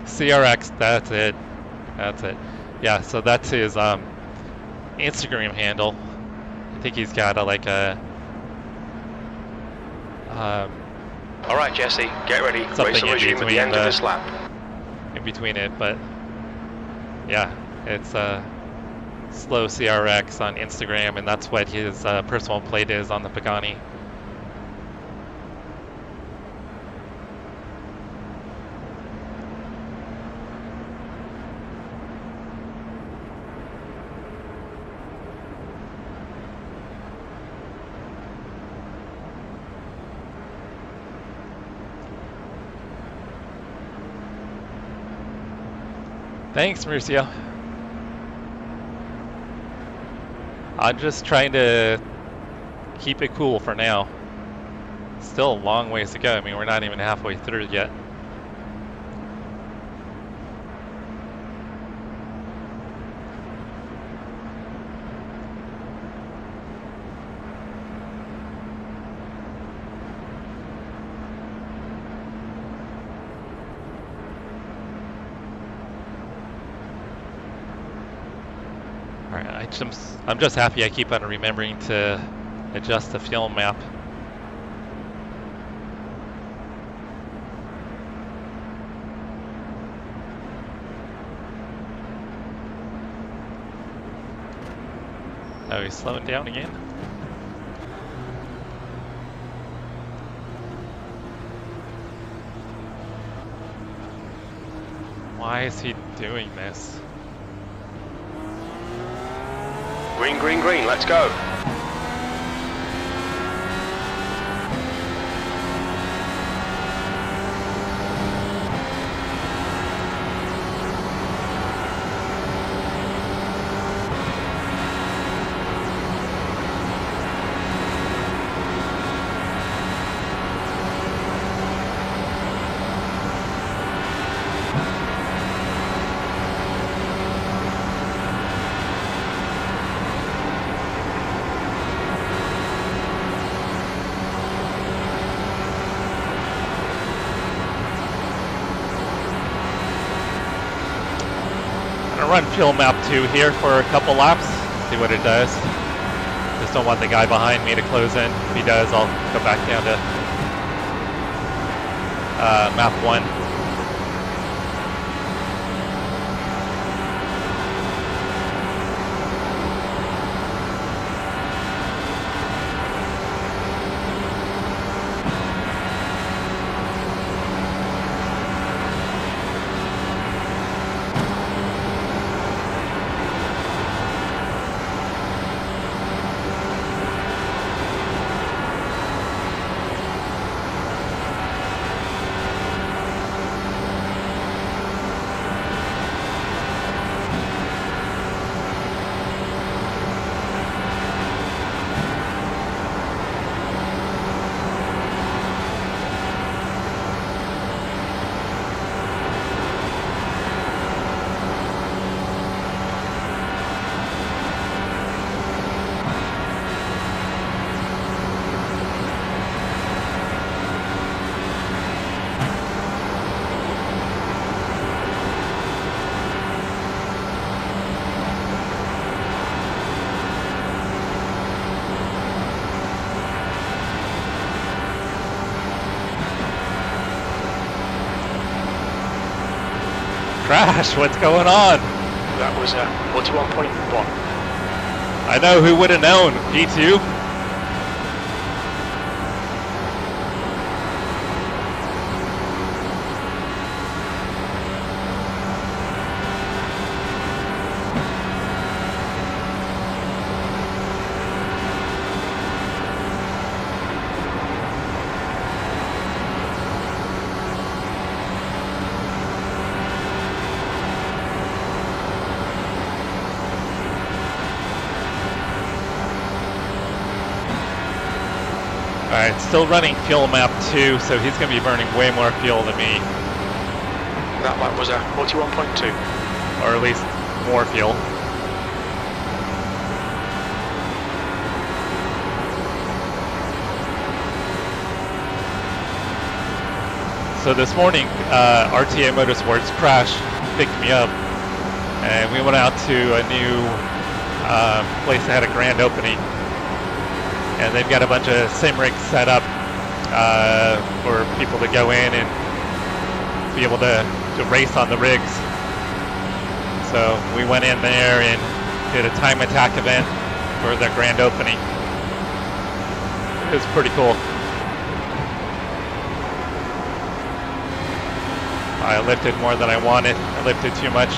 [SPEAKER 1] CRX, that's it. That's it. Yeah, so that's his Instagram handle. I think he's got all
[SPEAKER 2] right, Jesse, get ready. Race will resume at the end of this lap.
[SPEAKER 1] In between it, but yeah, it's Slow CRX on Instagram, and that's what his personal plate is on the Pagani. Thanks, Mauricio. I'm just trying to keep it cool for now. Still a long ways to go. I mean, we're not even halfway through yet. I'm just happy I keep on remembering to adjust the fuel map. Oh, he's slowing down again. Why is he doing this?
[SPEAKER 2] Green, green, green, let's go.
[SPEAKER 1] run fuel map 2 here for a couple laps, see what it does. Just don't want the guy behind me to close in. If he does, I'll go back down to map 1. Crash, what's going on?
[SPEAKER 2] That was 41.1.
[SPEAKER 1] I know, who would have known? P2? Alright, still running fuel map 2, so he's going to be burning way more fuel than me.
[SPEAKER 2] That lap was 41.2.
[SPEAKER 1] Or at least more fuel. So this morning, RTA Motorsports Crash picked me up, and we went out to a new place that had a grand opening. And they've got a bunch of sim rigs set up for people to go in and be able to race on the rigs. So we went in there and did a time attack event for the grand opening. It was pretty cool. I lifted more than I wanted. I lifted too much.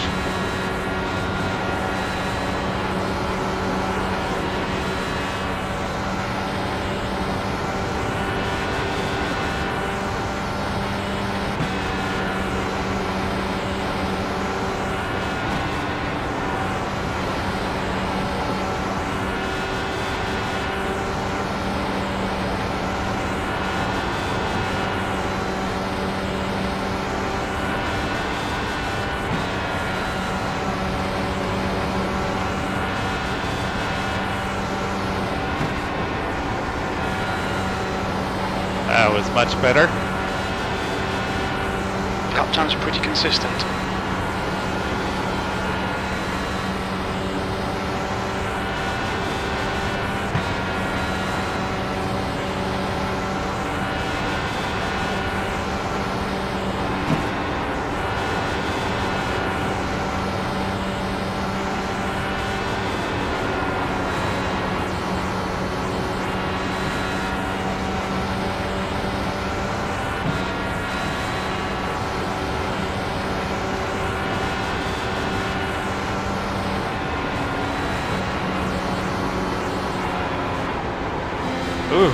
[SPEAKER 1] That was much better.
[SPEAKER 2] Lap times are pretty consistent.
[SPEAKER 1] Ooh,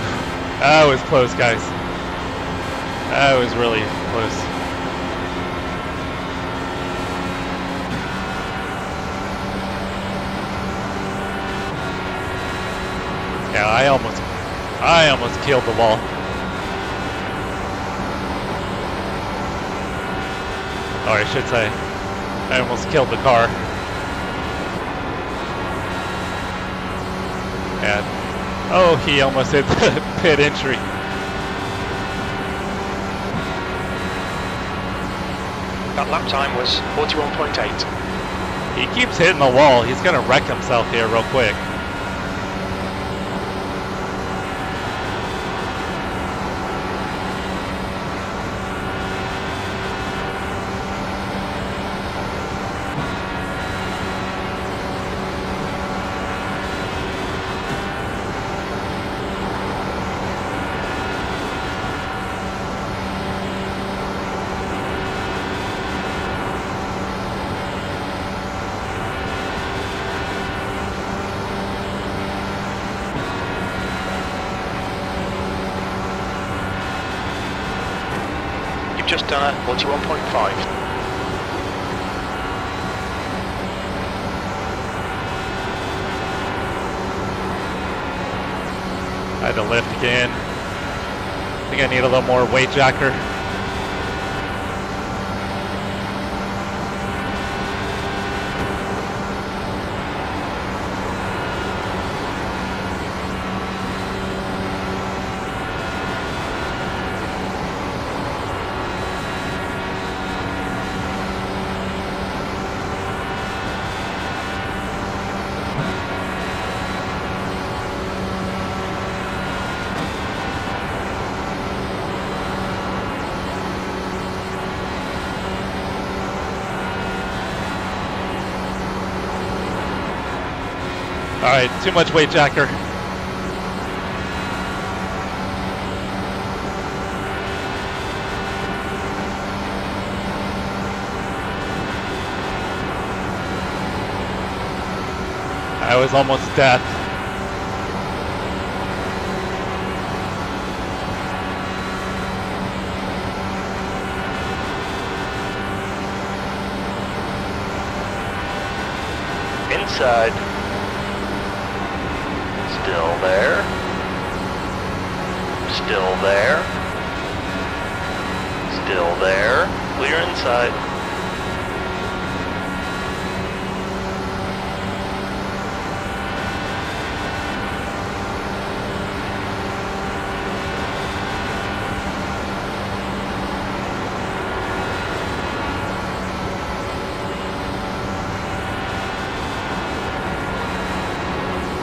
[SPEAKER 1] that was close, guys. That was really close. Yeah, I almost killed the wall. Or I should say, I almost killed the car. And oh, he almost hit the pit entry.
[SPEAKER 2] That lap time was 41.8.
[SPEAKER 1] He keeps hitting the wall. He's going to wreck himself here real quick.
[SPEAKER 2] Just done a 41.5.
[SPEAKER 1] I had to lift again. I think I need a little more weight jacker. Alright, too much weight jacker. I was almost dead.
[SPEAKER 3] Inside. Still there. Still there. Still there. Clear inside.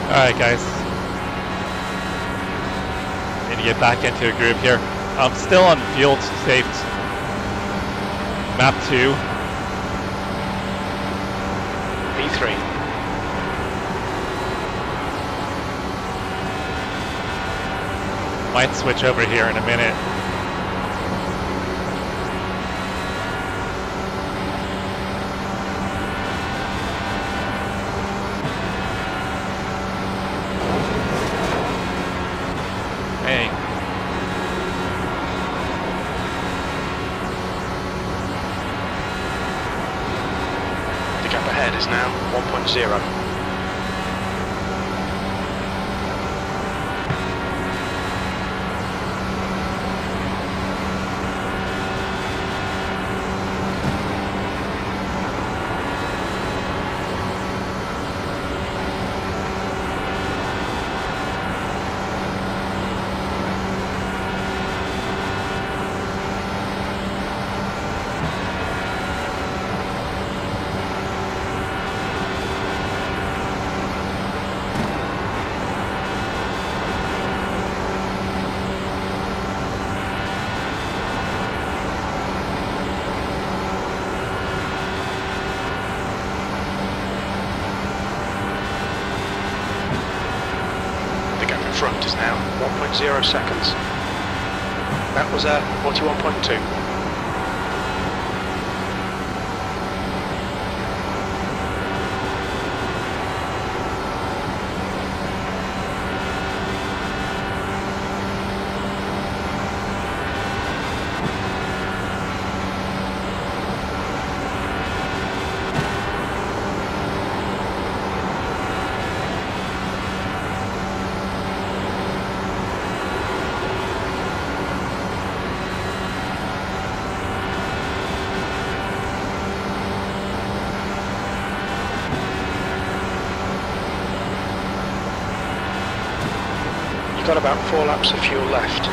[SPEAKER 1] Alright guys, need to get back into a groove here. I'm still on field saved. Map 2.
[SPEAKER 2] P3.
[SPEAKER 1] Might switch over here in a minute.
[SPEAKER 2] The gap ahead is now 1.0. Front is now 1.0 seconds. That was a 41.2. Got about 4 laps of fuel left.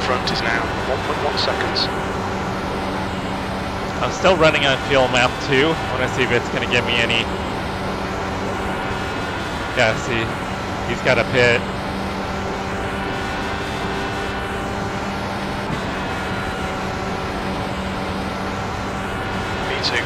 [SPEAKER 2] in front is now 1.1 seconds.
[SPEAKER 1] I'm still running on fuel map 2. I want to see if it's going to give me any. Yeah, see, he's got a pit.
[SPEAKER 2] V2.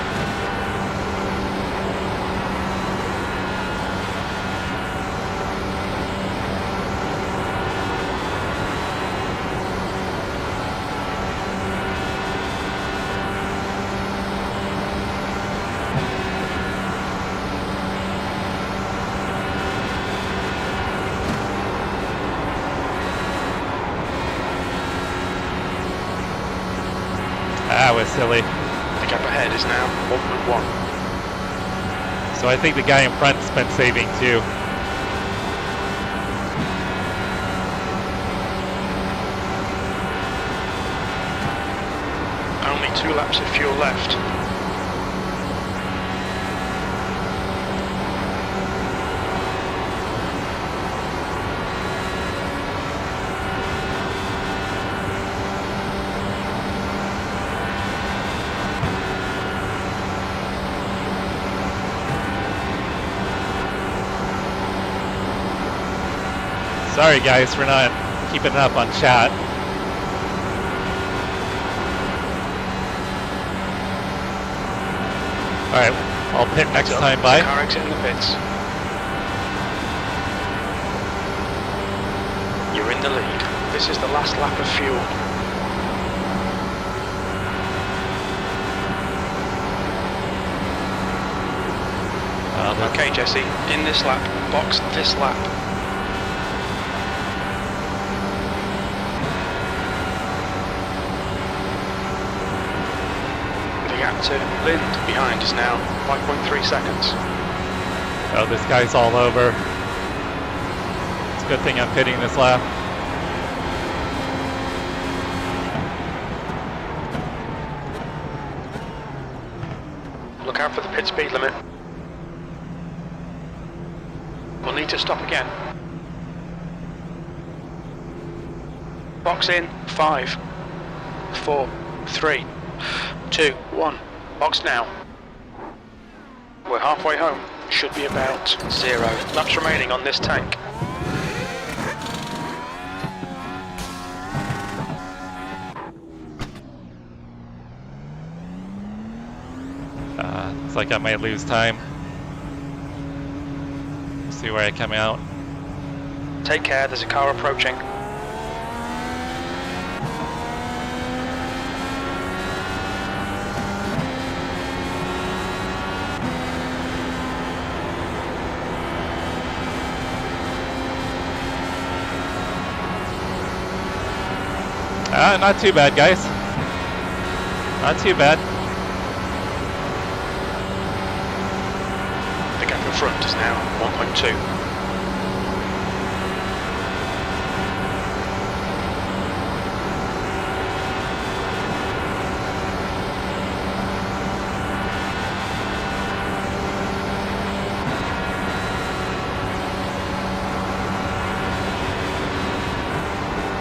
[SPEAKER 1] That was silly.
[SPEAKER 2] The gap ahead is now 1.1.
[SPEAKER 1] So I think the guy in front's been saving too.
[SPEAKER 2] Only 2 laps of fuel left.
[SPEAKER 1] Sorry guys for not keeping up on chat. Alright, I'll pit next time by.
[SPEAKER 2] Car exit in the pits. You're in the lead. This is the last lap of fuel. Okay, Jesse, in this lap, box this lap. The gap to Lind behind is now 5.3 seconds.
[SPEAKER 1] Oh, this guy's all over. It's a good thing I'm pitting this lap.
[SPEAKER 2] Look out for the pit speed limit. We'll need to stop again. Box in, 5, 4, 3, 2, 1. Box now. We're halfway home. Should be about 0 laps remaining on this tank.
[SPEAKER 1] Looks like I might lose time. See where I come out.
[SPEAKER 2] Take care, there's a car approaching.
[SPEAKER 1] Not too bad, guys. Not too bad.
[SPEAKER 2] The gap in front is now 1.2.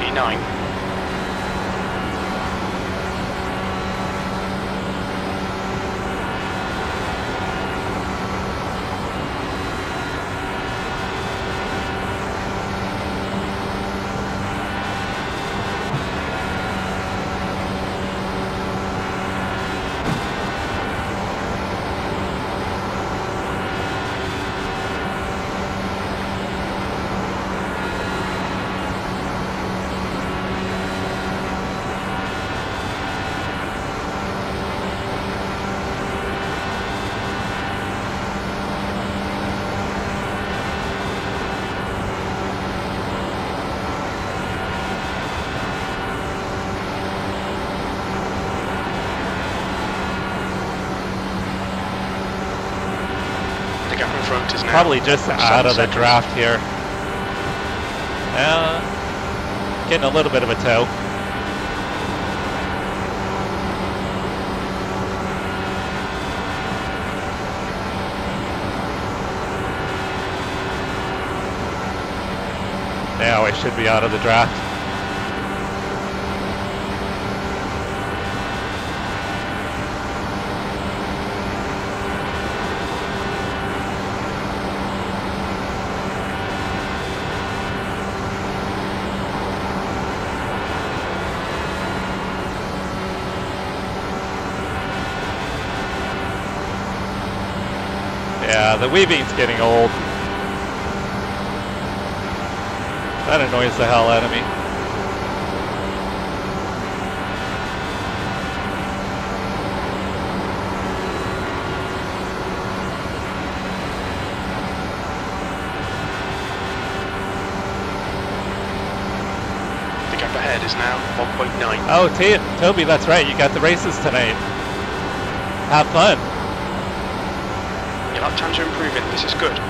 [SPEAKER 2] E9.
[SPEAKER 1] Probably just out of the draft here. Getting a little bit of a tow. Now I should be out of the draft. Yeah, the weaving's getting old. That annoys the hell out of me.
[SPEAKER 2] The gap ahead is now 1.9.
[SPEAKER 1] Oh, Toby, that's right. You got the races tonight. Have fun.
[SPEAKER 2] Your lap times are improving. This is good.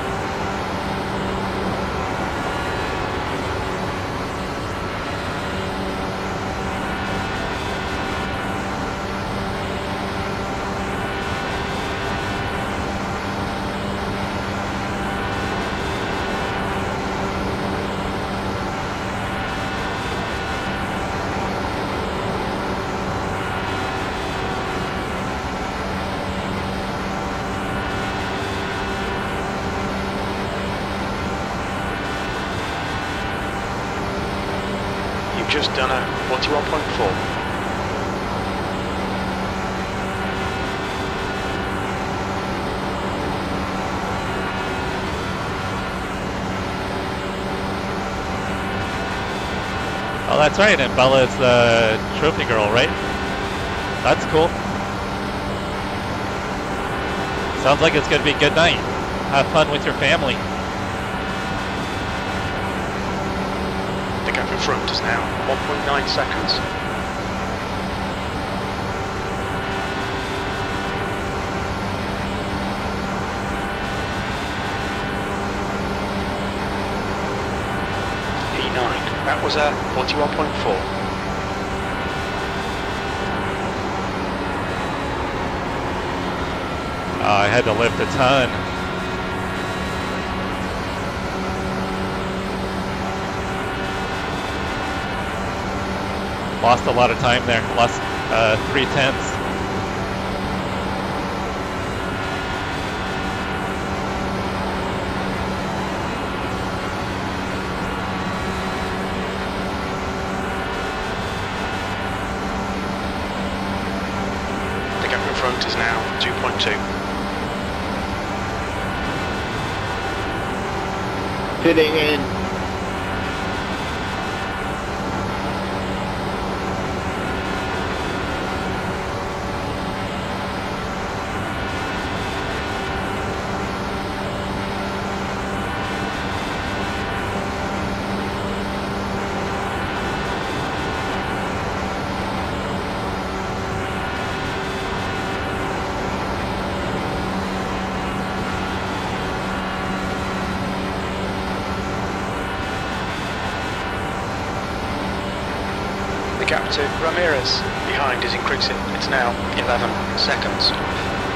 [SPEAKER 2] Just done a 41.4.
[SPEAKER 1] Oh, that's right, and Bella's the trophy girl, right? That's cool. Sounds like it's gonna be a good night. Have fun with your family.
[SPEAKER 2] The gap in front is now 1.9 seconds. E9, that was a 41.4.
[SPEAKER 1] I had to lift a ton. Lost a lot of time there. Lost 3/10.
[SPEAKER 2] The gap in front is now 2.2.
[SPEAKER 7] Fitting in.
[SPEAKER 2] The gap to Ramirez behind is increasing. It's now 11 seconds.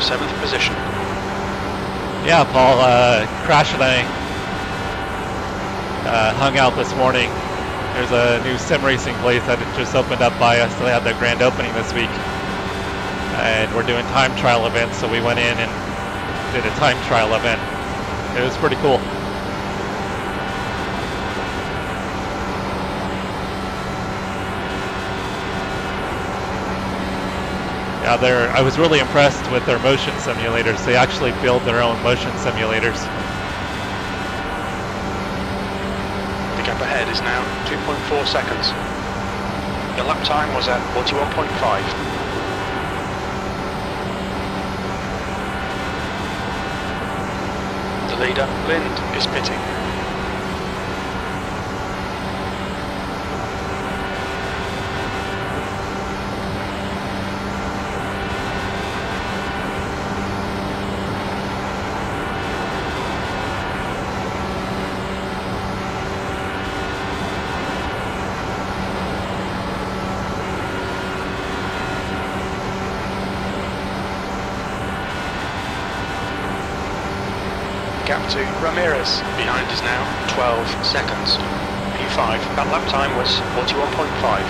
[SPEAKER 2] 7th position.
[SPEAKER 1] Yeah, Paul, Crash and I hung out this morning. There's a new sim racing place that just opened up by us. They had their grand opening this week. And we're doing time trial events, so we went in and did a time trial event. It was pretty cool. Yeah, I was really impressed with their motion simulators. They actually build their own motion simulators.
[SPEAKER 2] The gap ahead is now 2.4 seconds. Your lap time was at 41.5. The leader, Lind, is pitting. Gap to Ramirez behind is now 12 seconds. P5, that lap time was 41.5.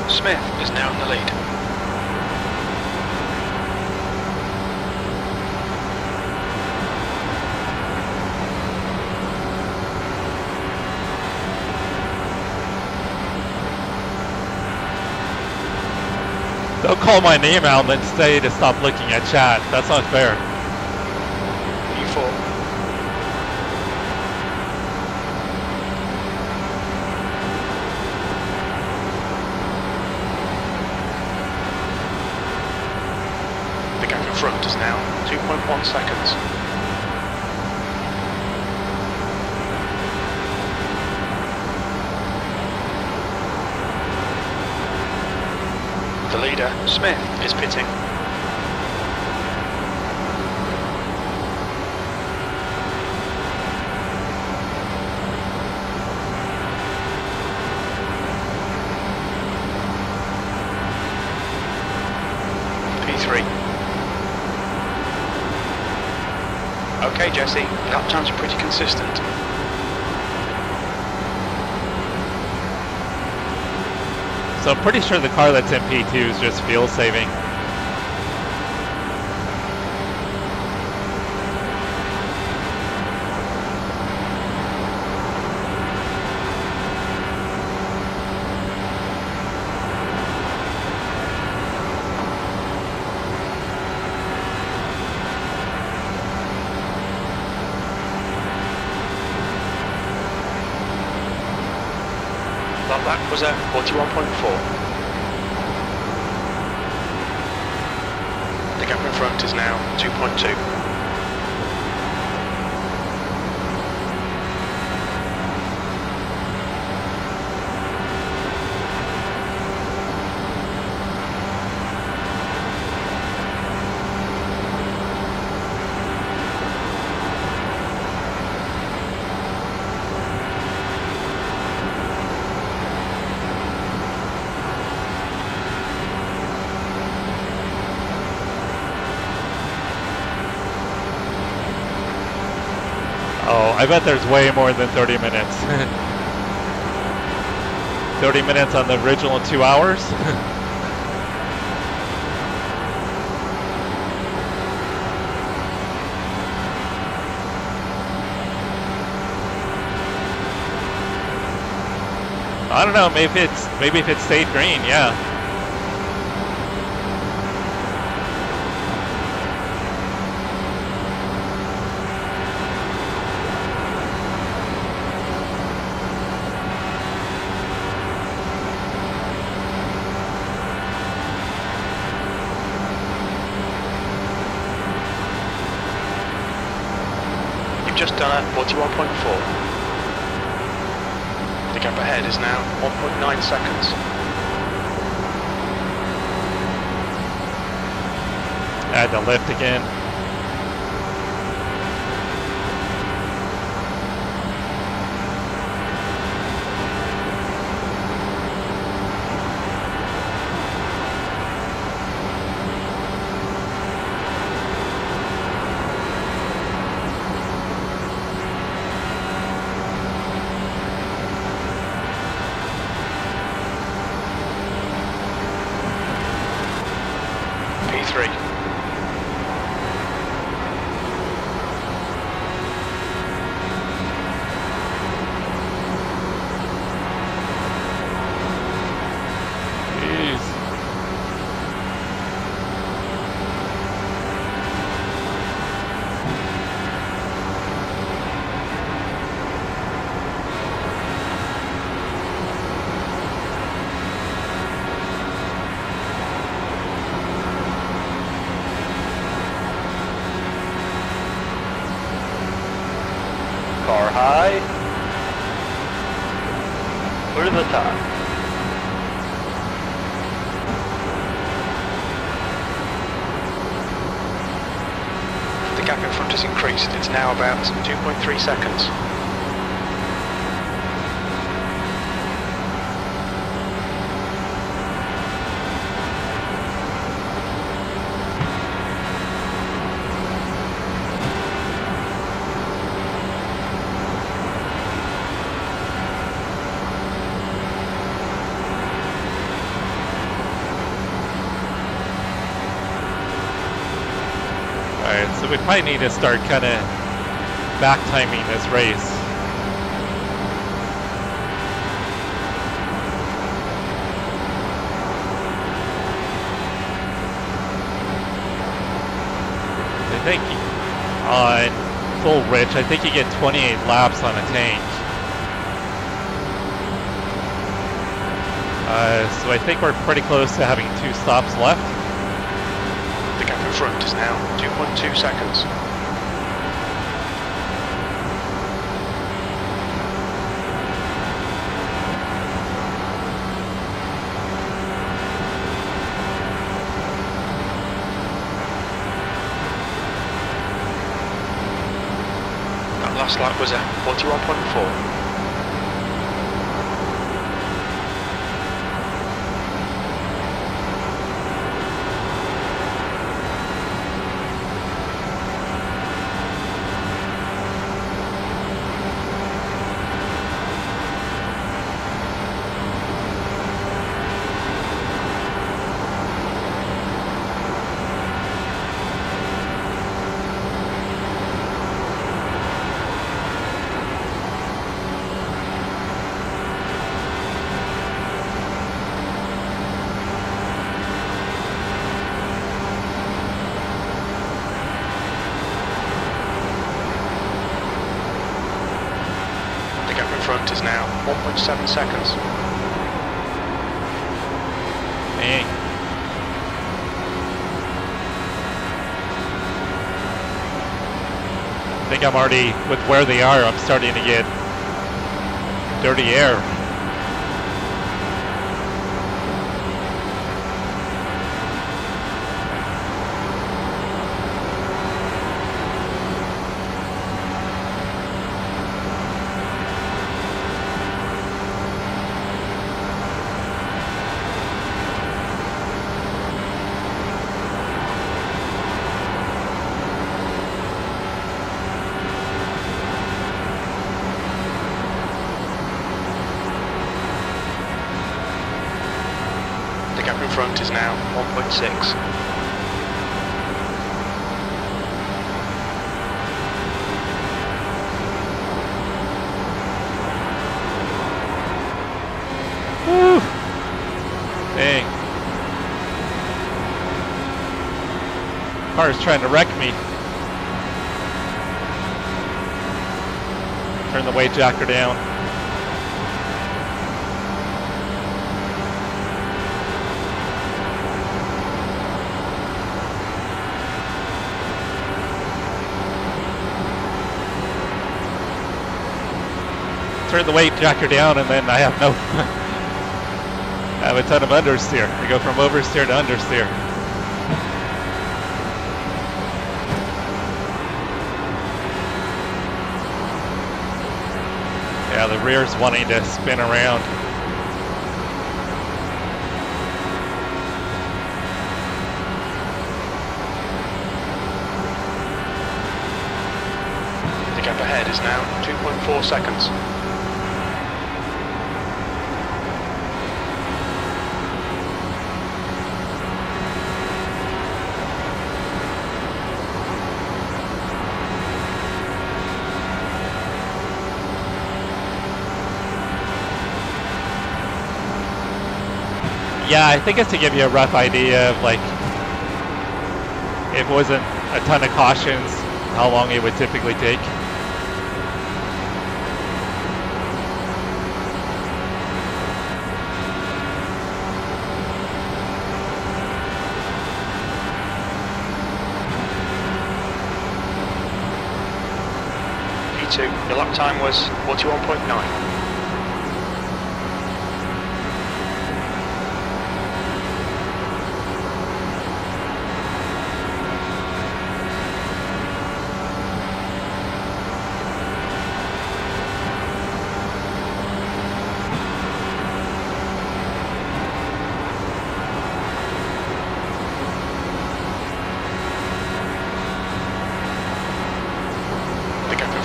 [SPEAKER 2] Smith is now in the lead.
[SPEAKER 1] call my name out and then say to stop looking at chat. That's not fair.
[SPEAKER 2] P4. The gap in front is now 2.1 seconds. The leader, Smith, is pitting. P3. Okay, Jesse, lap times are pretty consistent.
[SPEAKER 1] So I'm pretty sure the car that's in P2 is just fuel saving.
[SPEAKER 2] That was at 41.4. The gap in front is now 2.2.
[SPEAKER 1] Oh, I bet there's way more than 30 minutes. 30 minutes on the original 2 hours? I don't know, maybe if it stayed green, yeah.
[SPEAKER 2] Just done at 41.4. The gap ahead is now 1.9 seconds.
[SPEAKER 1] Add the lift again.
[SPEAKER 3] Car high. Clear to the top.
[SPEAKER 2] The gap in front has increased. It's now about 2.3 seconds.
[SPEAKER 1] Alright, so we probably need to start kind of back timing this race. think on full rich, I think you get 28 laps on a tank. So I think we're pretty close to having 2 stops left.
[SPEAKER 2] The gap in front is now 2.2 seconds. That last lap was a 41.4. Front is now 1.7 seconds.
[SPEAKER 1] Dang. I think I'm already, with where they are, I'm starting to get dirty air.
[SPEAKER 2] Front is now 1.6.
[SPEAKER 1] Woo! Dang. Car's trying to wreck me. Turn the weight jacker down. Turn the weight jacker down, and then I have no I have a ton of understeer. I go from oversteer to understeer. Yeah, the rear's wanting to spin around.
[SPEAKER 2] The gap ahead is now 2.4 seconds.
[SPEAKER 1] Yeah, I think it's to give you a rough idea of, like, if it wasn't a ton of cautions, how long it would typically take.
[SPEAKER 2] P2, your lap time was 41.9.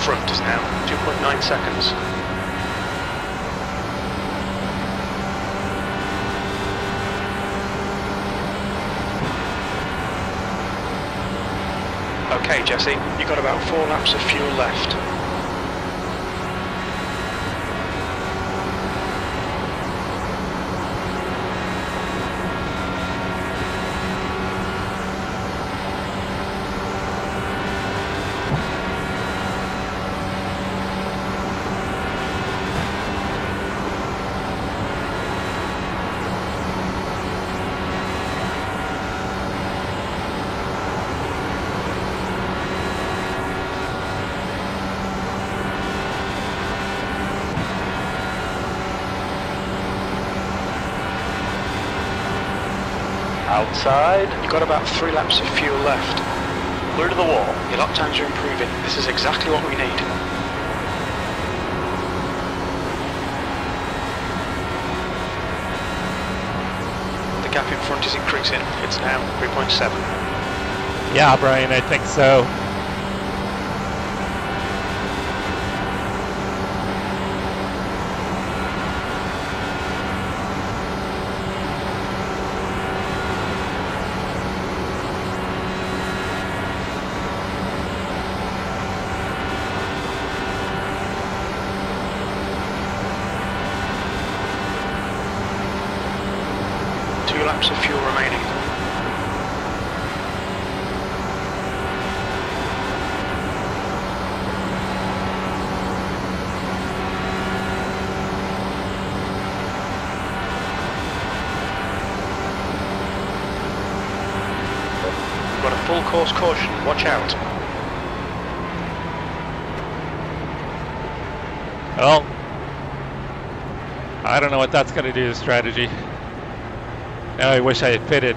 [SPEAKER 2] Front is now 2.9 seconds. Okay, Jesse, you've got about 4 laps of fuel left.
[SPEAKER 3] Outside.
[SPEAKER 2] You've got about 3 laps of fuel left.
[SPEAKER 3] Clear to the wall.
[SPEAKER 2] Your lap times are improving. This is exactly what we need. The gap in front is increasing. It's now 3.7.
[SPEAKER 1] Yeah, Brian, I think so.
[SPEAKER 2] Laps of fuel remaining. Got a full course caution, watch out.
[SPEAKER 1] Well, I don't know what that's going to do to strategy. Now I wish I had pitted.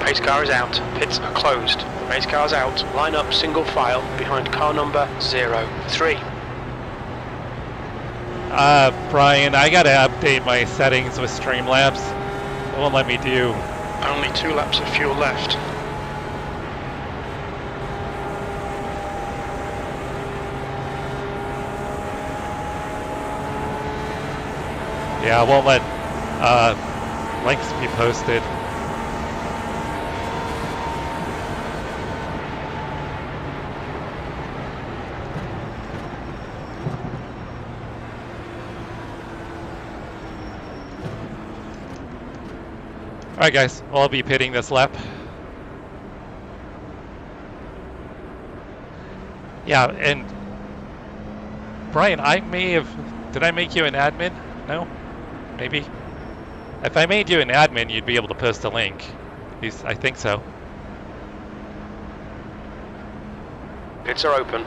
[SPEAKER 2] Pace car is out. Pits are closed. Pace car's out. Line up single file behind car number 03.
[SPEAKER 1] Brian, I gotta update my settings with Streamlabs. It won't let me do.
[SPEAKER 2] Only 2 laps of fuel left.
[SPEAKER 1] Yeah, it won't let links be posted. Alright guys, well, I'll be pitting this lap. Yeah, and Brian, I may have, did I make you an admin? No? Maybe? If I made you an admin, you'd be able to post a link. At least, I think so.
[SPEAKER 2] Pits are open.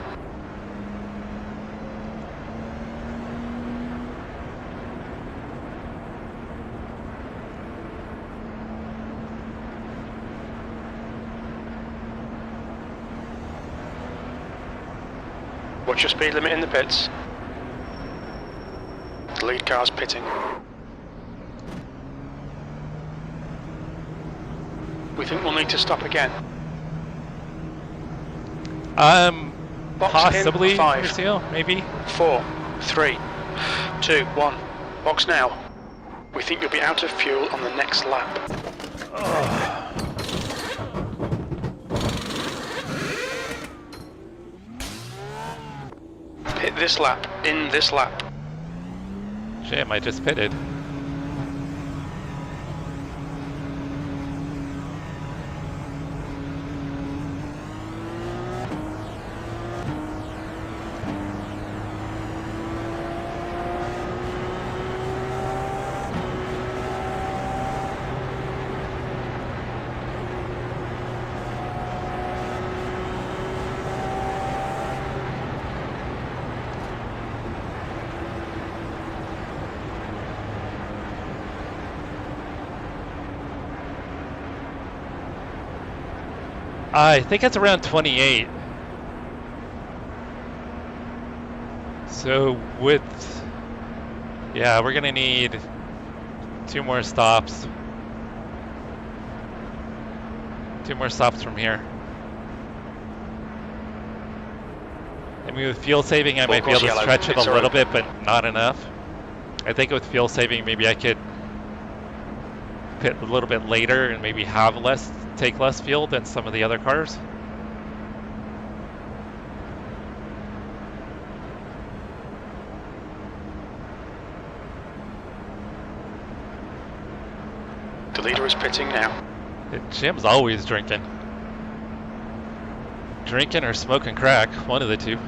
[SPEAKER 2] Watch your speed limit in the pits. The lead car's pitting. We think we'll need to stop again. Box
[SPEAKER 1] Possibly,
[SPEAKER 2] in 5,
[SPEAKER 1] Lucio, maybe?
[SPEAKER 2] 4, 3, 2, 1. Box now. We think you'll be out of fuel on the next lap. Pit this lap, in this lap.
[SPEAKER 1] Shit, I just pitted. I think it's around 28. So with, yeah, we're gonna need 2 more stops. 2 more stops from here. I mean, with fuel saving, I might be able to stretch it a little bit, but not enough. I think with fuel saving, maybe I could pit a little bit later and maybe have take less fuel than some of the other cars.
[SPEAKER 2] The leader is pitting now.
[SPEAKER 1] Jim's always drinking. Drinking or smoking crack, one of the two.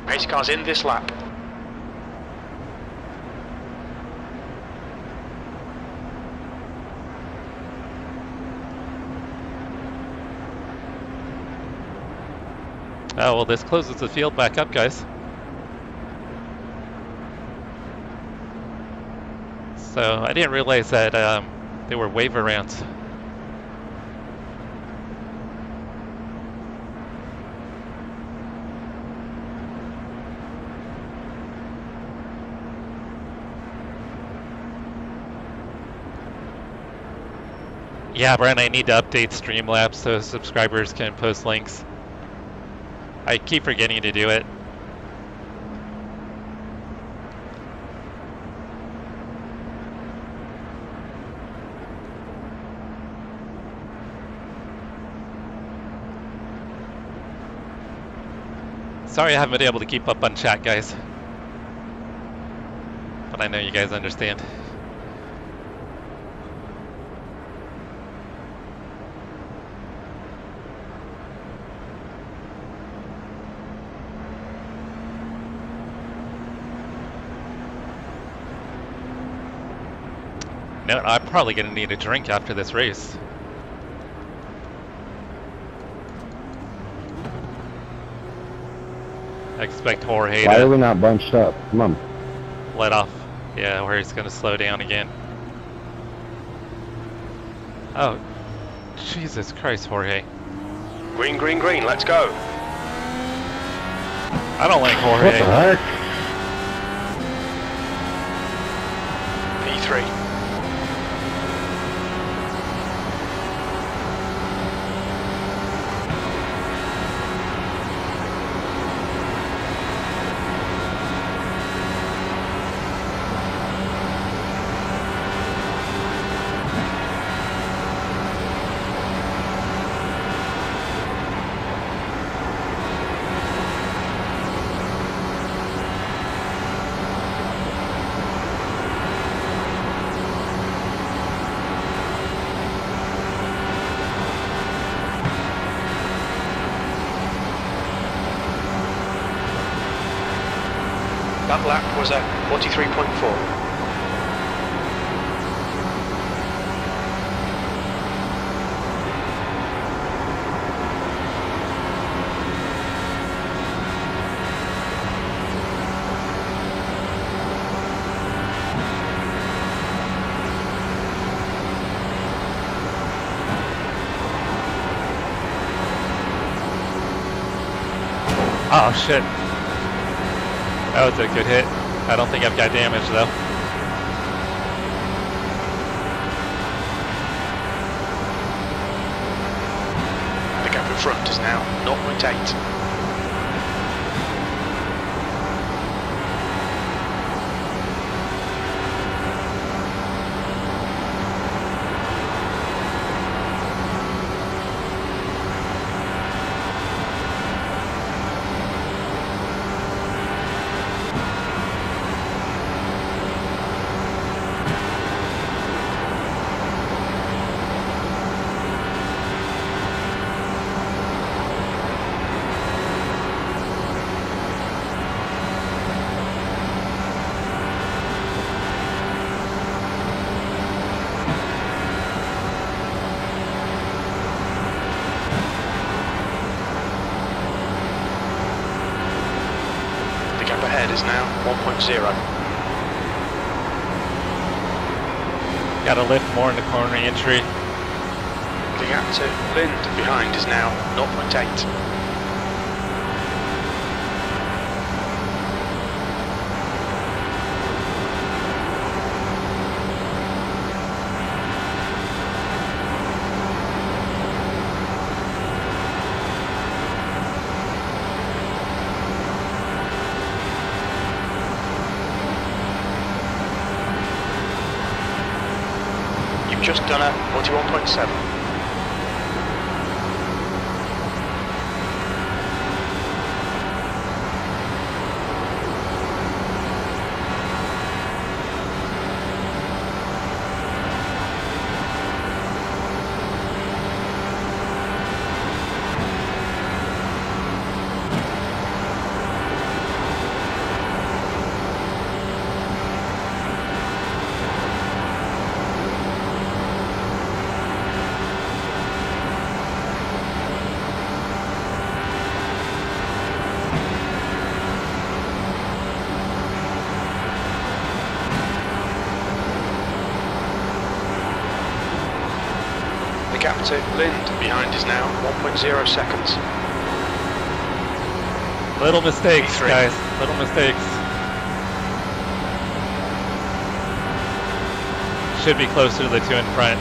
[SPEAKER 2] Pace car's in this lap.
[SPEAKER 1] Oh, well, this closes the field back up, guys. So I didn't realize that They were wave arounds. Yeah, Brian, I need to update Streamlabs so subscribers can post links. I keep forgetting to do it. Sorry I haven't been able to keep up on chat, guys. But I know you guys understand. No, I'm probably going to need a drink after this race. I expect Jorge
[SPEAKER 12] Why
[SPEAKER 1] to
[SPEAKER 12] are we not bunched up? Come on.
[SPEAKER 1] let off. Yeah, where he's going to slow down again. Oh, Jesus Christ, Jorge.
[SPEAKER 2] Green, green, green, let's go.
[SPEAKER 1] I don't like Jorge.
[SPEAKER 12] What the heck?
[SPEAKER 2] P3. That lap was at 43.4.
[SPEAKER 1] Oh shit. That was a good hit. I don't think I've got damage though.
[SPEAKER 2] The gap in front is now 0.8. Is now 1.0.
[SPEAKER 1] Gotta lift more in the corner entry.
[SPEAKER 2] The gap to Lind behind is now 0.8. Just done a 41.7. gap to Lind behind is now 1.0 seconds.
[SPEAKER 1] Little mistakes,
[SPEAKER 2] V3.
[SPEAKER 1] guys. Little mistakes. Should be closer to the two in front.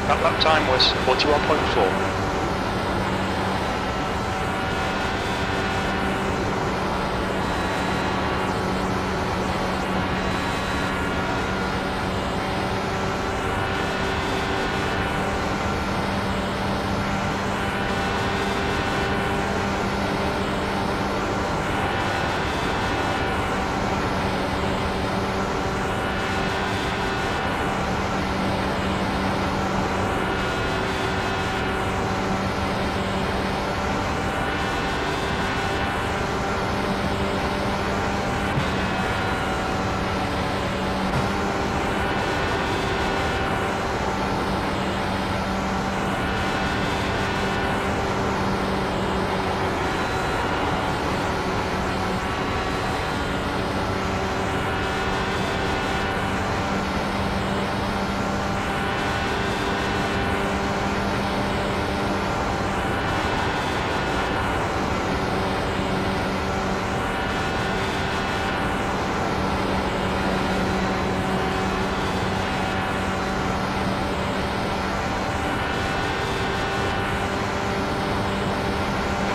[SPEAKER 2] That lap time was 41.4.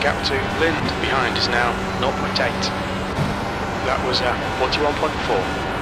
[SPEAKER 2] Gap to Lind behind is now 0.8. That was 41.4.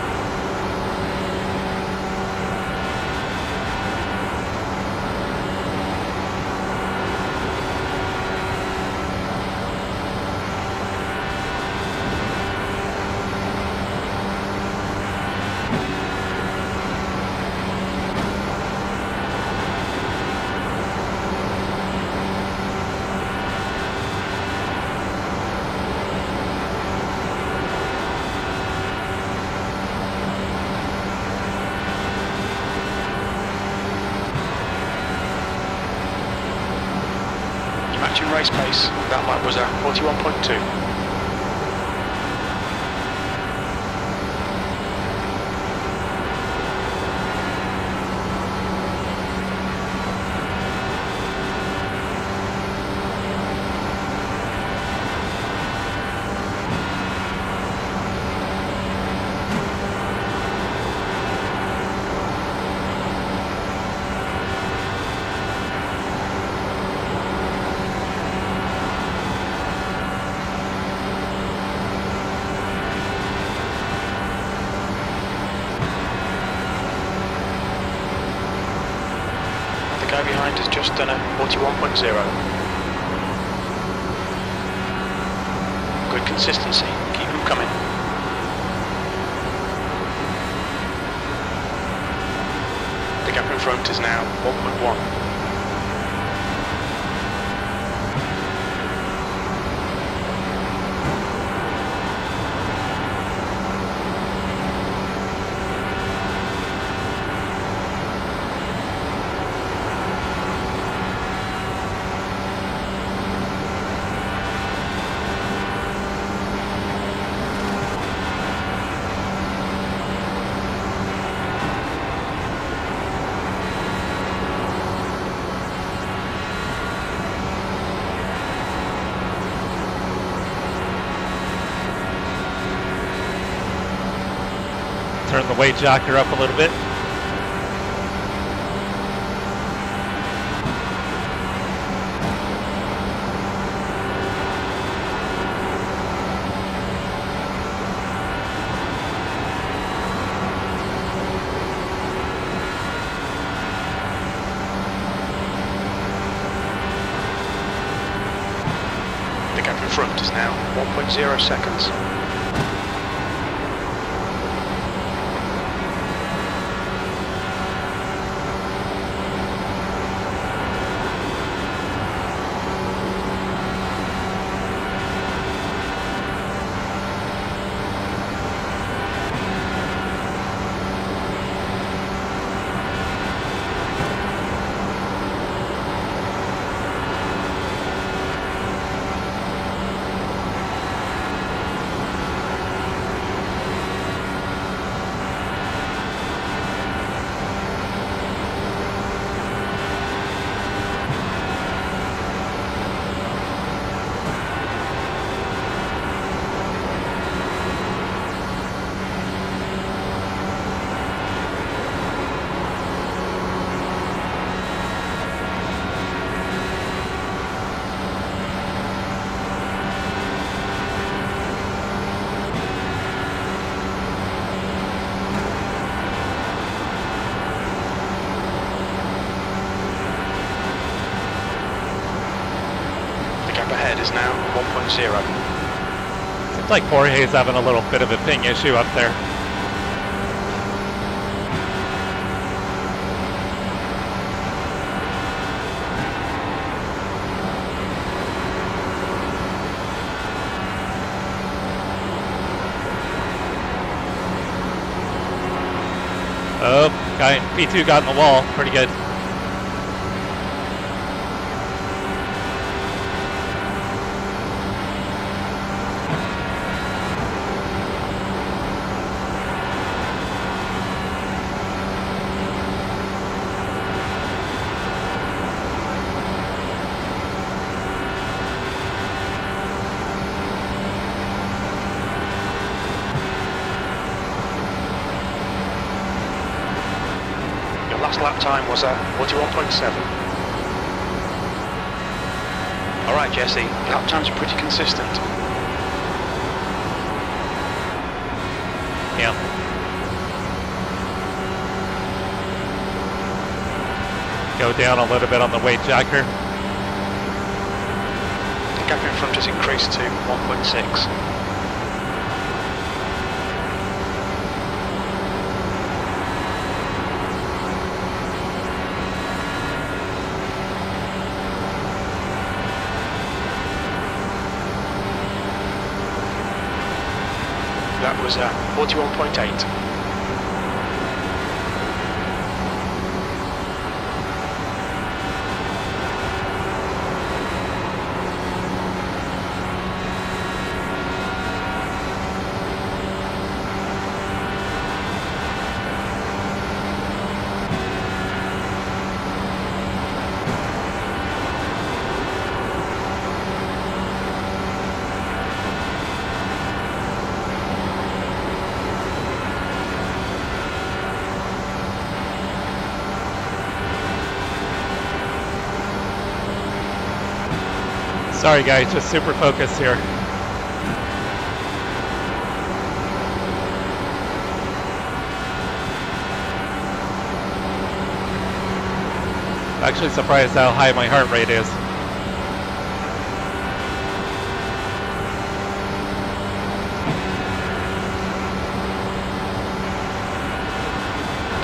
[SPEAKER 2] Matching race pace, that lap was 41.2. Guy behind has just done a 41.0. Good consistency, keep them coming. The gap in front is now 1.1.
[SPEAKER 1] turn the weight jacker up a little bit.
[SPEAKER 2] The gap in front is now 1.0 seconds. Ahead is now 1.0.
[SPEAKER 1] Seems like Jorge's having a little bit of a ping issue up there. Oh, guy in P2 got in the wall. Pretty good.
[SPEAKER 2] Last lap time was at 41.7. Alright Jesse, lap times are pretty consistent.
[SPEAKER 1] Yeah. Go down a little bit on the weight jacker.
[SPEAKER 2] The gap in front has increased to 1.6. That was 41.8.
[SPEAKER 1] Sorry guys, just super focused here. Actually surprised how high my heart rate is.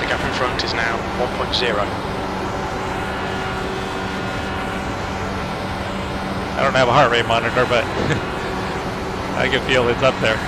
[SPEAKER 2] The gap in front is now 1.0.
[SPEAKER 1] I don't have a heart rate monitor, but I can feel it's up there.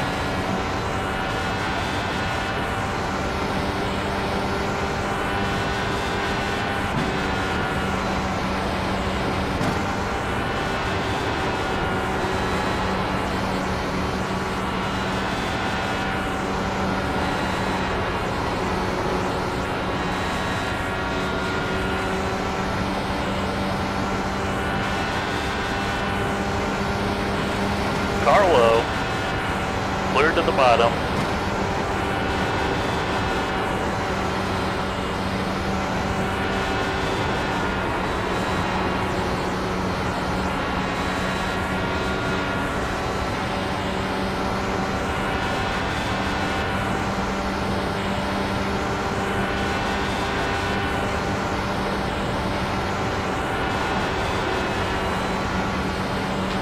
[SPEAKER 3] Car low, clear to the bottom.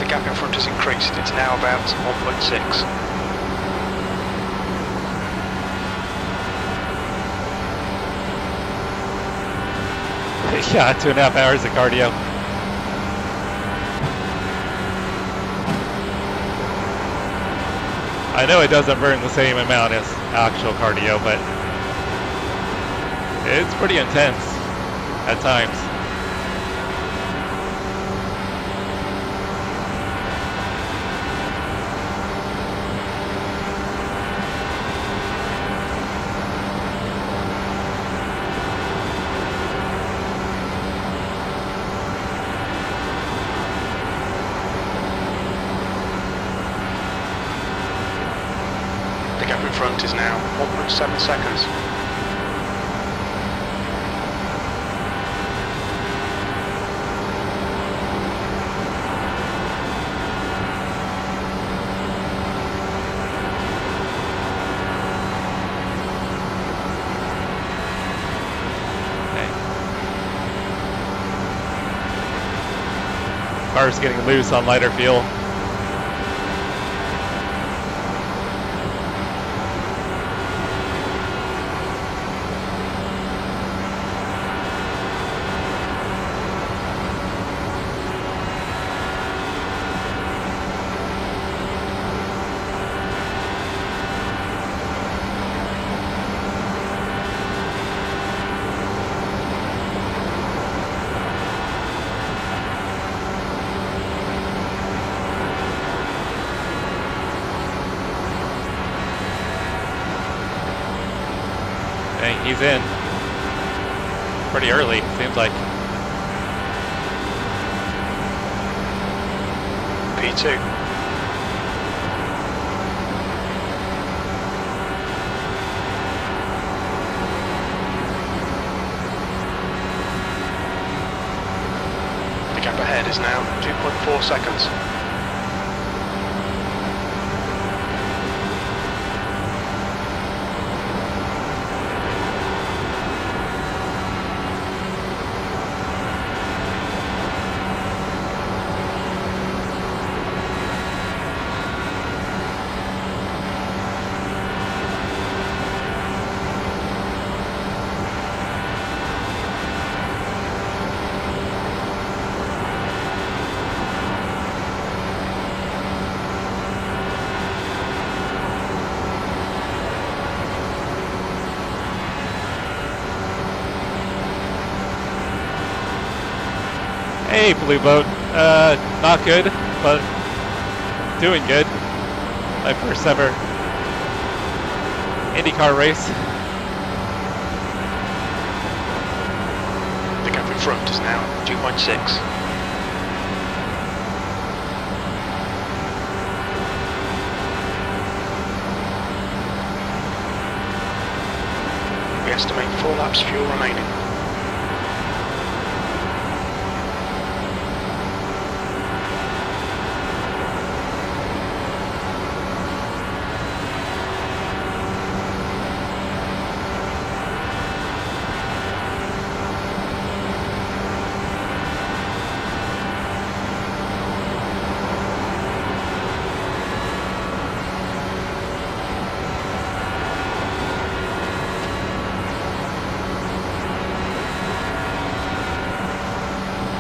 [SPEAKER 2] gap in front has increased. It's now about 1.6.
[SPEAKER 1] Yeah, 2.5 hours of cardio. I know it doesn't burn the same amount as actual cardio, but it's pretty intense at times.
[SPEAKER 2] The gap in front is now 1.7 seconds.
[SPEAKER 1] Car's getting loose on lighter fuel. Dang, he's in pretty early, seems like.
[SPEAKER 2] P2. The gap ahead is now 2.4 seconds.
[SPEAKER 1] Hey, Blue Boat. Not good, but doing good. My first ever IndyCar race.
[SPEAKER 2] The gap in front is now 2.6. We estimate 4 laps fuel remaining.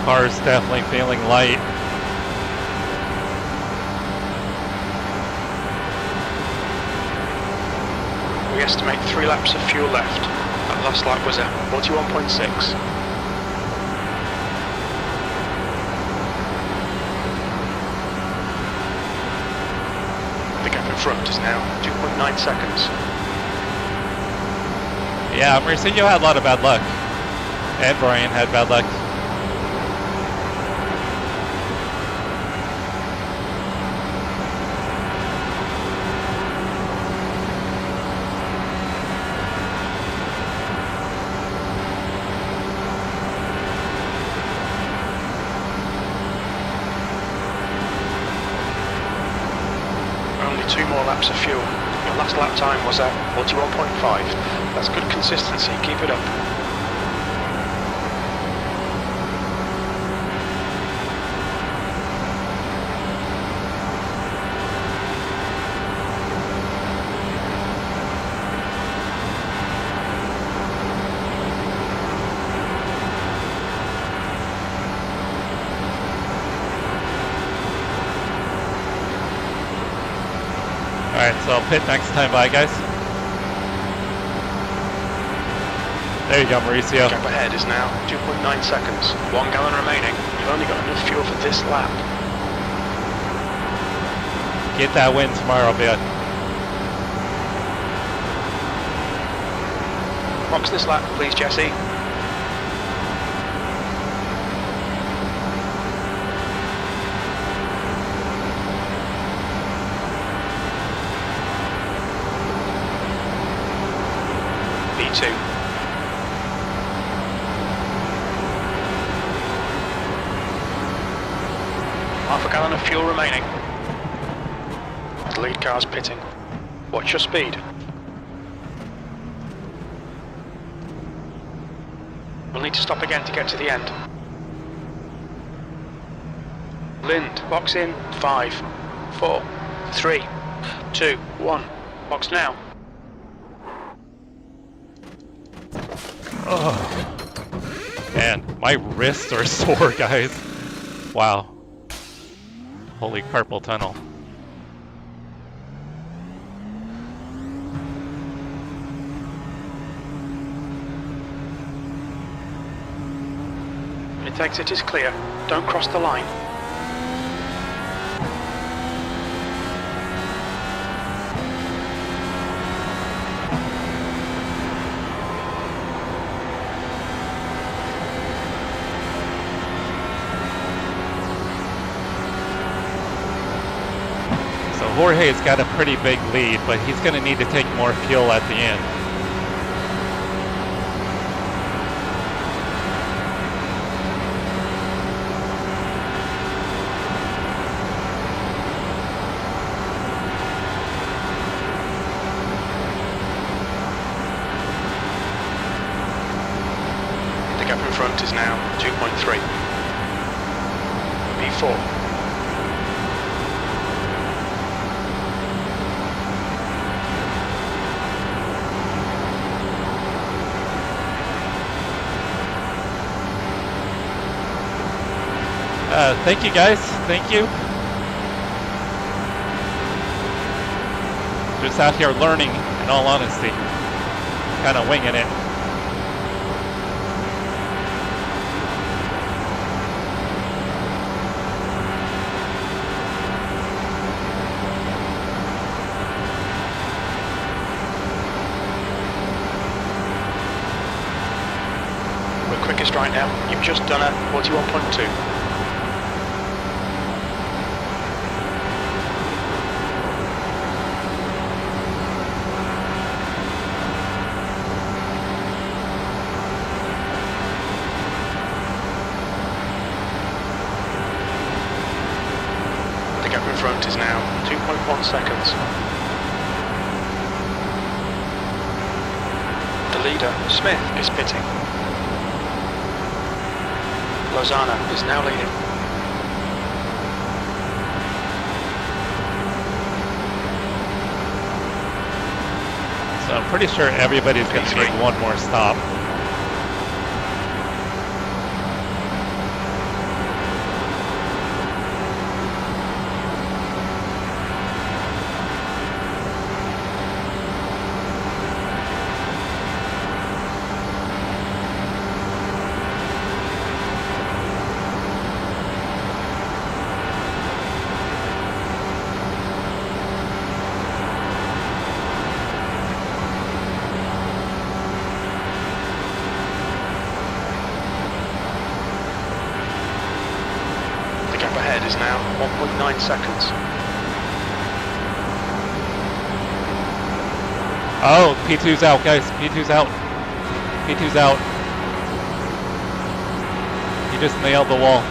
[SPEAKER 1] Car's definitely feeling light.
[SPEAKER 2] We estimate 3 laps of fuel left. That last lap was at 41.6. The gap in front is now 2.9 seconds.
[SPEAKER 1] Yeah, Marcinho had a lot of bad luck. And Brian had bad luck.
[SPEAKER 2] Only 2 more laps of fuel. Your last lap time was at 41.5. That's good consistency. Keep it up.
[SPEAKER 1] Alright, so I'll pit next time. Bye, guys. There you go, Mauricio.
[SPEAKER 2] Gap ahead is now 2.9 seconds. 1 gallon remaining. You've only got enough fuel for this lap.
[SPEAKER 1] Get that win tomorrow, bud.
[SPEAKER 2] Box this lap, please, Jesse. B2. Half a gallon of fuel remaining. The lead car's pitting. Watch your speed. We'll need to stop again to get to the end. Lind, box in. 5, 4, 3, 2, 1. Box now.
[SPEAKER 1] Oh. Man, my wrists are sore, guys. Wow. Holy carpal tunnel.
[SPEAKER 2] Its exit is clear. Don't cross the line.
[SPEAKER 1] So Jorge's got a pretty big lead, but he's going to need to take more fuel at the end.
[SPEAKER 2] The gap in front is now 2.3. B4.
[SPEAKER 1] Thank you, guys. Thank you. Just out here learning, in all honesty. Kind of winging it.
[SPEAKER 2] We're quickest right now. You've just done a 41.2. The gap in front is now 2.1 seconds. The leader, Smith, is pitting. Lozano is now leading.
[SPEAKER 1] So I'm pretty sure everybody's going to make one more stop.
[SPEAKER 2] Is now 1.9 seconds.
[SPEAKER 1] Oh, P2's out, guys. P2's out. P2's out. He just nailed the wall.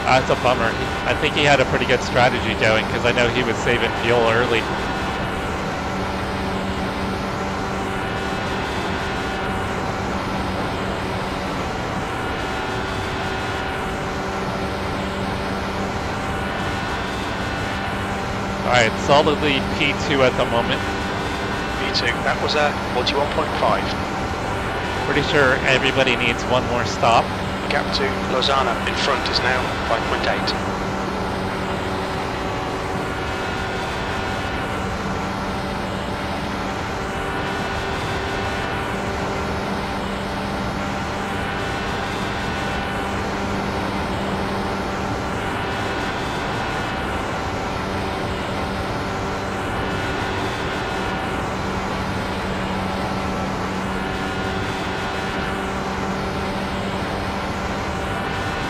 [SPEAKER 1] That's a bummer. I think he had a pretty good strategy going because I know he was saving fuel early. Alright, solidly P2 at the moment.
[SPEAKER 2] P2, that was a 41.5.
[SPEAKER 1] Pretty sure everybody needs one more stop.
[SPEAKER 2] gap to Lozano in front is now 5.8.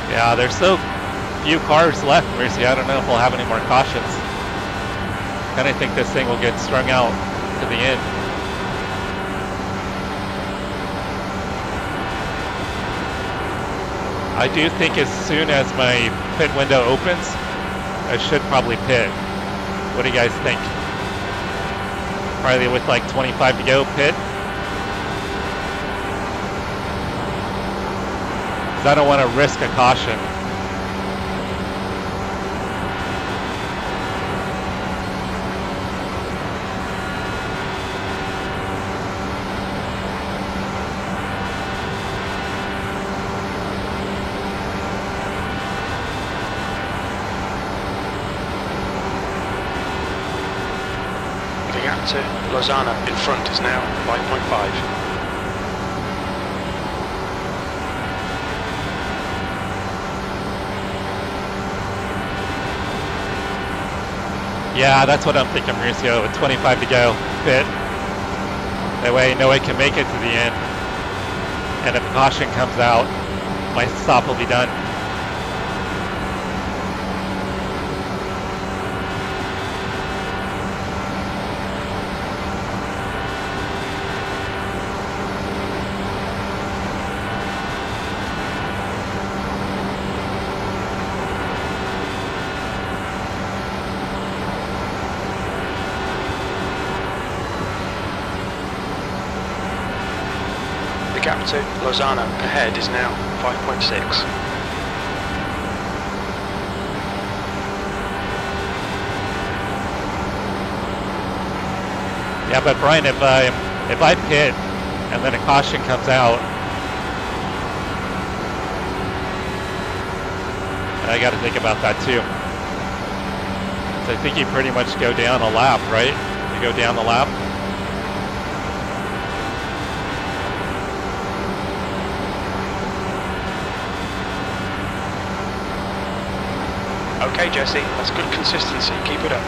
[SPEAKER 1] Yeah, there's so few cars left, Mercy. I don't know if we'll have any more cautions. Kind of think this thing will get strung out to the end. I do think as soon as my pit window opens, I should probably pit. What do you guys think? Probably with like 25 to go, pit. I don't want to risk a caution.
[SPEAKER 2] The gap to Lozano in front is now 5.5.
[SPEAKER 1] Yeah, that's what I'm thinking, Mauricio. With 25 to go, pit. That way, no one can make it to the end. And if a caution comes out, my stop will be done.
[SPEAKER 2] Gap to Lozano ahead is now 5.6.
[SPEAKER 1] Yeah, but Brian, if I pit and then a caution comes out, I got to think about that too. So I think you pretty much go down a lap, right? You go down the lap.
[SPEAKER 2] Okay, Jesse, that's good consistency. Keep it up.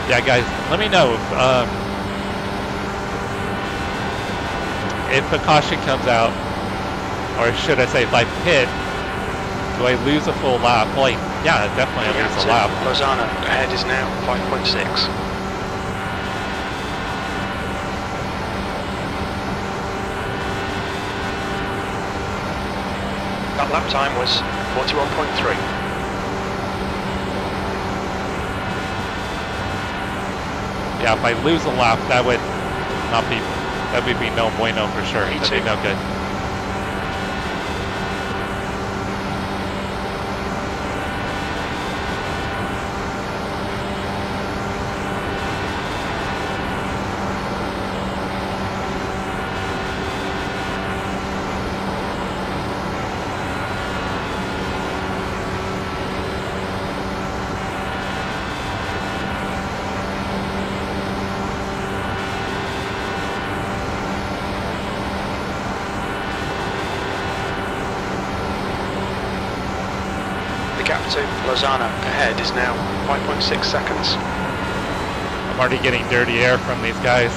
[SPEAKER 1] Yeah, guys, let me know if a caution comes out, or should I say, if I pit, do I lose a full lap? Well, yeah, definitely I lose a lap.
[SPEAKER 2] Lozano ahead is now 5.6. That lap time was 41.3.
[SPEAKER 1] Yeah, if I lose a lap, that would be no bueno for sure. That'd be no good.
[SPEAKER 2] To Lozano ahead is now 5.6 seconds.
[SPEAKER 1] I'm already getting dirty air from these guys.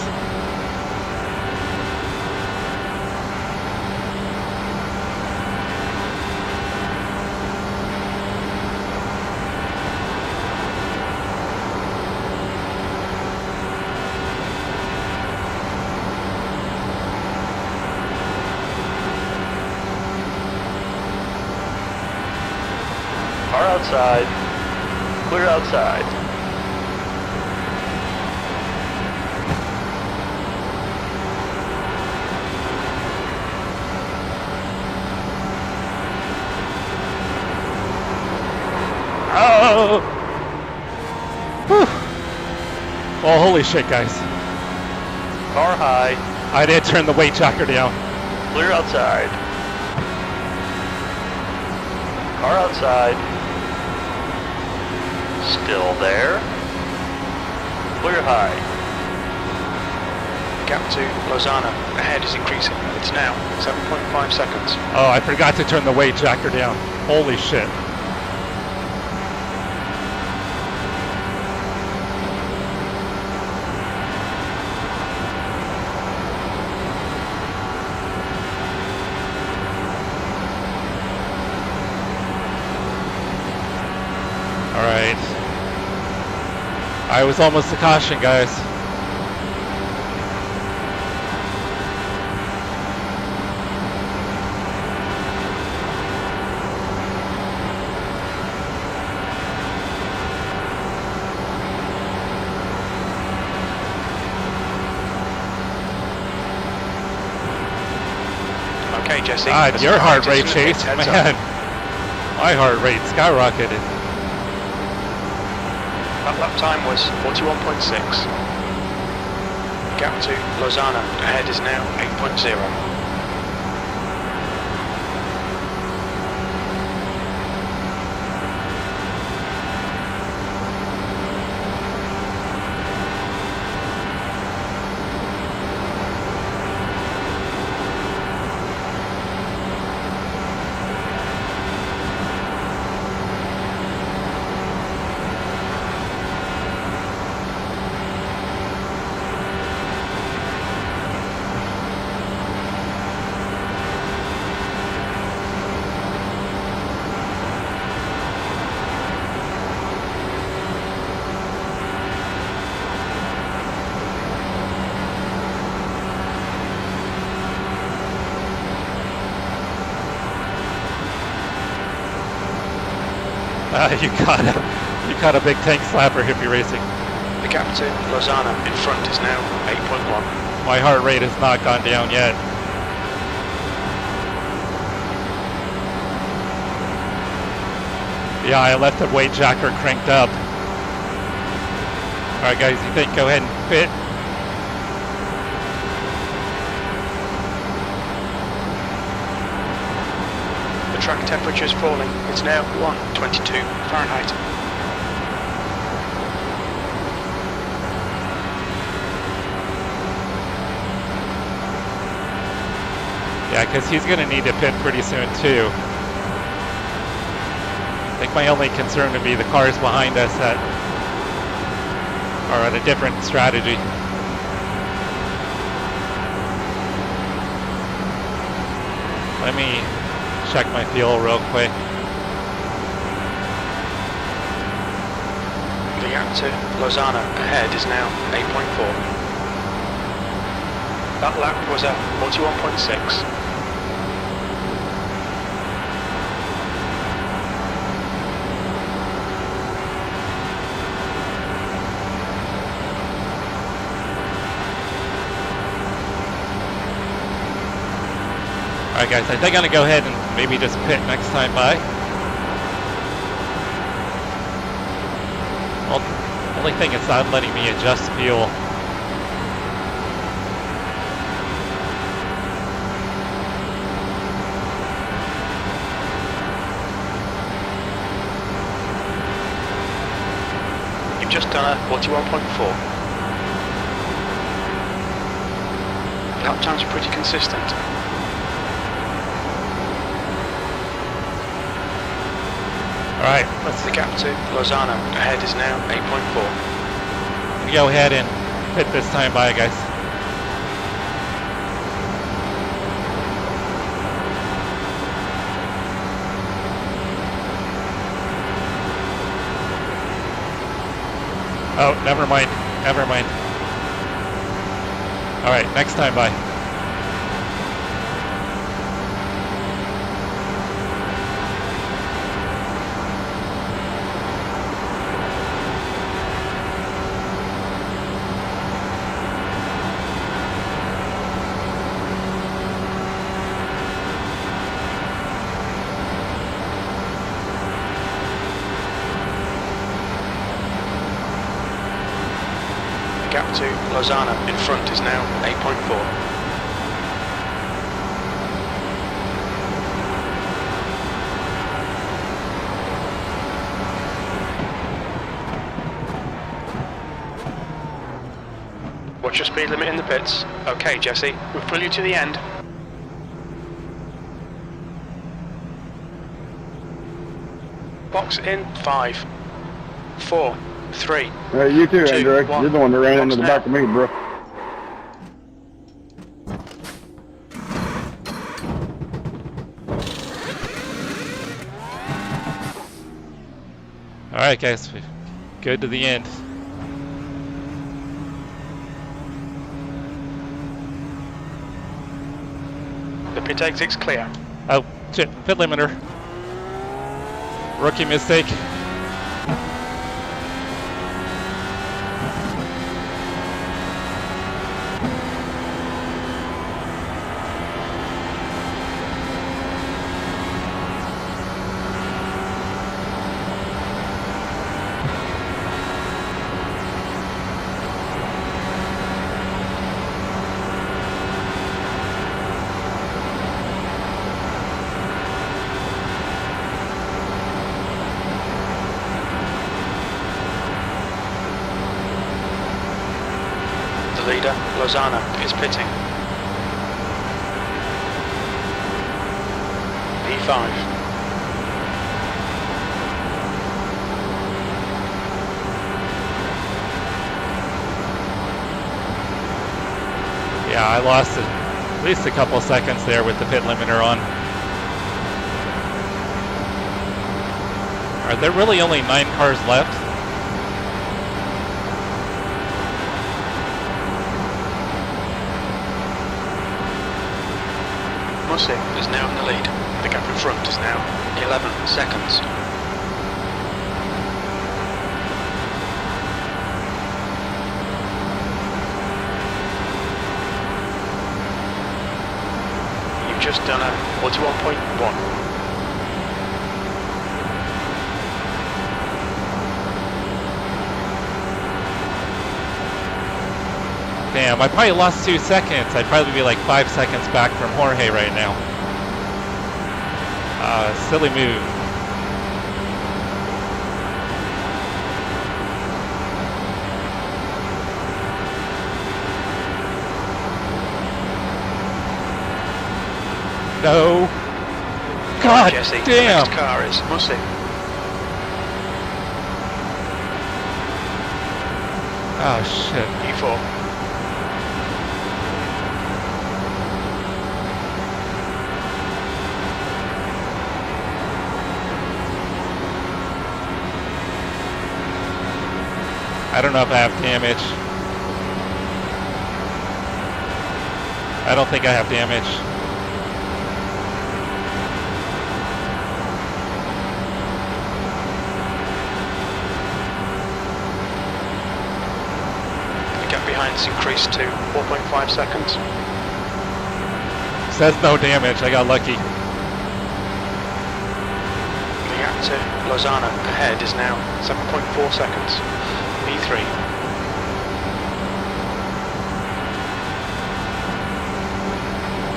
[SPEAKER 3] Outside. Clear outside.
[SPEAKER 1] Oh! Whew. Oh, holy shit, guys.
[SPEAKER 3] Car high.
[SPEAKER 1] I did turn the weight jacker down.
[SPEAKER 3] Clear outside. Car outside. Still there. Clear high.
[SPEAKER 2] Gap to Lozano ahead is increasing. It's now 7.5 seconds.
[SPEAKER 1] Oh, I forgot to turn the weight jacker down. Holy shit. Alright. I was almost a caution, guys.
[SPEAKER 2] Okay, Jesse.
[SPEAKER 1] God, your heart rate,
[SPEAKER 2] Just
[SPEAKER 1] Chase,
[SPEAKER 2] heads
[SPEAKER 1] man.
[SPEAKER 2] up.
[SPEAKER 1] My heart rate skyrocketed.
[SPEAKER 2] That lap time was 41.6. Gap to Lozano ahead is now 8.0.
[SPEAKER 1] You caught a big tank slapper, Hippie Racing.
[SPEAKER 2] The gap to Lozano in front is now 8.1.
[SPEAKER 1] My heart rate has not gone down yet. Yeah, I left the weight jacker cranked up. Alright guys, you think go ahead and pit?
[SPEAKER 2] The track temperature is falling. It's now 122 Fahrenheit.
[SPEAKER 1] Yeah, because he's going to need to pit pretty soon too. I think my only concern would be the cars behind us that are on a different strategy. Let me check my fuel real quick.
[SPEAKER 2] The gap to Lozano ahead is now 8.4. That lap was at 41.6.
[SPEAKER 1] Alright guys, I think I'm going to go ahead and maybe just pit next time by. Well, the only thing is not letting me adjust fuel.
[SPEAKER 2] You've just done a 41.4. Lap times are pretty consistent.
[SPEAKER 1] Alright, let's
[SPEAKER 2] The gap to Lozano ahead is now 8.4.
[SPEAKER 1] go ahead and pit this time by, guys. Oh, never mind. Never mind. Alright, next time by.
[SPEAKER 2] gap to Lozana in front is now 8.4. Watch your speed limit in the pits. Okay, Jesse, we'll pull you to the end. Box in 5, 4, 3.
[SPEAKER 12] Hey, you too,
[SPEAKER 2] 2,
[SPEAKER 12] Andrew.
[SPEAKER 2] 1.
[SPEAKER 12] You're the one that ran into the
[SPEAKER 2] Box
[SPEAKER 12] back of me, bro.
[SPEAKER 1] All right, guys, we go to the end.
[SPEAKER 2] The pit exit's clear.
[SPEAKER 1] Oh, shit, pit limiter. Rookie mistake.
[SPEAKER 2] Leader, Lozana, is pitting. P5.
[SPEAKER 1] Yeah, I lost at least a couple seconds there with the pit limiter on. Are there really only 9 cars left?
[SPEAKER 2] Mussey is now in the lead. The gap in front is now 11 seconds. You've just done a 41.1.
[SPEAKER 1] Damn, I probably lost 2 seconds. I'd probably be like 5 seconds back from Jorge right now. Silly move. No. God
[SPEAKER 2] Jesse,
[SPEAKER 1] damn.
[SPEAKER 2] the next car is Mussey.
[SPEAKER 1] Oh shit.
[SPEAKER 2] E4.
[SPEAKER 1] I don't know if I have damage. I don't think I have damage.
[SPEAKER 2] The gap behind's increased to 4.5 seconds.
[SPEAKER 1] Says no damage, I got lucky.
[SPEAKER 2] The gap to Lozana ahead is now 7.4 seconds. P3.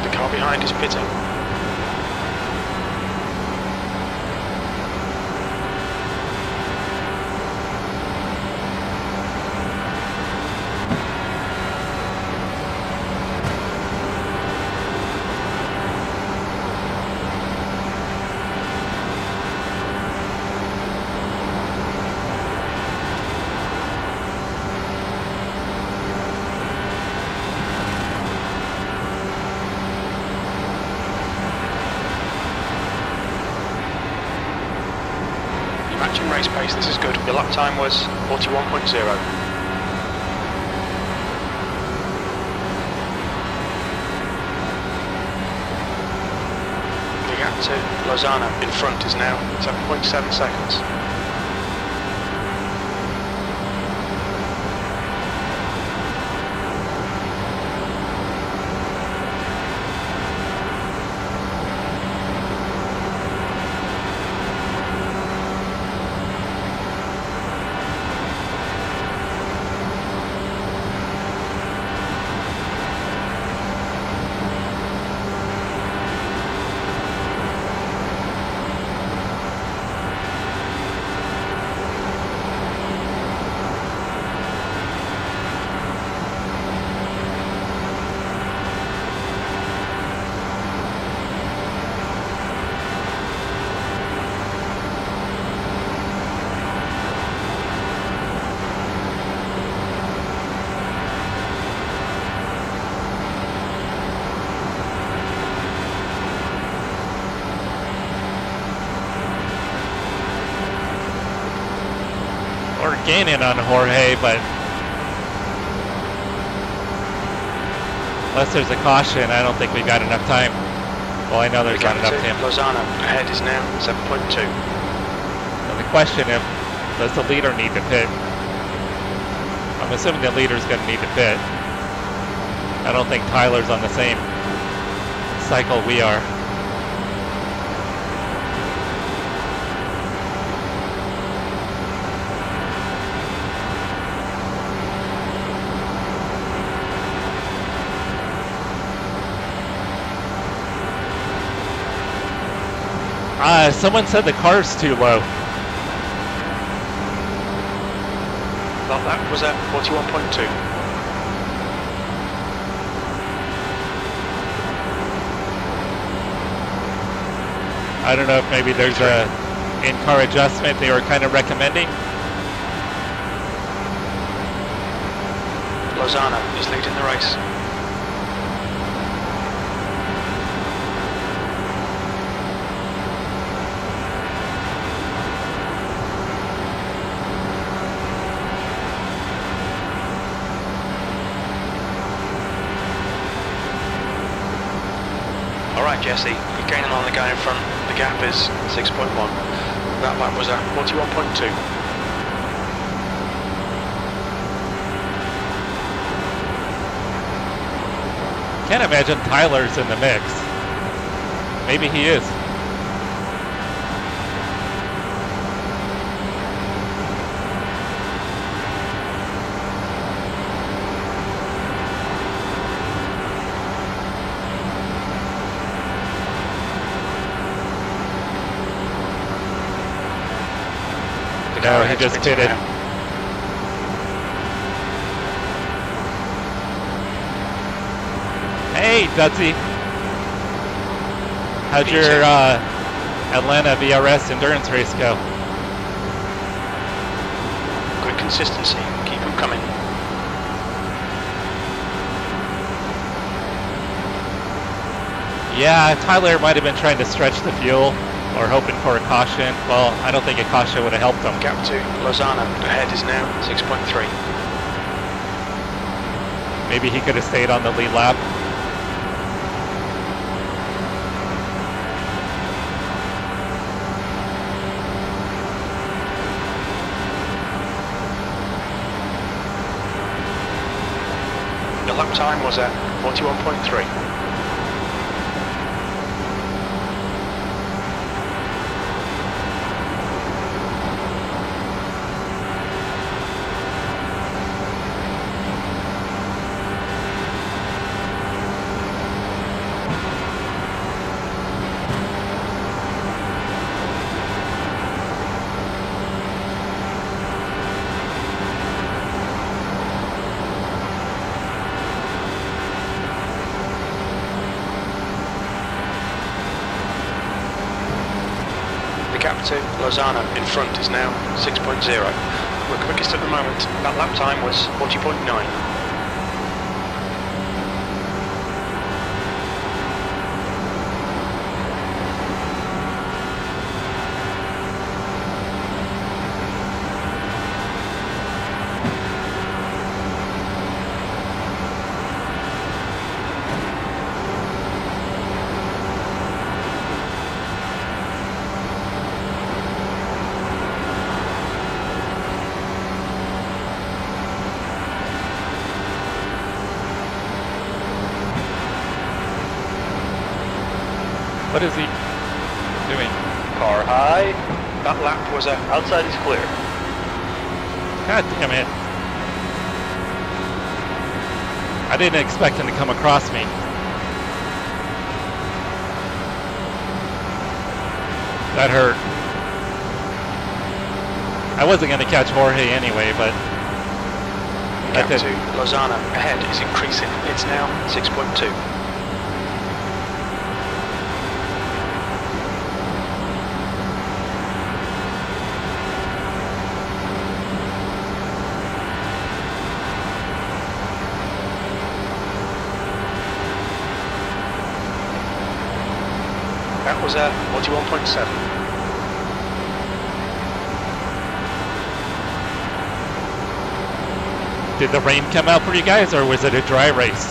[SPEAKER 2] The car behind is pitting. Matching race pace, this is good. Your lap time was 41.0. The gap to Lozana in front is now 7.7 seconds.
[SPEAKER 1] We're gaining on Jorge, but unless there's a caution, I don't think we've got enough time. Well, I know there's not enough time.
[SPEAKER 2] Lozano ahead is now 7.2.
[SPEAKER 1] So the question is, does the leader need to pit? I'm assuming the leader's going to need to pit. I don't think Tyler's on the same cycle we are. Someone said the car's too low.
[SPEAKER 2] Well, that was at 41.2.
[SPEAKER 1] I don't know if maybe there's a in-car adjustment they were kind of recommending.
[SPEAKER 2] Lozano is leading the race. Alright Jesse, you're gaining on the guy in front. The gap is 6.1. That lap was at 41.2.
[SPEAKER 1] Can't imagine Tyler's in the mix. Maybe he is. No, he just pitted. Hey, Dudsy. How'd your Atlanta VRS endurance race go?
[SPEAKER 2] Good consistency. Keep them coming.
[SPEAKER 1] Yeah, Tyler might have been trying to stretch the fuel or hoping for a caution. Well, I don't think a caution would have helped him.
[SPEAKER 2] Gap to Lozano ahead is now 6.3.
[SPEAKER 1] Maybe he could have stayed on the lead lap.
[SPEAKER 2] The lap time was at 41.3. To Lozano in front is now 6.0. We're quickest at the moment. That lap time was 40.9.
[SPEAKER 1] What is he doing?
[SPEAKER 3] Car high.
[SPEAKER 2] That lap was at
[SPEAKER 3] Outside is clear.
[SPEAKER 1] God damn it. I didn't expect him to come across me. That hurt. I wasn't going to catch Jorge anyway, but
[SPEAKER 2] gap to Lozano ahead is increasing. It's now 6.2. That was at 41.7.
[SPEAKER 1] Did the rain come out for you guys, or was it a dry race?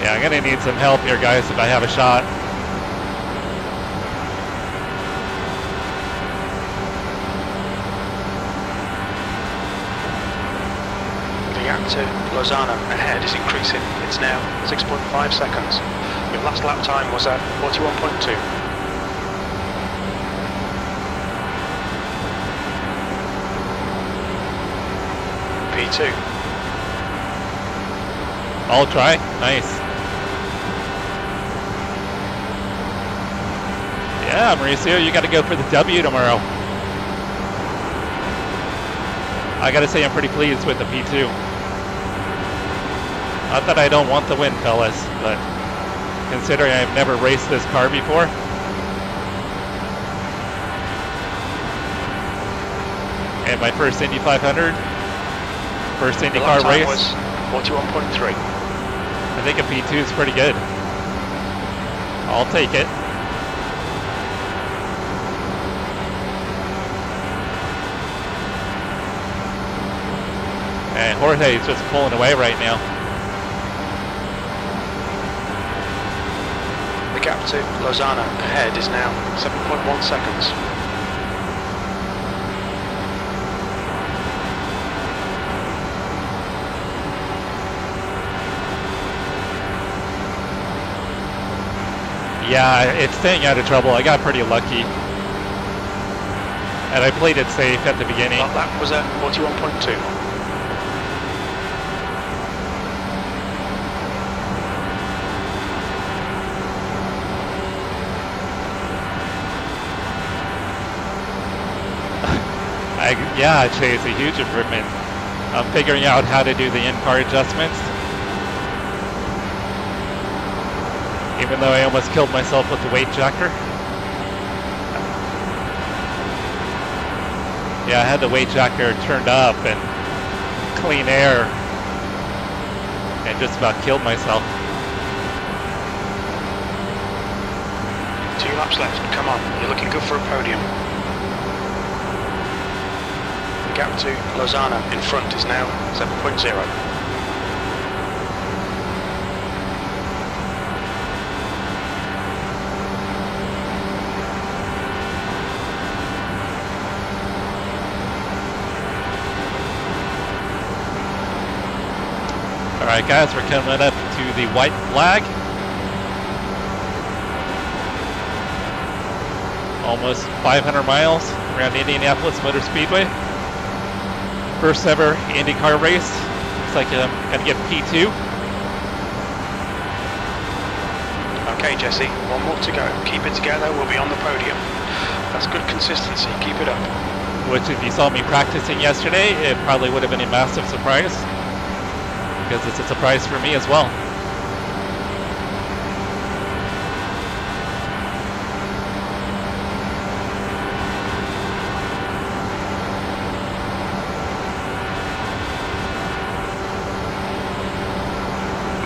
[SPEAKER 1] Yeah, I'm gonna need some help here, guys, if I have a shot.
[SPEAKER 2] The gap to Lozano ahead is increasing. It's now 6.5 seconds. Your last lap time was at 41.2. P2.
[SPEAKER 1] I'll try. Nice. Yeah, Mauricio, you got to go for the W tomorrow. I got to say I'm pretty pleased with the P2. Not that I don't want the win, fellas, but considering I've never raced this car before, and my first Indy 500, first IndyCar race,
[SPEAKER 2] was 41.3.
[SPEAKER 1] I think a P2 is pretty good. I'll take it. And Jorge is just pulling away right now.
[SPEAKER 2] The gap to Lozano ahead is now 7.1 seconds.
[SPEAKER 1] Yeah, it's staying out of trouble. I got pretty lucky. And I played it safe at the beginning.
[SPEAKER 2] That lap was at 41.2.
[SPEAKER 1] Yeah, I'd say it's a huge improvement. I'm figuring out how to do the in-car adjustments. Even though I almost killed myself with the weight jacker. Yeah, I had the weight jacker turned up and clean air and just about killed myself.
[SPEAKER 2] 2 laps left, come on, you're looking good for a podium. The gap to Lozano in front is now 7.0.
[SPEAKER 1] Alright guys, we're coming up to the white flag. Almost 500 miles around Indianapolis Motor Speedway. First ever IndyCar race. Looks like I'm going to get P2.
[SPEAKER 2] Okay Jesse, one more to go. Keep it together, we'll be on the podium. That's good consistency, keep it up.
[SPEAKER 1] Which if you saw me practicing yesterday, it probably would have been a massive surprise. Because it's a surprise for me as well.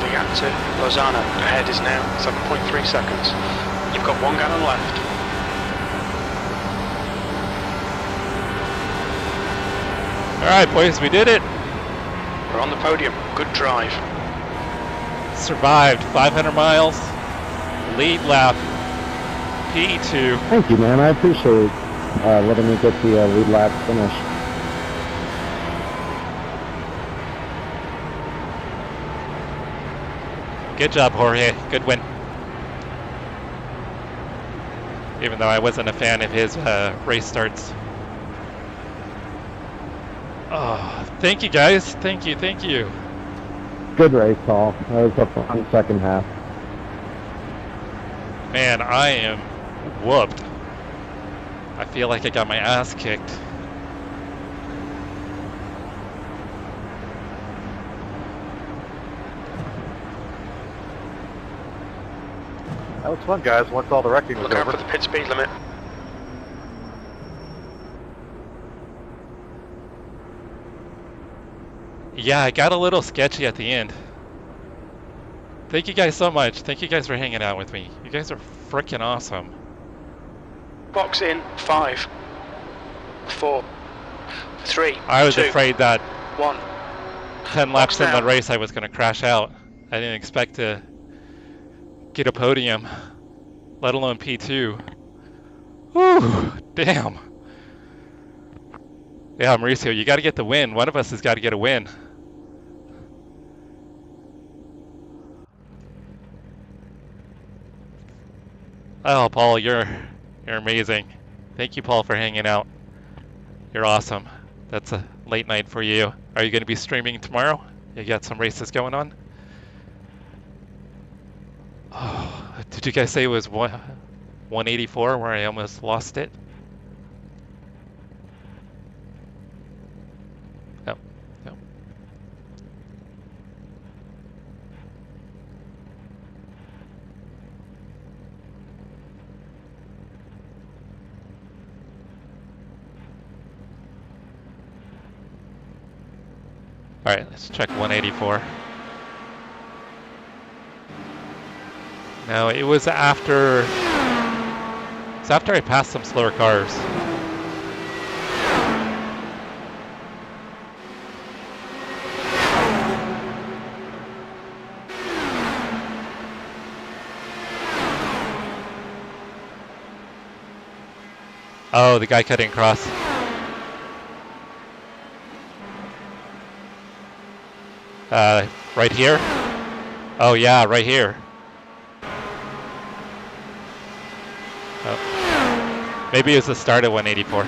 [SPEAKER 2] The gap to Lozano ahead is now 7.3 seconds. You've got 1 gallon left.
[SPEAKER 1] Alright boys, we did it.
[SPEAKER 2] We're on the podium. Good drive.
[SPEAKER 1] Survived 500 miles. Lead lap. P2.
[SPEAKER 4] Thank you, man. I appreciate letting me get the lead lap finish.
[SPEAKER 1] Good job, Jorge. Good win. Even though I wasn't a fan of his race starts. Oh, thank you guys. Thank you, thank you.
[SPEAKER 4] Good race, Paul. That was a fun second half.
[SPEAKER 1] Man, I am whooped. I feel like I got my ass kicked.
[SPEAKER 13] That was fun, guys, once all the wrecking was
[SPEAKER 2] Look out
[SPEAKER 13] over.
[SPEAKER 2] for the pit speed limit.
[SPEAKER 1] Yeah, I got a little sketchy at the end. Thank you guys so much. Thank you guys for hanging out with me. You guys are freaking awesome.
[SPEAKER 2] Box in 5, 4, 3.
[SPEAKER 1] I was
[SPEAKER 2] 2,
[SPEAKER 1] afraid that
[SPEAKER 2] 1.
[SPEAKER 1] 10 laps in
[SPEAKER 2] down.
[SPEAKER 1] the race I was going to crash out. I didn't expect to get a podium, let alone P2. Whew, damn. Yeah, Mauricio, you got to get the win. One of us has got to get a win. Oh, Paul, you're amazing. Thank you, Paul, for hanging out. You're awesome. That's a late night for you. Are you going to be streaming tomorrow? You got some races going on? Oh, did you guys say it was 184 where I almost lost it? No, no. All right, let's check 184. No, it was after. It's after I passed some slower cars. Oh, the guy cutting across. Right here? Oh yeah, right here. Oh. Maybe it was the start of 184.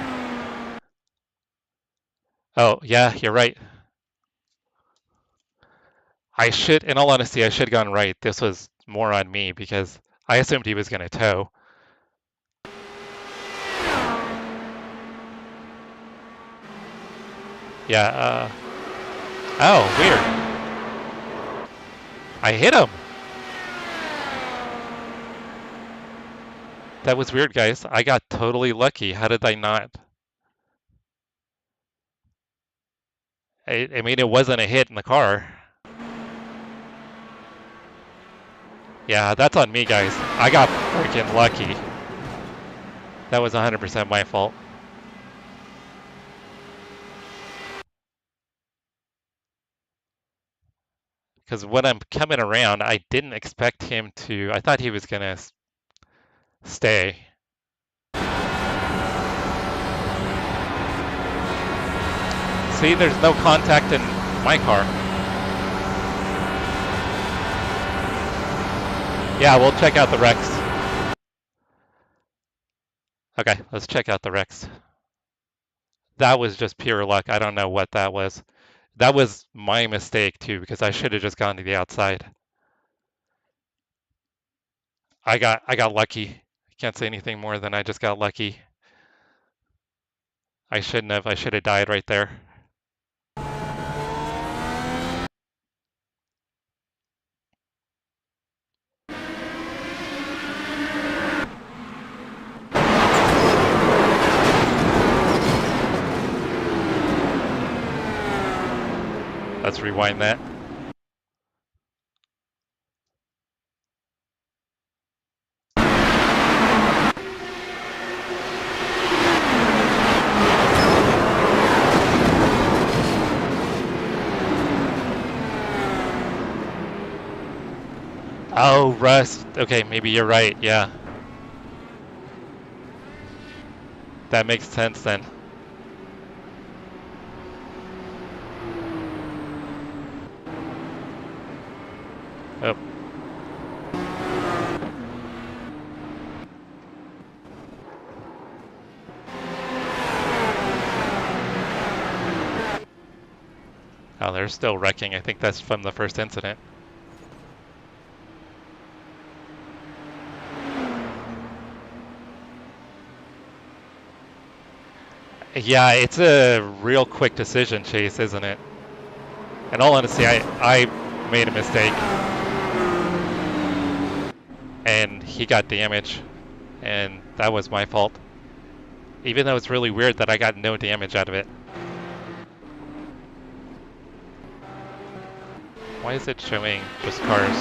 [SPEAKER 1] Oh yeah, you're right. I should, in all honesty, I should have gone right. This was more on me because I assumed he was going to tow. Yeah, oh, weird. I hit him. That was weird, guys. I got totally lucky. How did I not? I mean, it wasn't a hit in the car. Yeah, that's on me, guys. I got freaking lucky. That was 100% my fault. Because when I'm coming around, I didn't expect him to. I thought he was going to stay. See, there's no contact in my car. Yeah, we'll check out the wrecks. Okay, let's check out the wrecks. That was just pure luck. I don't know what that was. That was my mistake too, because I should have just gone to the outside. I got lucky. I can't say anything more than I just got lucky. I shouldn't have. I should have died right there. Let's rewind that. Oh, rust. Okay, maybe you're right. Yeah. That makes sense then. Oh. Oh, they're still wrecking. I think that's from the first incident. Yeah, it's a real quick decision, Chase, isn't it? In all honesty, I made a mistake. And he got damage, and that was my fault. Even though it's really weird that I got no damage out of it. Why is it showing just cars?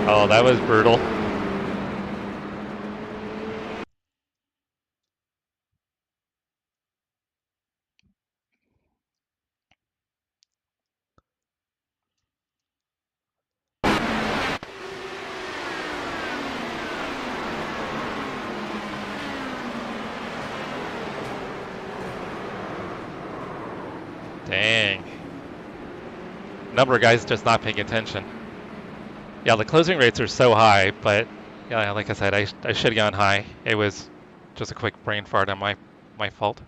[SPEAKER 1] Oh, that was brutal. Dang. Number of guys just not paying attention. Yeah, the closing rates are so high, but yeah, like I said, I should have gone high. It was just a quick brain fart on my fault.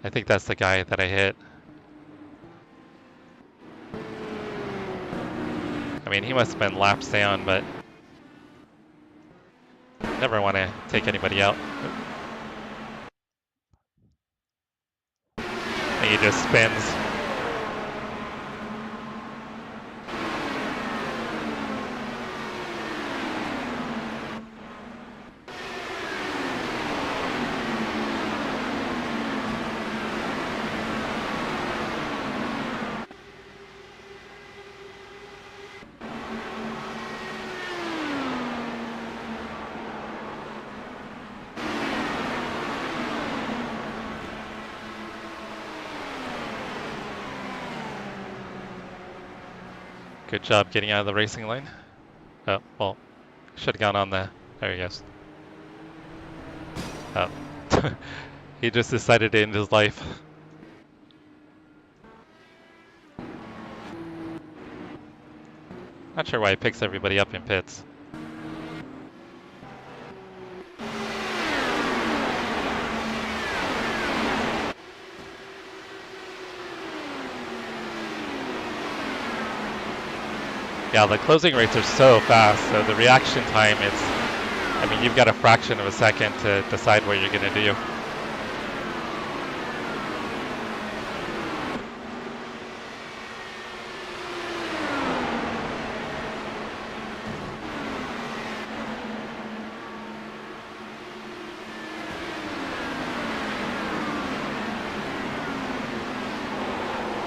[SPEAKER 1] I think that's the guy that I hit. I mean, he must have been laps down, but never want to take anybody out. And he just spins. Good job getting out of the racing lane. Oh, well, should have gone on the, there he goes. Oh, he just decided to end his life. Not sure why he picks everybody up in pits. Yeah, the closing rates are so fast, so the reaction time is, I mean, you've got a fraction of a second to decide what you're going to do.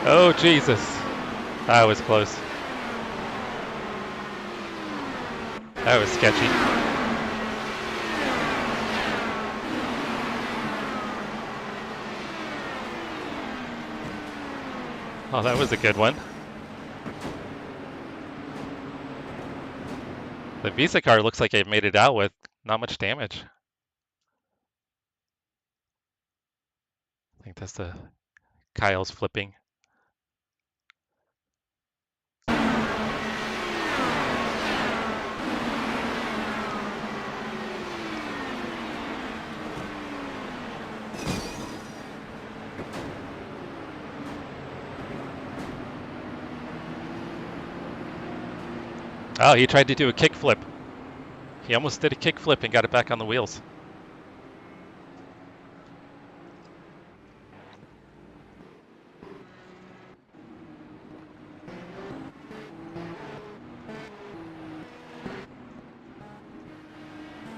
[SPEAKER 1] Oh, Jesus. That was close. That was sketchy. Oh, that was a good one. The Visa car looks like it made it out with not much damage. I think that's the Kyle's flipping. Oh, he tried to do a kickflip. He almost did a kickflip and got it back on the wheels.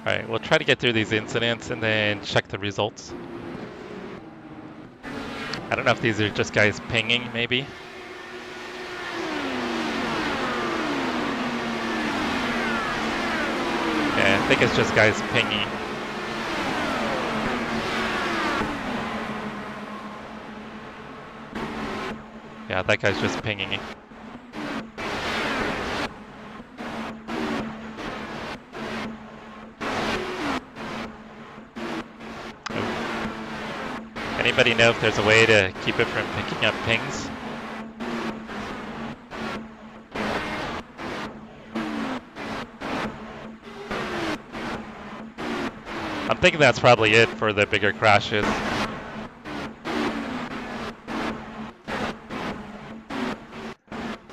[SPEAKER 1] All right, we'll try to get through these incidents and then check the results. I don't know if these are just guys pinging, maybe. Yeah, I think it's just guys pinging. Yeah, that guy's just pinging. Anybody know if there's a way to keep it from picking up pings? I'm thinking that's probably it for the bigger crashes.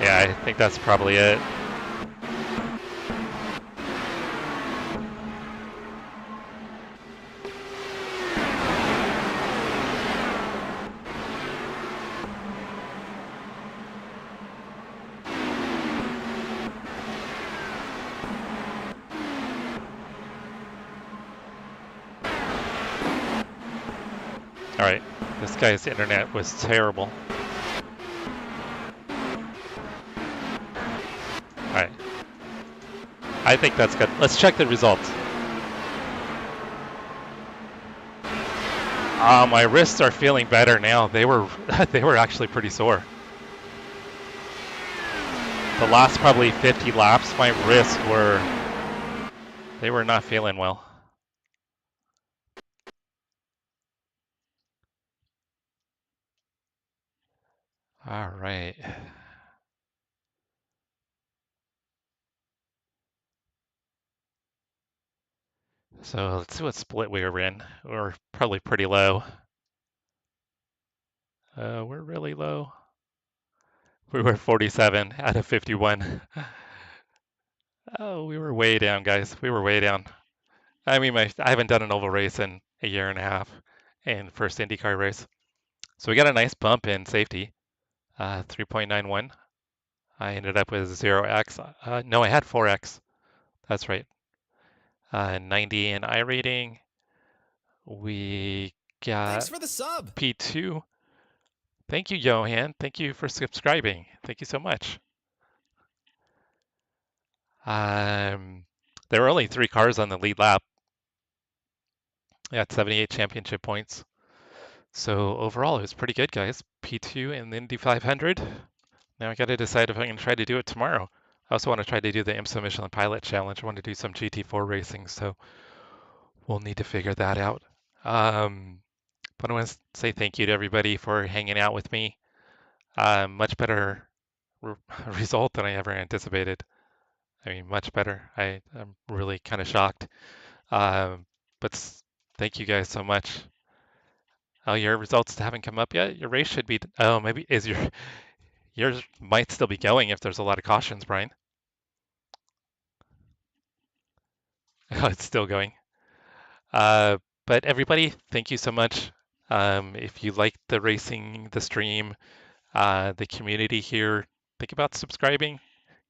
[SPEAKER 1] Yeah, I think that's probably it. All right, this guy's internet was terrible. All right, I think that's good. Let's check the results. My wrists are feeling better now. They were actually pretty sore. The last probably 50 laps, my wrists they were not feeling well. All right. So let's see what split we were in. We're probably pretty low. We're really low. We were 47 out of 51. Oh, we were way down, guys. We were way down. I mean, I haven't done an oval race in a year and a half, and first IndyCar race. So we got a nice bump in safety, 3.91. I ended up with 0x. No, I had 4x. That's right. 90 in iRating. We got
[SPEAKER 14] Thanks for the sub.
[SPEAKER 1] P2. Thank you, Johan. Thank you for subscribing. Thank you so much. There were only 3 cars on the lead lap. I got 78 championship points. So overall, it was pretty good, guys. P2 in the Indy 500. Now I got to decide if I'm going to try to do it tomorrow. I also want to try to do the IMSA Michelin Pilot Challenge. I want to do some GT4 racing, so we'll need to figure that out. But I want to say thank you to everybody for hanging out with me. Much better result than I ever anticipated. I mean, much better. I'm really kind of shocked. But thank you guys so much. Oh, your results haven't come up yet? Your race should be, oh, maybe yours might still be going if there's a lot of cautions, Brian. Oh, it's still going. But everybody, thank you so much. If you like the racing, the stream, the community here, think about subscribing.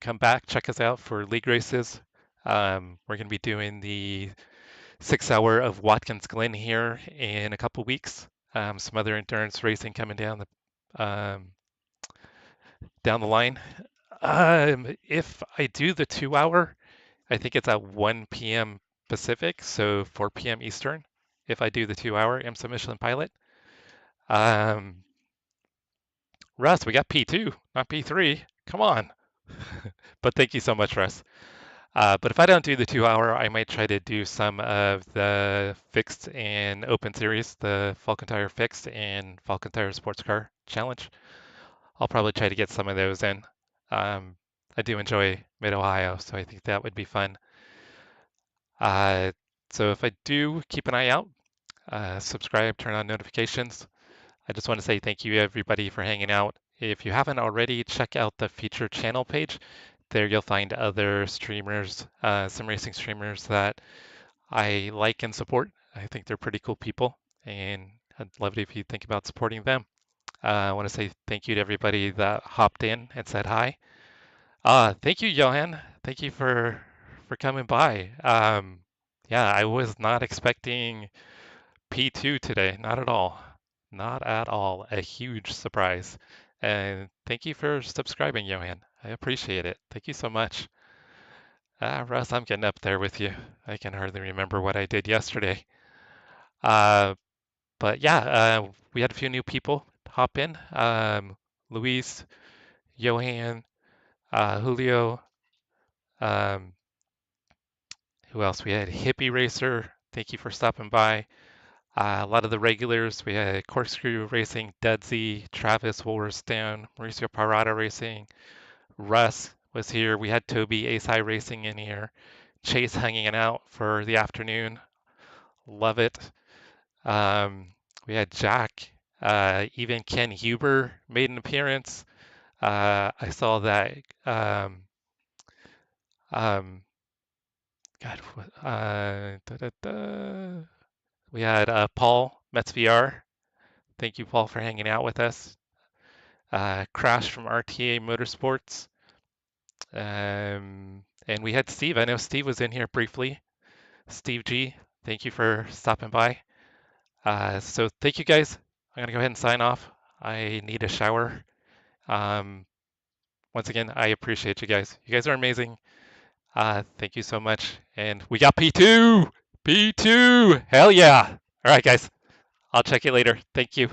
[SPEAKER 1] Come back, check us out for league races. We're going to be doing the 6-hour of Watkins Glen here in a couple weeks. Some other endurance racing coming down the line. If I do the 2-hour, I think it's at 1 p.m. Pacific, so 4 p.m. Eastern. If I do the 2-hour IMSA Michelin Pilot. Russ, we got P2, not P3. Come on. But thank you so much, Russ. But if I don't do the 2-hour, I might try to do some of the fixed and open series, the Falcon Tire Fixed and Falcon Tire Sports Car Challenge. I'll probably try to get some of those in. I do enjoy Mid-Ohio, so I think that would be fun. So if I do, keep an eye out, subscribe, turn on notifications. I just want to say thank you everybody for hanging out. If you haven't already, check out the featured channel page. There you'll find other streamers, sim racing streamers that I like and support. I think they're pretty cool people, and I'd love it if you think about supporting them. I want to say thank you to everybody that hopped in and said hi. Thank you, Johan. Thank you for coming by. Yeah, I was not expecting P2 today, not at all. Not at all. A huge surprise. And thank you for subscribing, Johan. I appreciate it. Thank you so much. Russ, I'm getting up there with you. I can hardly remember what I did yesterday. But yeah, we had a few new people hop in. Luis, Johan, Julio. Who else? We had Hippie Racer. Thank you for stopping by. A lot of the regulars, we had Corkscrew Racing, Dudsy, Travis Wolverstone, Mauricio Parada Racing, Russ was here. We had Toby Ace High Racing in here. Chase hanging out for the afternoon. Love it. We had Jack. Even Ken Huber made an appearance. I saw that. We had Paul Metz VR. Thank you, Paul, for hanging out with us. Crash from RTA Motorsports. And we had Steve. I know Steve was in here briefly. Steve G, thank you for stopping by. So thank you guys. I'm gonna go ahead and sign off. I need a shower. Once again, I appreciate you guys. You guys are amazing. Thank you so much. And we got P2! P2! Hell yeah! All right, guys. I'll check you later. Thank you.